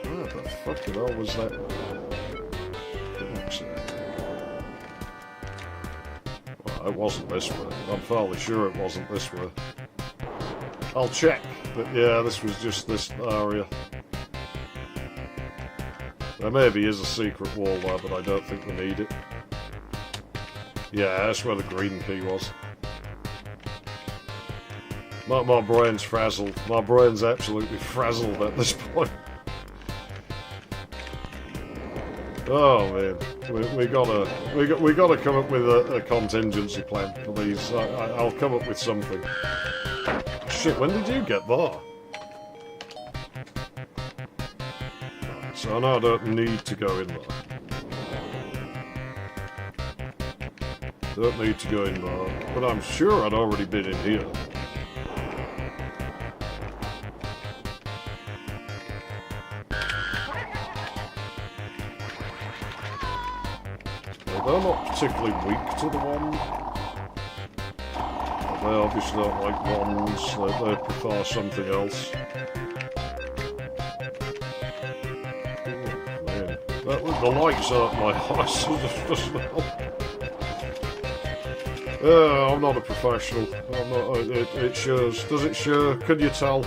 Where the fucking hell was that? Well, it wasn't this way. I'm fairly sure it wasn't this way. I'll check, but yeah, this was just this area. There maybe is a secret wall there, but I don't think we need it. Yeah, that's where the green key was. My brain's frazzled. My brain's absolutely frazzled at this point. Oh man, we gotta come up with a contingency plan for these. I'll come up with something. Shit, when did you get there? Right, so I know I don't need to go in there. Don't need to go in there, but I'm sure I'd already been in here. They're not particularly weak to the wand. They obviously don't like wands, they prefer something else. Oh, man. The lights aren't my eyes just now. I'm not a professional. I'm not. It shows. Does it show? Can you tell?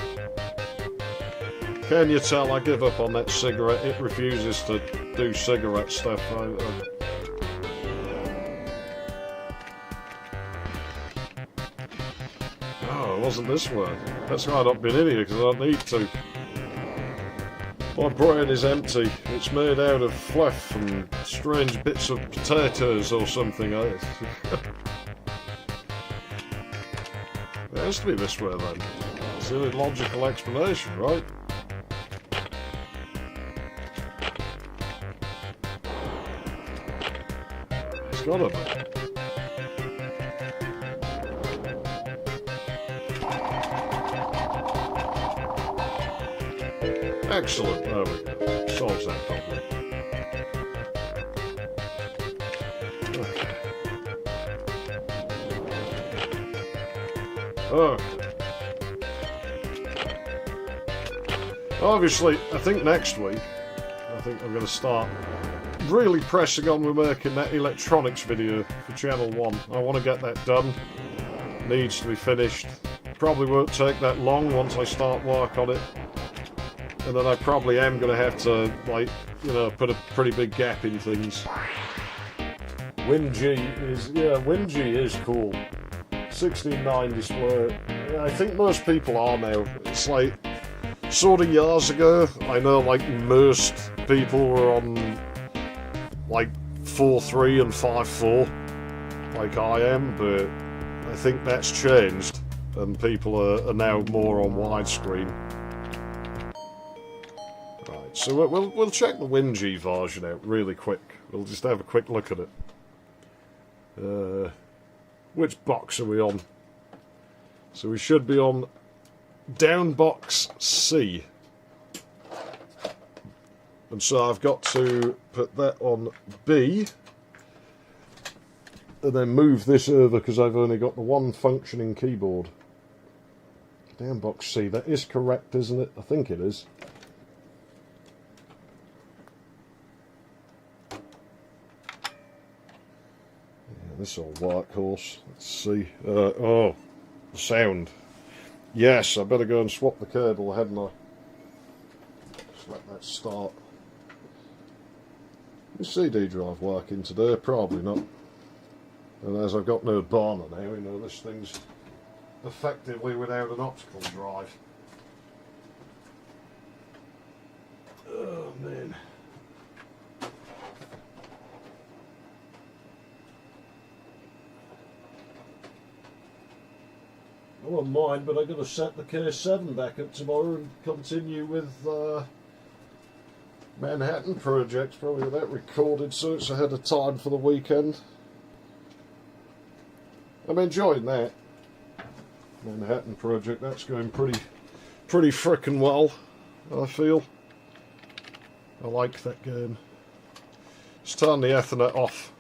Can you tell? I give up on that cigarette. It refuses to do cigarette stuff. Oh, it wasn't this way. That's why I've not been in here, because I don't need to. My brain is empty. It's made out of fluff and strange bits of potatoes or something else. It has to be this way then. It's the only logical explanation, right? It's gotta be. Excellent, there we go. Solves that problem. Okay. Obviously, I think next week, I think I'm going to start really pressing on with making that electronics video for Channel 1. I want to get that done. Needs to be finished. Probably won't take that long once I start work on it. And then I probably am going to have to, like, you know, put a pretty big gap in things. WinG is cool. 16:9 display. Yeah, I think most people are now. It's like, sort of years ago, I know like most people were on like 4.3 and 5.4, like I am, but I think that's changed, and people are now more on widescreen. Right, so we'll check the WinG version out really quick. We'll just have a quick look at it. Which box are we on? So we should be on down box C. And so I've got to put that on B. And then move this over because I've only got the one functioning keyboard. Down box C. That is correct, isn't it? I think it is. This old workhorse. Let's see. Oh, the sound. Yes, I better go and swap the cable, hadn't I? Just let that start. Is CD drive working today? Probably not. And as I've got no burner now, you know, this thing's effectively without an optical drive. Oh, man. I won't mind, but I've got to set the K7 back up tomorrow and continue with Manhattan Project, probably with that recorded so it's ahead of time for the weekend. I'm enjoying that. Manhattan Project, that's going pretty frickin' well, I feel. I like that game. Let's turn the Ethernet off.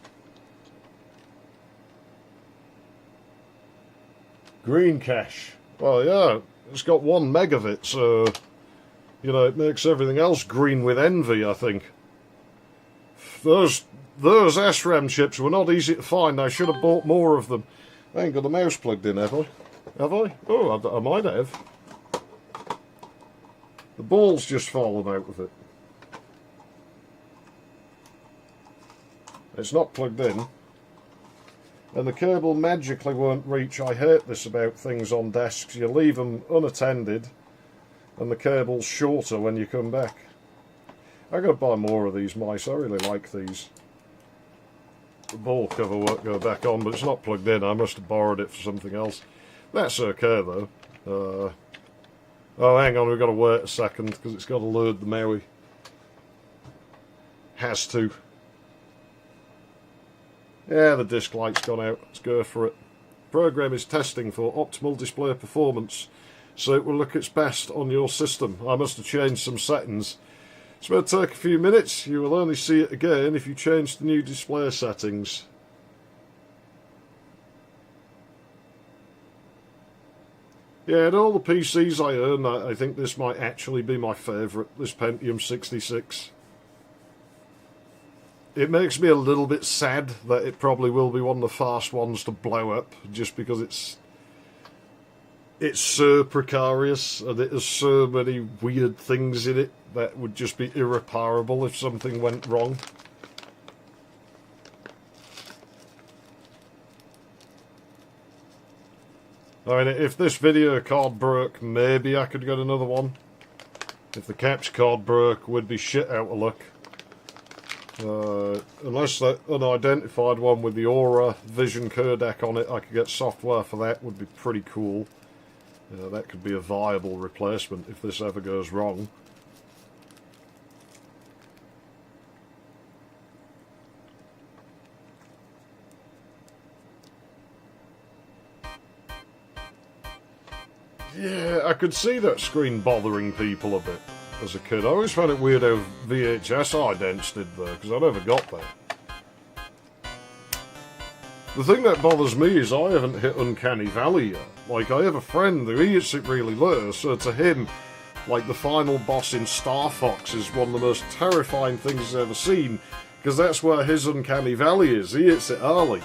Green cache. Well, yeah, it's got 1 megabit, so, you know, it makes everything else green with envy, I think. Those SRAM chips were not easy to find. I should have bought more of them. I ain't got the mouse plugged in, have I? Have I? Oh, I might have. The ball's just fallen out of it. It's not plugged in. and the cable magically won't reach. I hate this about things on desks. You leave them unattended and the cable's shorter when you come back. I've got to buy more of these mice. I really like these. The ball cover won't go back on, but it's not plugged in. I must have borrowed it for something else. That's okay though. Oh, hang on, we've got to wait a second because it's got to load the Maui. Has to. Yeah, the disc light's gone out. Let's go for it. Program is testing for optimal display performance, so it will look its best on your system. I must have changed some settings. It's going to take a few minutes. You will only see it again if you change the new display settings. Yeah, and all the PCs I own, I think this might actually be my favourite, this Pentium 66. It makes me a little bit sad that it probably will be one of the fast ones to blow up, just because it's so precarious and it has so many weird things in it that would just be irreparable if something went wrong. I mean, if this video card broke, maybe I could get another one. If the capture card broke, we'd be shit out of luck. Unless that unidentified one with the Aura Vision codec on it, I could get software for that, would be pretty cool. That could be a viable replacement if this ever goes wrong. Yeah, I could see that screen bothering people a bit as a kid. I always found it weird how VHS idents did though, because I never got that. The thing that bothers me is I haven't hit Uncanny Valley yet. Like, I have a friend who hits it really low, so to him, like, the final boss in Star Fox is one of the most terrifying things he's ever seen, because that's where his Uncanny Valley is. He hits it early.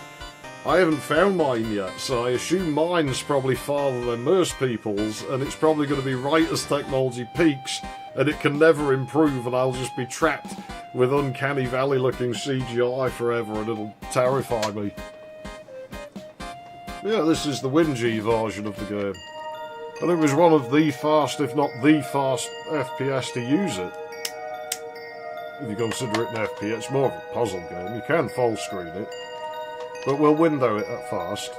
I haven't found mine yet, so I assume mine's probably farther than most people's, and it's probably going to be right as technology peaks, and it can never improve, and I'll just be trapped with Uncanny Valley looking CGI forever, and it'll terrify me. Yeah, this is the WinG version of the game. And it was one of the fast, if not the fast, FPS to use it. If you consider it an FPS, it's more of a puzzle game. You can full screen it. But we'll window it at fast.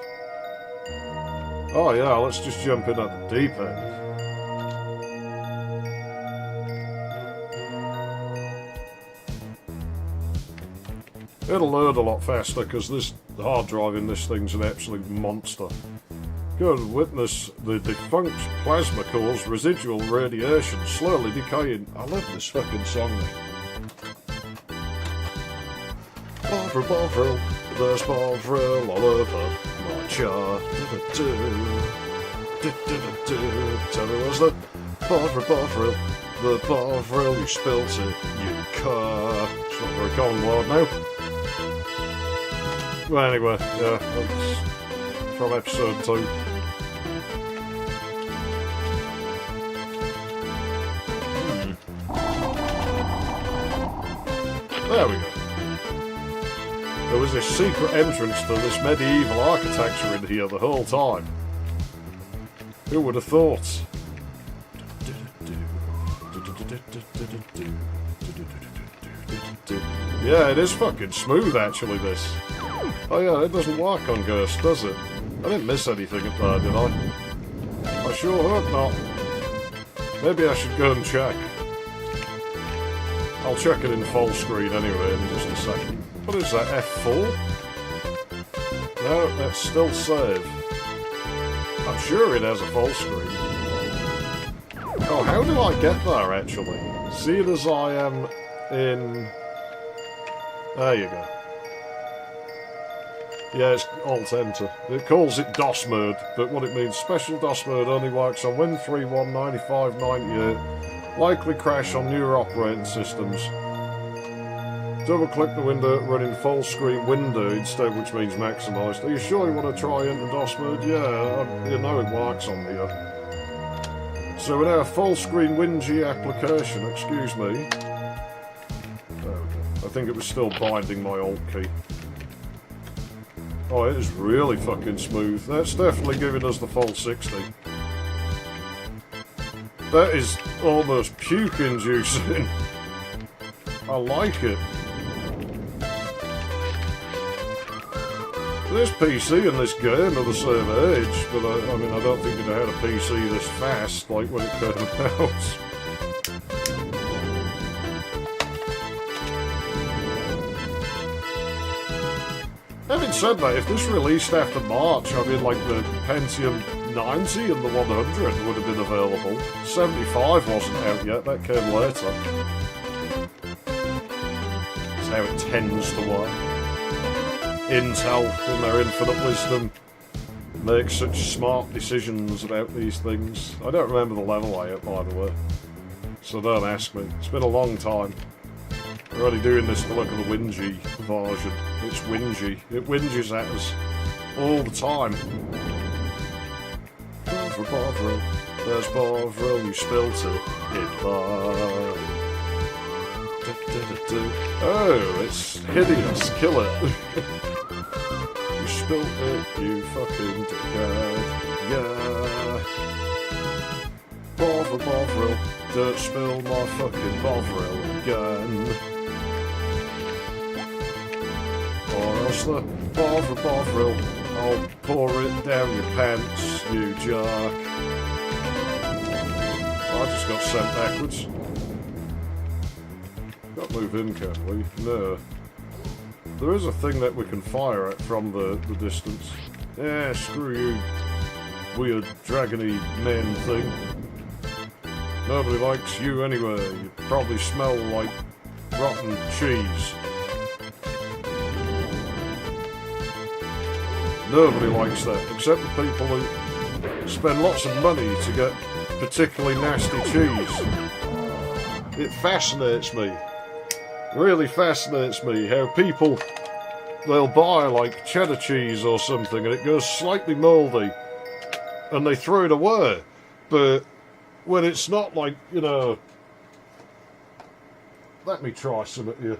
Oh yeah, let's just jump in at the deep end. It'll load a lot faster because this hard drive in this thing's an absolute monster. Go and witness the defunct plasma core's residual radiation slowly decaying. I love this fucking song. Bovril, there's Bovril all over my chart. Tell me what's the Bovril, the Bovril, you spilt it, you car. It's not very common word now. Well, anyway, yeah, that's from episode 2. There we go. There was this secret entrance to this medieval architecture in here the whole time. Who would have thought? Yeah, it is fucking smooth actually, this. Oh yeah, it doesn't work on Ghost, does it? I didn't miss anything up there, did I? I sure hope not. Maybe I should go and check. I'll check it in full screen anyway in just a second. What is that, F4? No, that's still save. I'm sure it has a full screen. Oh, how do I get there actually? Seeing as I am in... There you go. Yeah, it's Alt-Enter. It calls it DOS mode, but what it means, special DOS mode only works on Win31, 95, 98, likely crash on newer operating systems. Double-click the window, running full-screen window instead, which means maximised. Are you sure you want to try into DOS mode? Yeah, you know it works on here. So we're now a full-screen WinG application, excuse me. There we go. I think it was still binding my Alt key. Oh, it is really fucking smooth. That's definitely giving us the full 60. That is almost puke inducing. I like it. This PC and this game are the same age, but I mean, I don't think it had a PC this fast, like when it came out. Having said that, if this released after March, I mean, like the Pentium 90 and the 100 would have been available. 75 wasn't out yet, that came later. That's how it tends to work. Intel, in their infinite wisdom, makes such smart decisions about these things. I don't remember the level I at, by the way, so don't ask me. It's been a long time. We're already doing this to look at the whingy version. It's whingy. It whinges at us all the time. Bovril, there's Bovril, you spilt it. Goodbye. Oh, it's hideous. Kill it. You spilt it, you fucking dickhead. Yeah. Bovril, don't spill my fucking Bovril again. Or else the Bovril, I'll pour it down your pants, you jerk. I just got sent backwards. Can't move in, can we? No. There is a thing that we can fire at from the distance. Yeah, screw you, weird dragony men thing. Nobody likes you anyway. You probably smell like rotten cheese. Nobody likes that, except the people who spend lots of money to get particularly nasty cheese. It fascinates me. Really fascinates me how people, they'll buy like cheddar cheese or something and it goes slightly mouldy and they throw it away. But when it's not like, you know, let me try some at you.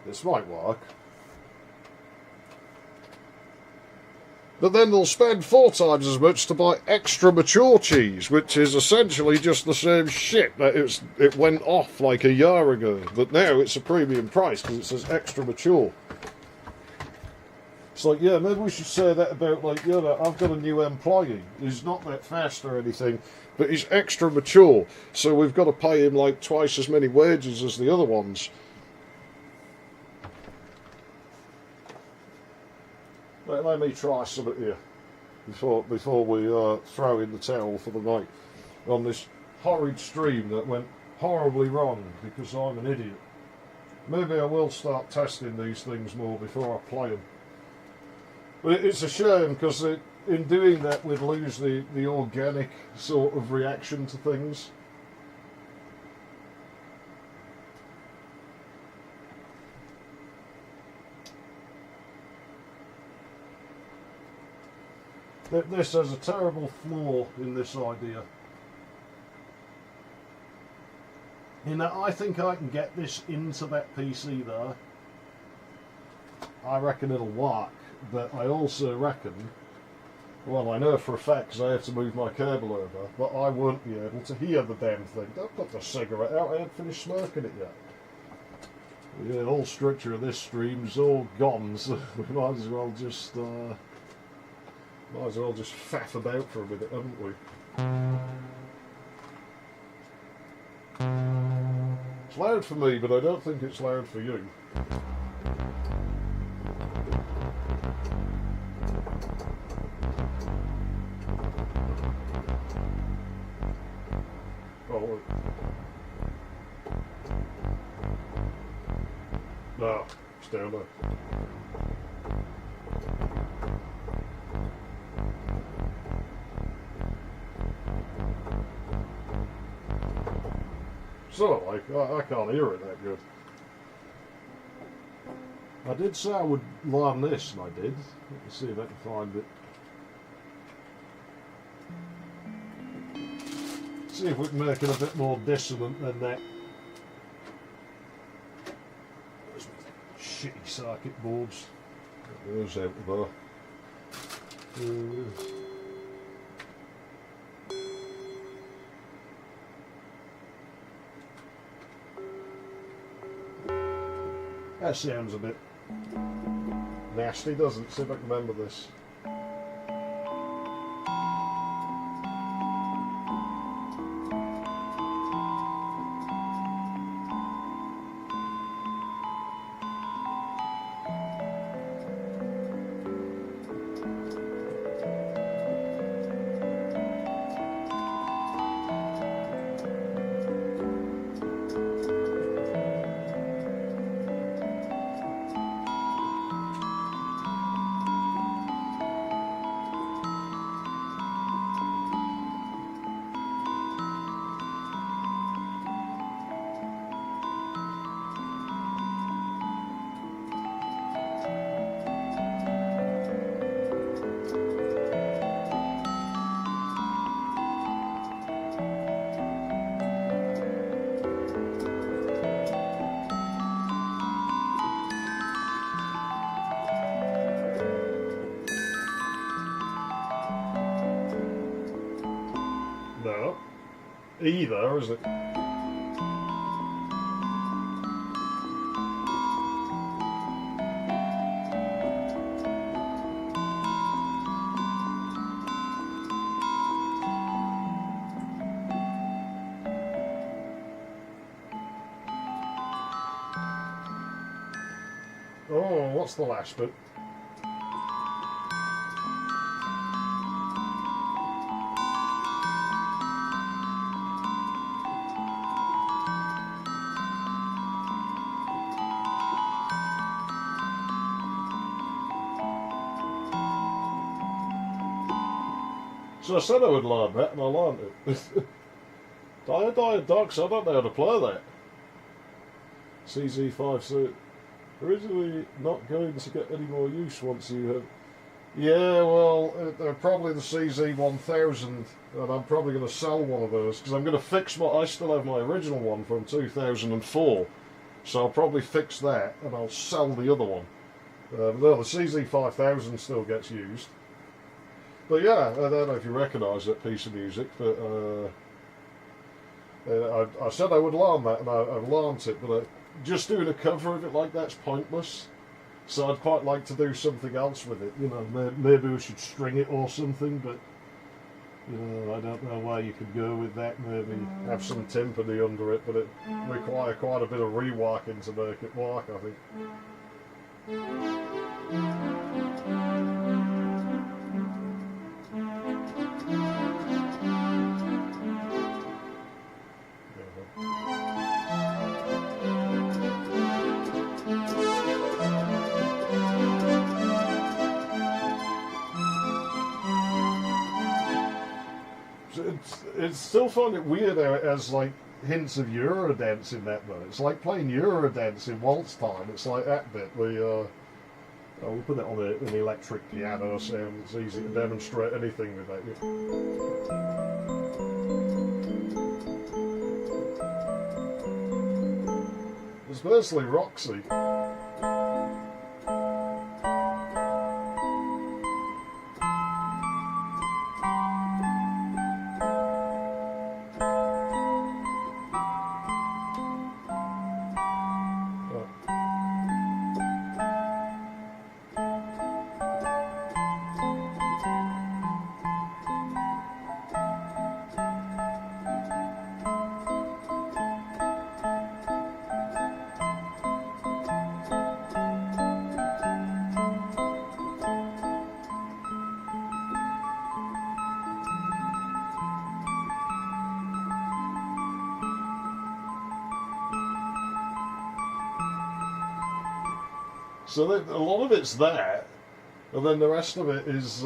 This might work. But then they'll spend 4 times as much to buy extra mature cheese, which is essentially just the same shit that it went off like a year ago. But now it's a premium price because it says extra mature. It's like, yeah, maybe we should say that about, like, you know, I've got a new employee. He's not that fast or anything, but he's extra mature. So we've got to pay him, like, twice as many wages as the other ones. Let me try something here before we throw in the towel for the night on this horrid stream that went horribly wrong because I'm an idiot. Maybe I will start testing these things more before I play them. But it's a shame because in doing that we'd lose the organic sort of reaction to things. This has a terrible flaw in this idea. In that I think I can get this into that PC there. I reckon it'll work, but I also reckon, well, I know for a fact because I have to move my cable over, but I won't be able to hear the damn thing. Don't put the cigarette out, I haven't finished smoking it yet. Yeah, the whole structure of this stream's all gone, so we might as well just faff about for a minute, haven't we? It's loud for me, but I don't think it's loud for you. Oh, no, it's down there. So, like, I can't hear it that good. I did say I would learn this, and I did. Let's see if I can find it. See if we can make it a bit more dissonant than that. Where's my shitty circuit boards. Those out there. That sounds a bit nasty, doesn't it? See if I can remember this. No. Either, is it? Oh, what's the last bit? So I said I would learn that, and I learned it. Docs, I don't know how to play that. CZ5, so originally not going to get any more use once you have... Yeah, well, they're probably the CZ1000, and I'm probably going to sell one of those, because I'm going to fix my... I still have my original one from 2004, so I'll probably fix that, and I'll sell the other one. No, the CZ5000 still gets used. But yeah, I don't know if you recognise that piece of music, but I said I would learn that, and I've learnt it, but just doing a cover of it like that's pointless. So I'd quite like to do something else with it, you know, maybe we should string it or something, but, you know, I don't know where you could go with that, maybe have some timpani under it, but it require quite a bit of reworking to make it work, I think. It's still find it weird how it has like hints of Eurodance in that though. It's like playing Eurodance in waltz time. It's like that bit. We'll put it on an electric piano so it's easy to demonstrate anything with that. It's basically Roxy. So a lot of it's that, and then the rest of it is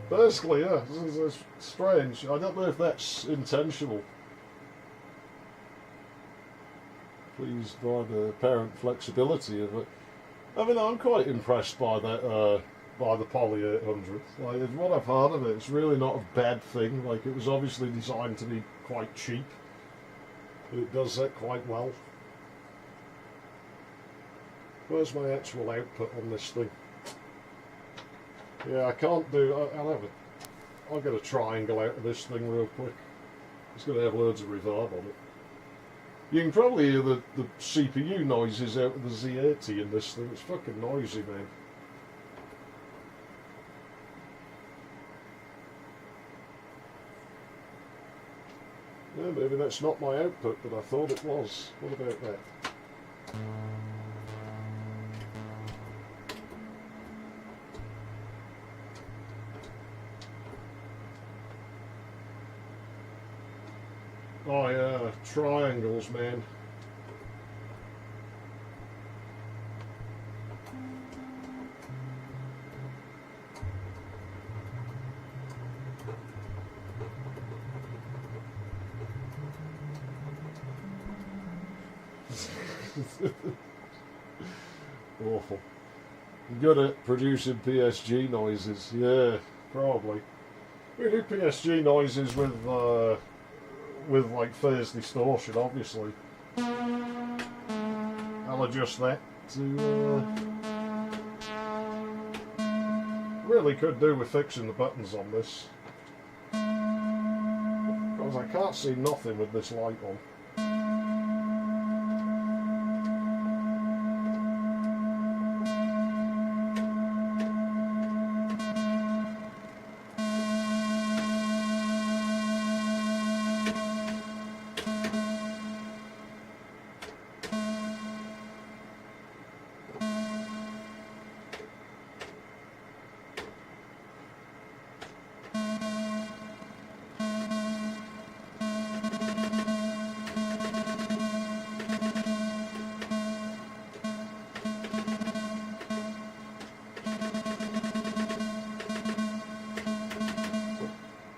basically, yeah, it's strange. I don't know if that's intentional. Pleased by the apparent flexibility of it. I mean, I'm quite impressed by that by the Poly 800. Like, it's what I've heard of it. It's really not a bad thing. Like, it was obviously designed to be quite cheap. But it does it quite well. Where's my actual output on this thing? Yeah, I can't do... I'll get a triangle out of this thing real quick. It's going to have loads of reverb on it. You can probably hear the CPU noises out of the Z80 in this thing. It's fucking noisy, man. Yeah, maybe that's not my output, but I thought it was. What about that? Oh yeah, triangles, man. Awful. Good at producing PSG noises, yeah, probably. We do PSG noises with like phase distortion, obviously. I'll adjust that to really could do with fixing the buttons on this, because I can't see nothing with this light on.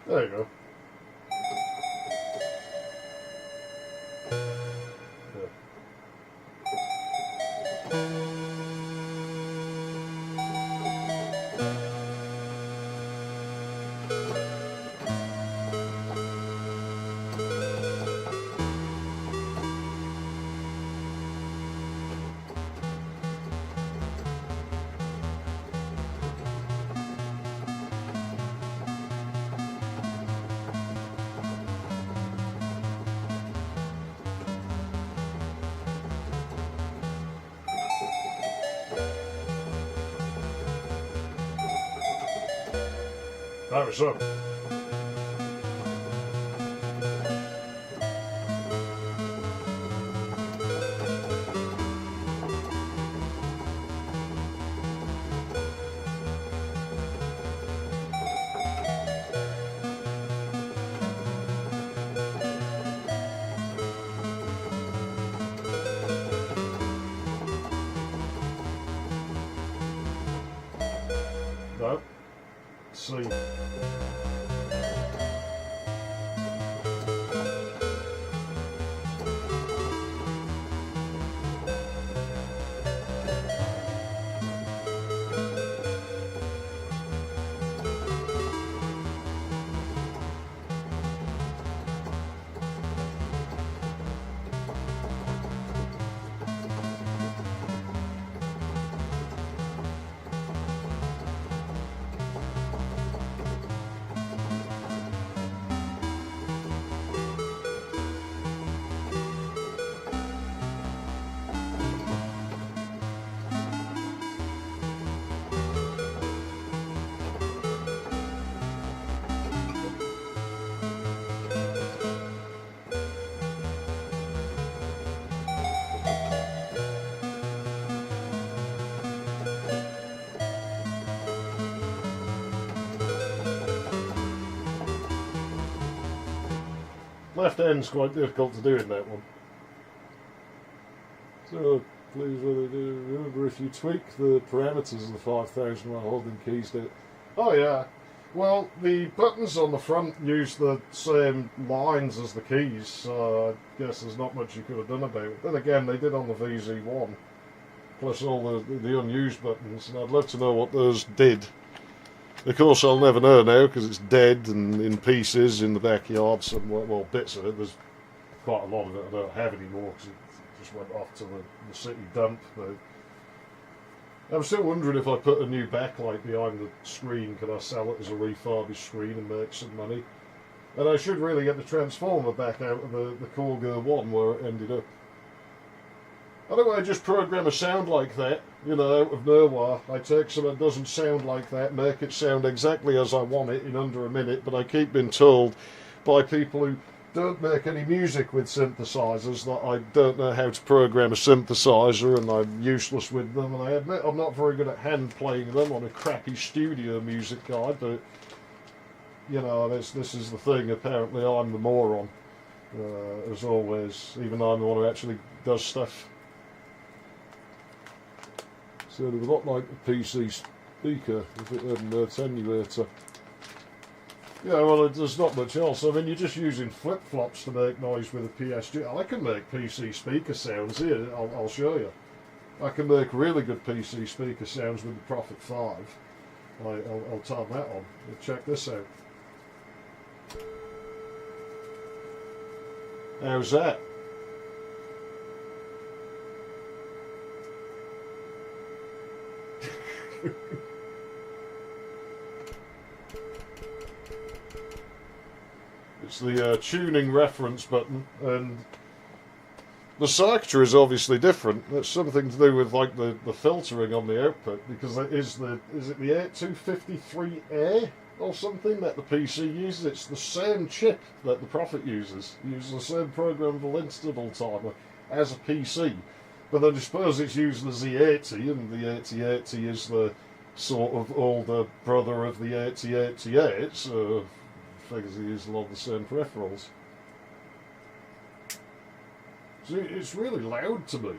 There you go. Yeah. That was up. No. See. Left end's quite difficult to do in that one. So please remember, if you tweak the parameters of the 5000 while holding keys down. Oh yeah. Well, the buttons on the front use the same lines as the keys, so I guess there's not much you could have done about it. Then again, they did on the VZ1. plus all the unused buttons, and I'd love to know what those did. Of course, I'll never know now because it's dead and in pieces in the backyard somewhere. Well, bits of it. There's quite a lot of it I don't have anymore because it just went off to the city dump. But I'm still wondering if I put a new backlight behind the screen, can I sell it as a refurbished screen and make some money? And I should really get the transformer back out of the Corgo 1 where it ended up. I don't want to just program a sound like that, you know, out of nowhere. I take something that doesn't sound like that, make it sound exactly as I want it in under a minute, but I keep being told by people who don't make any music with synthesizers that I don't know how to program a synthesizer and I'm useless with them. And I admit I'm not very good at hand playing them on a crappy studio music guide, but, you know, this is the thing. Apparently I'm the moron, as always, even though I'm the one who actually does stuff. So they look like a PC speaker if it had an attenuator. Yeah, well, there's not much else. I mean, you're just using flip-flops to make noise with a PSG. I can make PC speaker sounds here. I'll show you. I can make really good PC speaker sounds with the Prophet 5. I'll turn that on. Check this out. How's that? It's the tuning reference button, and the circuitry is obviously different. That's something to do with like the filtering on the output, because it is it the 8253A or something that the PC uses? It's the same chip that the Prophet uses. It uses the same programmable interval timer as a PC. But then I suppose it's using the Z80, and the 8080 is the sort of older brother of the 8088, so I figures they use a lot of the same peripherals. So it's really loud to me.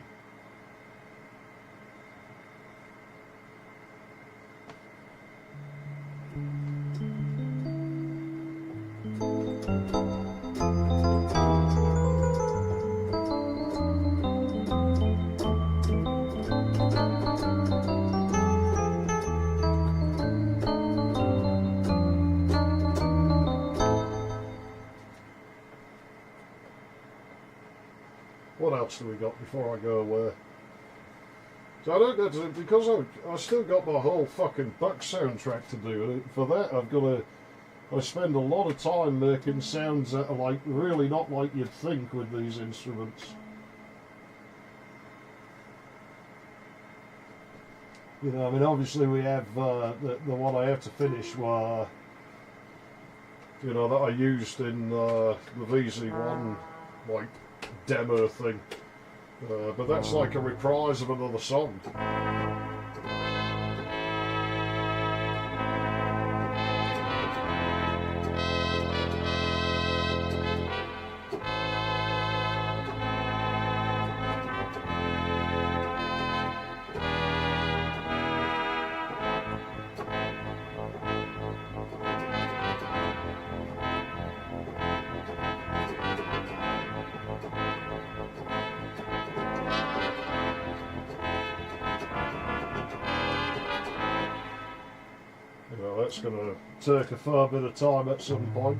What else do we got before I go away? So I don't get to, because I still got my whole fucking Buck soundtrack to do. And for that, I spend a lot of time making sounds that are like really not like you'd think with these instruments. You know, I mean, obviously we have the one I have to finish where, you know, that I used in the VZ1 like demo thing, but that's like a reprise of another song. That's going to take a fair bit of time at some point.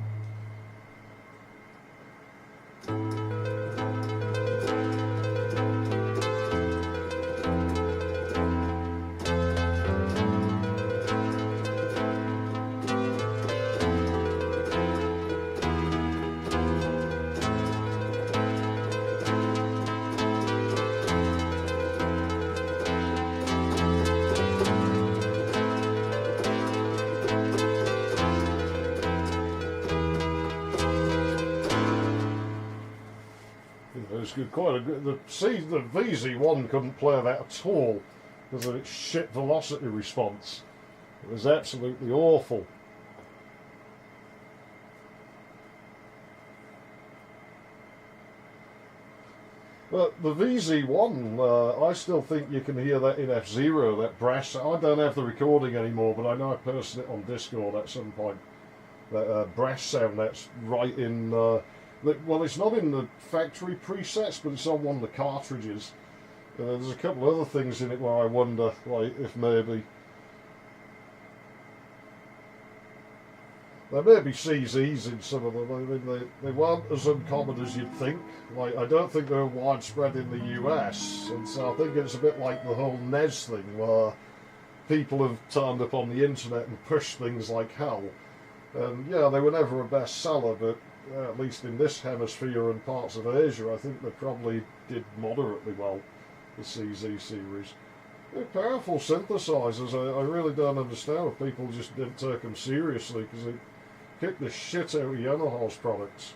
Quite a good. The VZ1 couldn't play that at all because of its shit velocity response. It was absolutely awful. But the VZ1, I still think you can hear that in F-Zero, that brass. I don't have the recording anymore, but I know I posted it on Discord at some point. That brass sound that's right in. Well, it's not in the factory presets, but it's on one of the cartridges. There's a couple other things in it where I wonder, like, if maybe there may be CZs in some of them. I mean, they weren't as uncommon as you'd think. Like, I don't think they're widespread in the US, and so I think it's a bit like the whole NES thing, where people have turned up on the internet and pushed things like hell. And yeah, they were never a bestseller, but at least in this hemisphere and parts of Asia, I think they probably did moderately well, the CZ series. They're powerful synthesizers. I really don't understand if people just didn't take them seriously, because they kicked the shit out of Yamaha's products.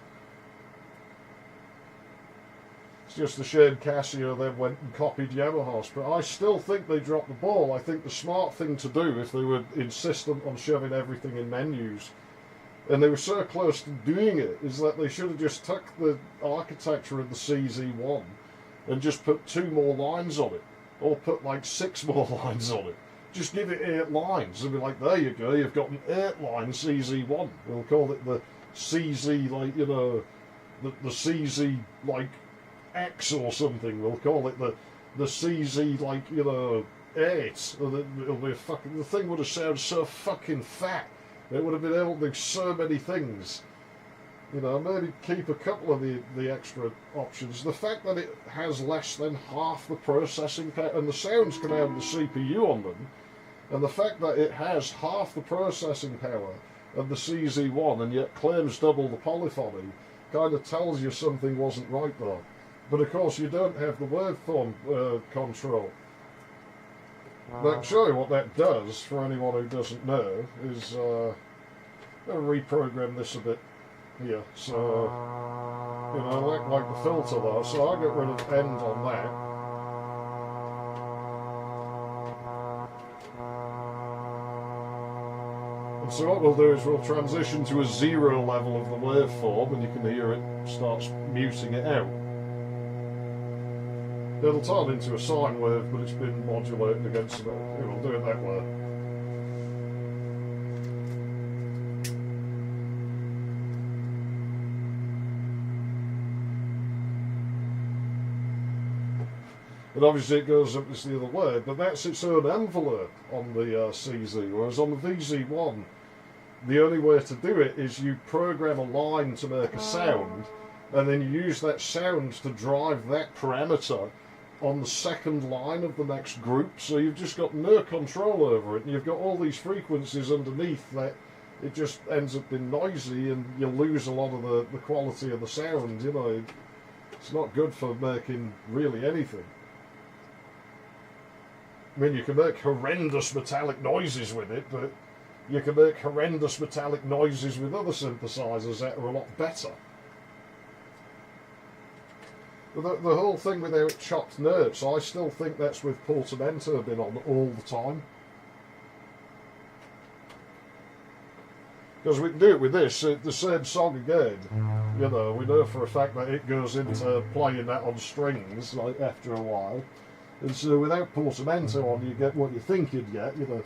It's just a shame Casio then went and copied Yamaha's, but I still think they dropped the ball. I think the smart thing to do, if they were insistent on shoving everything in menus, and they were so close to doing it, is that they should have just took the architecture of the CZ1 and just put 2 more lines on it, or put like 6 more lines on it. Just give it 8 lines and be like, there you go, you've got an 8-line CZ1. We'll call it the CZ, like, you know, the CZ, like, X or something. We'll call it the CZ, like, you know, 8. And it'll be a fucking, the thing would have sounded so fucking fat. It would have been able to do so many things. You know, maybe keep a couple of the extra options. The fact that it has less than half the processing power, and the sounds come out of the CPU on them, and the fact that it has half the processing power of the CZ1 and yet claims double the polyphony, kind of tells you something wasn't right there. But of course you don't have the waveform control. Now, I can show you what that does, for anyone who doesn't know, is I'll reprogram this a bit here. So, you know, like the filter there, so I get rid of end on that. And so what we'll do is we'll transition to a 0 level of the waveform, and you can hear it starts muting it out. It'll turn into a sine wave, but it's been modulated against it. We'll do it that way. And obviously it goes up this the other way, but that's its own envelope on the CZ, whereas on the VZ1, the only way to do it is you program a line to make a sound, and then you use that sound to drive that parameter on the second line of the next group, so you've just got no control over it, and you've got all these frequencies underneath that it just ends up being noisy, and you lose a lot of the quality of the sound. You know, it's not good for making really anything. I mean, you can make horrendous metallic noises with it, but you can make horrendous metallic noises with other synthesizers that are a lot better. The whole thing without chopped notes, I still think that's with portamento been on all the time. Because we can do it with this, the same song again. You know, we know for a fact that it goes into playing that on strings, like, after a while. And so without portamento on, you get what you think you'd get, you know.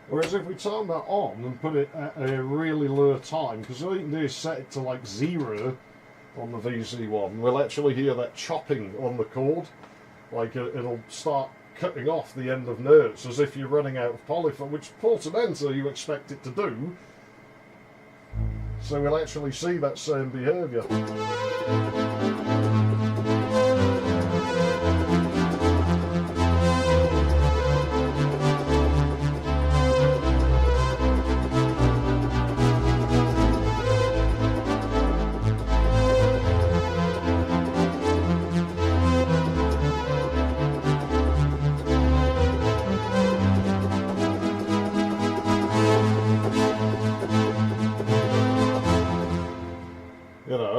Whereas if we turn that on and put it at a really low time, because all you can do is set it to like 0 on the VZ1, we'll actually hear that chopping on the chord. Like it'll start cutting off the end of notes as if you're running out of polyphony, which portamento you expect it to do. So we'll actually see that same behaviour.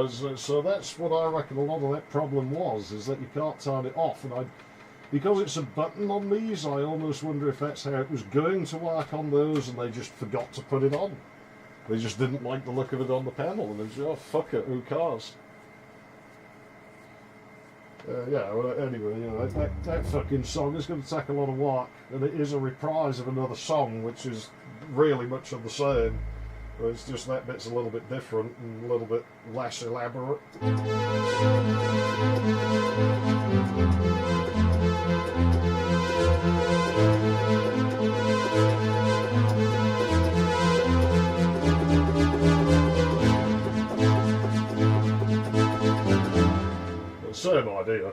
so that's what I reckon a lot of that problem was, is that you can't turn it off. And because it's a button on these, I almost wonder if that's how it was going to work on those and they just forgot to put it on. They just didn't like the look of it on the panel and they just, oh fuck it, who cares? Yeah, well, anyway, you know, that fucking song is going to take a lot of work, and it is a reprise of another song which is really much of the same. But it's just that bit's a little bit different and a little bit less elaborate. Same idea.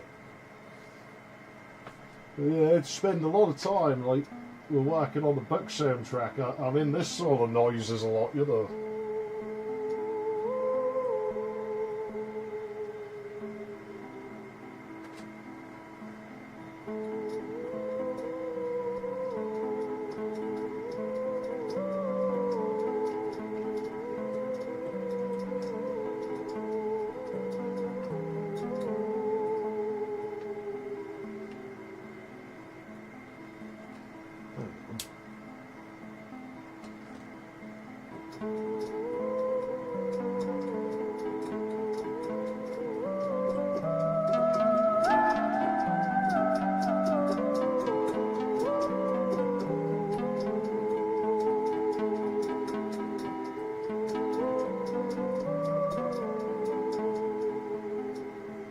Yeah, I'd spend a lot of time, like, we're working on the book soundtrack. I'm in this sort of noises a lot, you know.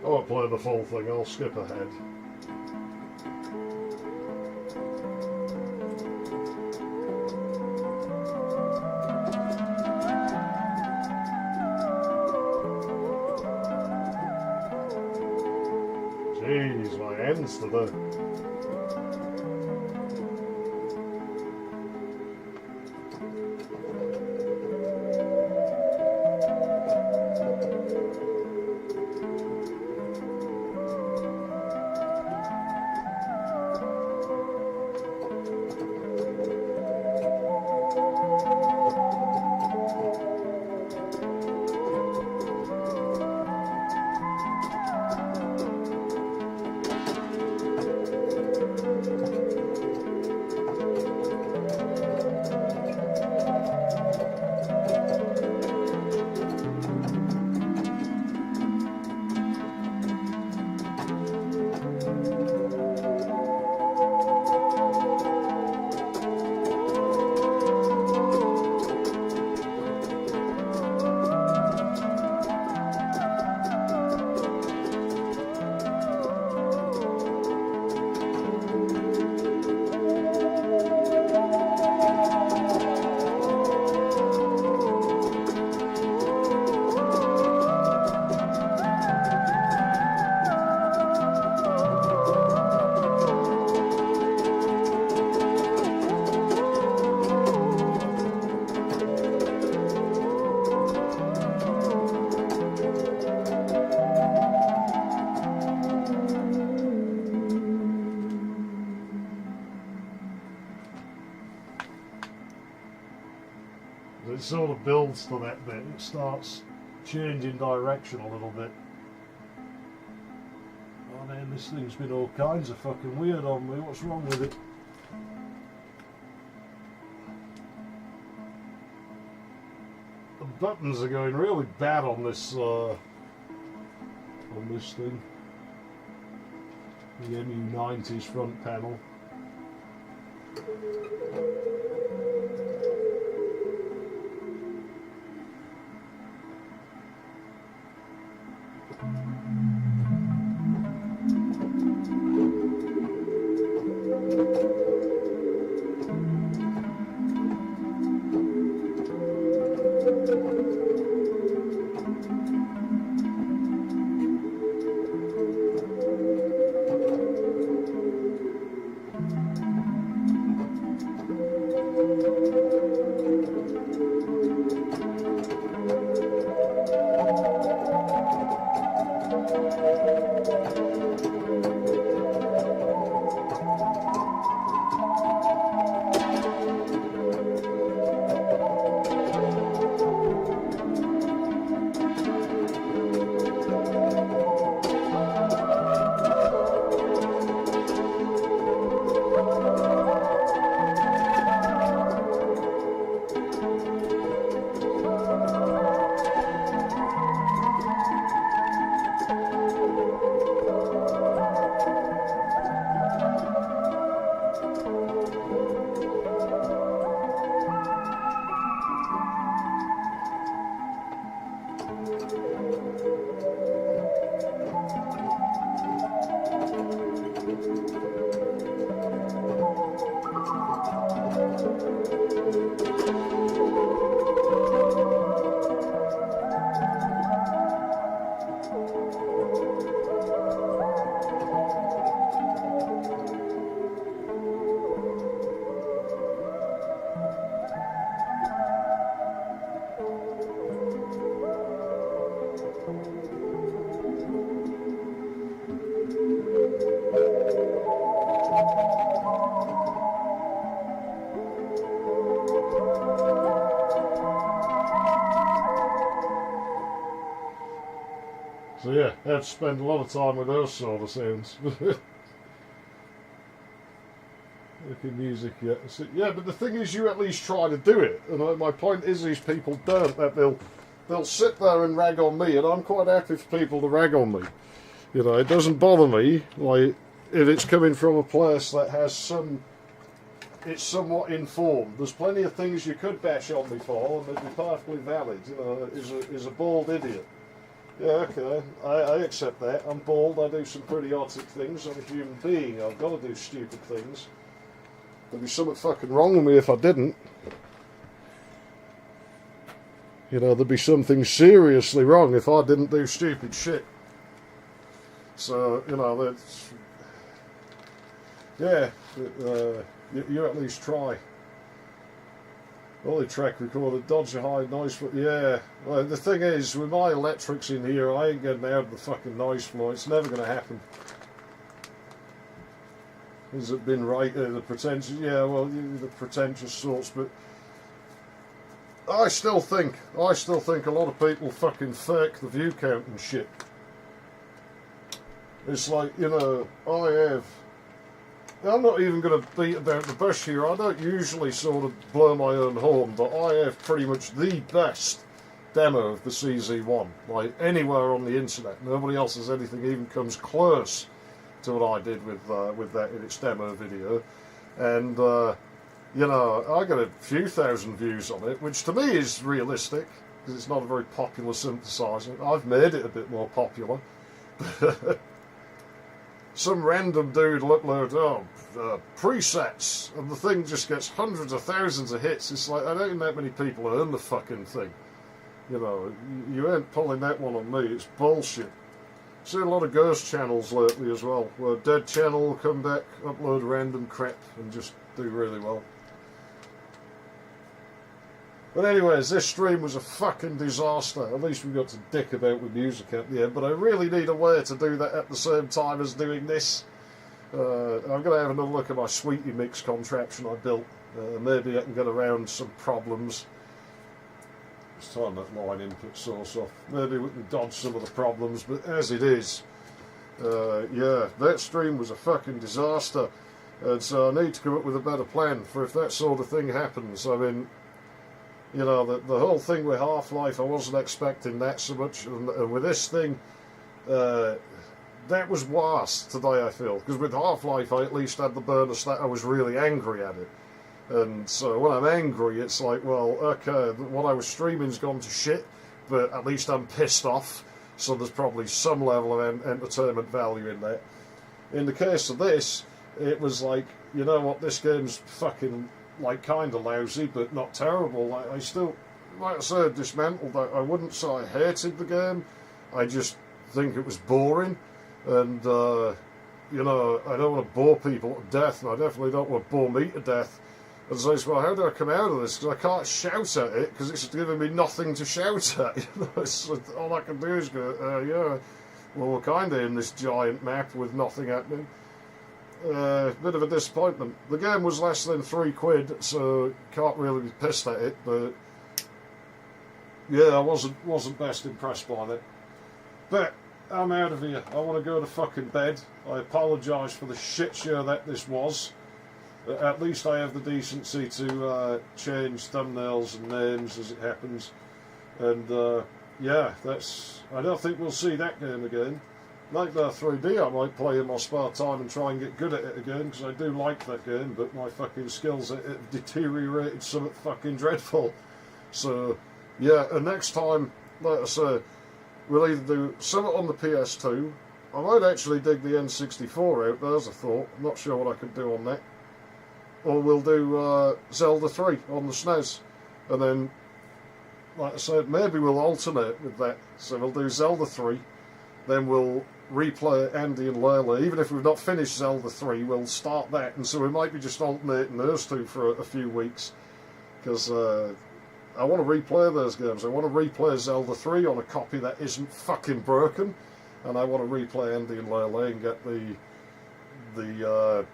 I won't play the full thing, I'll skip ahead. Jeez, my hands today. It sort of builds to that bit, it starts changing direction a little bit. Oh man, this thing's been all kinds of fucking weird on me, what's wrong with it? The buttons are going really bad on this thing. The MU90's front panel. So yeah, I had to spend a lot of time with those sort of sounds. Making music, yeah. So, yeah, but the thing is, you at least try to do it. And my point is, these people don't. That they'll sit there and rag on me, and I'm quite happy for people to rag on me. You know, it doesn't bother me, like, if it's coming from a place that has some... It's somewhat informed. There's plenty of things you could bash on me for, and they'd be perfectly valid. You know, is a bald idiot. Yeah, okay, I accept that. I'm bald, I do some pretty idiotic things. I'm a human being, I've got to do stupid things. There'd be something fucking wrong with me if I didn't. You know, there'd be something seriously wrong if I didn't do stupid shit. So, you know, that's... Yeah, you at least try. Only track recorder, dodge a high noise floor. Yeah, well, the thing is, with my electrics in here, I ain't getting out of the fucking noise floor. It's never going to happen. Has it been right? The pretentious, yeah, well, the pretentious sorts, but I still think a lot of people fucking fake the view count and shit. It's like, you know, I'm not even going to beat about the bush here. I don't usually sort of blow my own horn, but I have pretty much the best demo of the CZ1, like anywhere on the internet. Nobody else has anything even comes close to what I did with that in its demo video, and you know, I got a few thousand views on it, which to me is realistic because it's not a very popular synthesizer. I've made it a bit more popular. Some random dude will upload presets, and the thing just gets hundreds of thousands of hits. It's like, I don't think that many people own the fucking thing. You know, you ain't pulling that one on me. It's bullshit. Seen a lot of ghost channels lately as well, where a dead channel will come back, upload random crap, and just do really well. But anyways, this stream was a fucking disaster. At least we got to dick about with music at the end, but I really need a way to do that at the same time as doing this. I'm going to have another look at my Sweetie Mix contraption I built. Maybe I can get around some problems. Let's turn that line input source off. Maybe we can dodge some of the problems, but as it is, yeah, that stream was a fucking disaster. And so I need to come up with a better plan for if that sort of thing happens. I mean, you know, the whole thing with Half-Life, I wasn't expecting that so much, and with this thing, that was worse today, I feel, because with Half-Life I at least had the bonus that I was really angry at it, and so when I'm angry it's like, well, okay, what I was streaming's gone to shit, but at least I'm pissed off, so there's probably some level of entertainment value in that. In the case of this, it was like, you know what, this game's fucking, like, kind of lousy, but not terrible. Like, I still, like I said, dismantled. I wouldn't say I hated the game. I just think it was boring, and you know, I don't want to bore people to death, and I definitely don't want to bore me to death. And so I said, well, how do I come out of this? Because I can't shout at it because it's giving me nothing to shout at. You know, it's, all I can do is go, yeah, well, we're kind of in this giant map with nothing happening. Bit of a disappointment. The game was less than £3, so can't really be pissed at it, but yeah, I wasn't best impressed by that. But I'm out of here. I want to go to fucking bed. I apologise for the shit show that this was. At least I have the decency to change thumbnails and names as it happens. And yeah, I don't think we'll see that game again. Nightmare 3D I might play in my spare time and try and get good at it again, because I do like that game, but my fucking skills at it have deteriorated something fucking dreadful. So, yeah, and next time, like I say, we'll either do something on the PS2, I might actually dig the N64 out, there's a thought, I'm not sure what I can do on that, or we'll do Zelda 3 on the SNES, and then, like I said, maybe we'll alternate with that, so we'll do Zelda 3, then we'll replay Andy and Layla. Even if we've not finished Zelda 3, we'll start that, and so we might be just alternating those two for a few weeks, because I want to replay those games. I want to replay Zelda 3 on a copy that isn't fucking broken, and I want to replay Andy and Layla and get the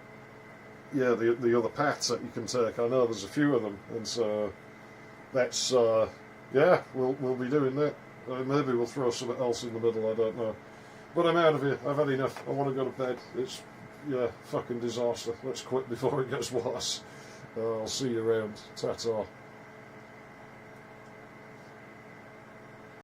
other paths that you can take. I know there's a few of them, and so that's yeah, we'll be doing that. Maybe we'll throw something else in the middle, I don't know. But I'm out of here. I've had enough. I want to go to bed. It's, yeah, fucking disaster. Let's quit before it gets worse. I'll see you around. Ta-ta.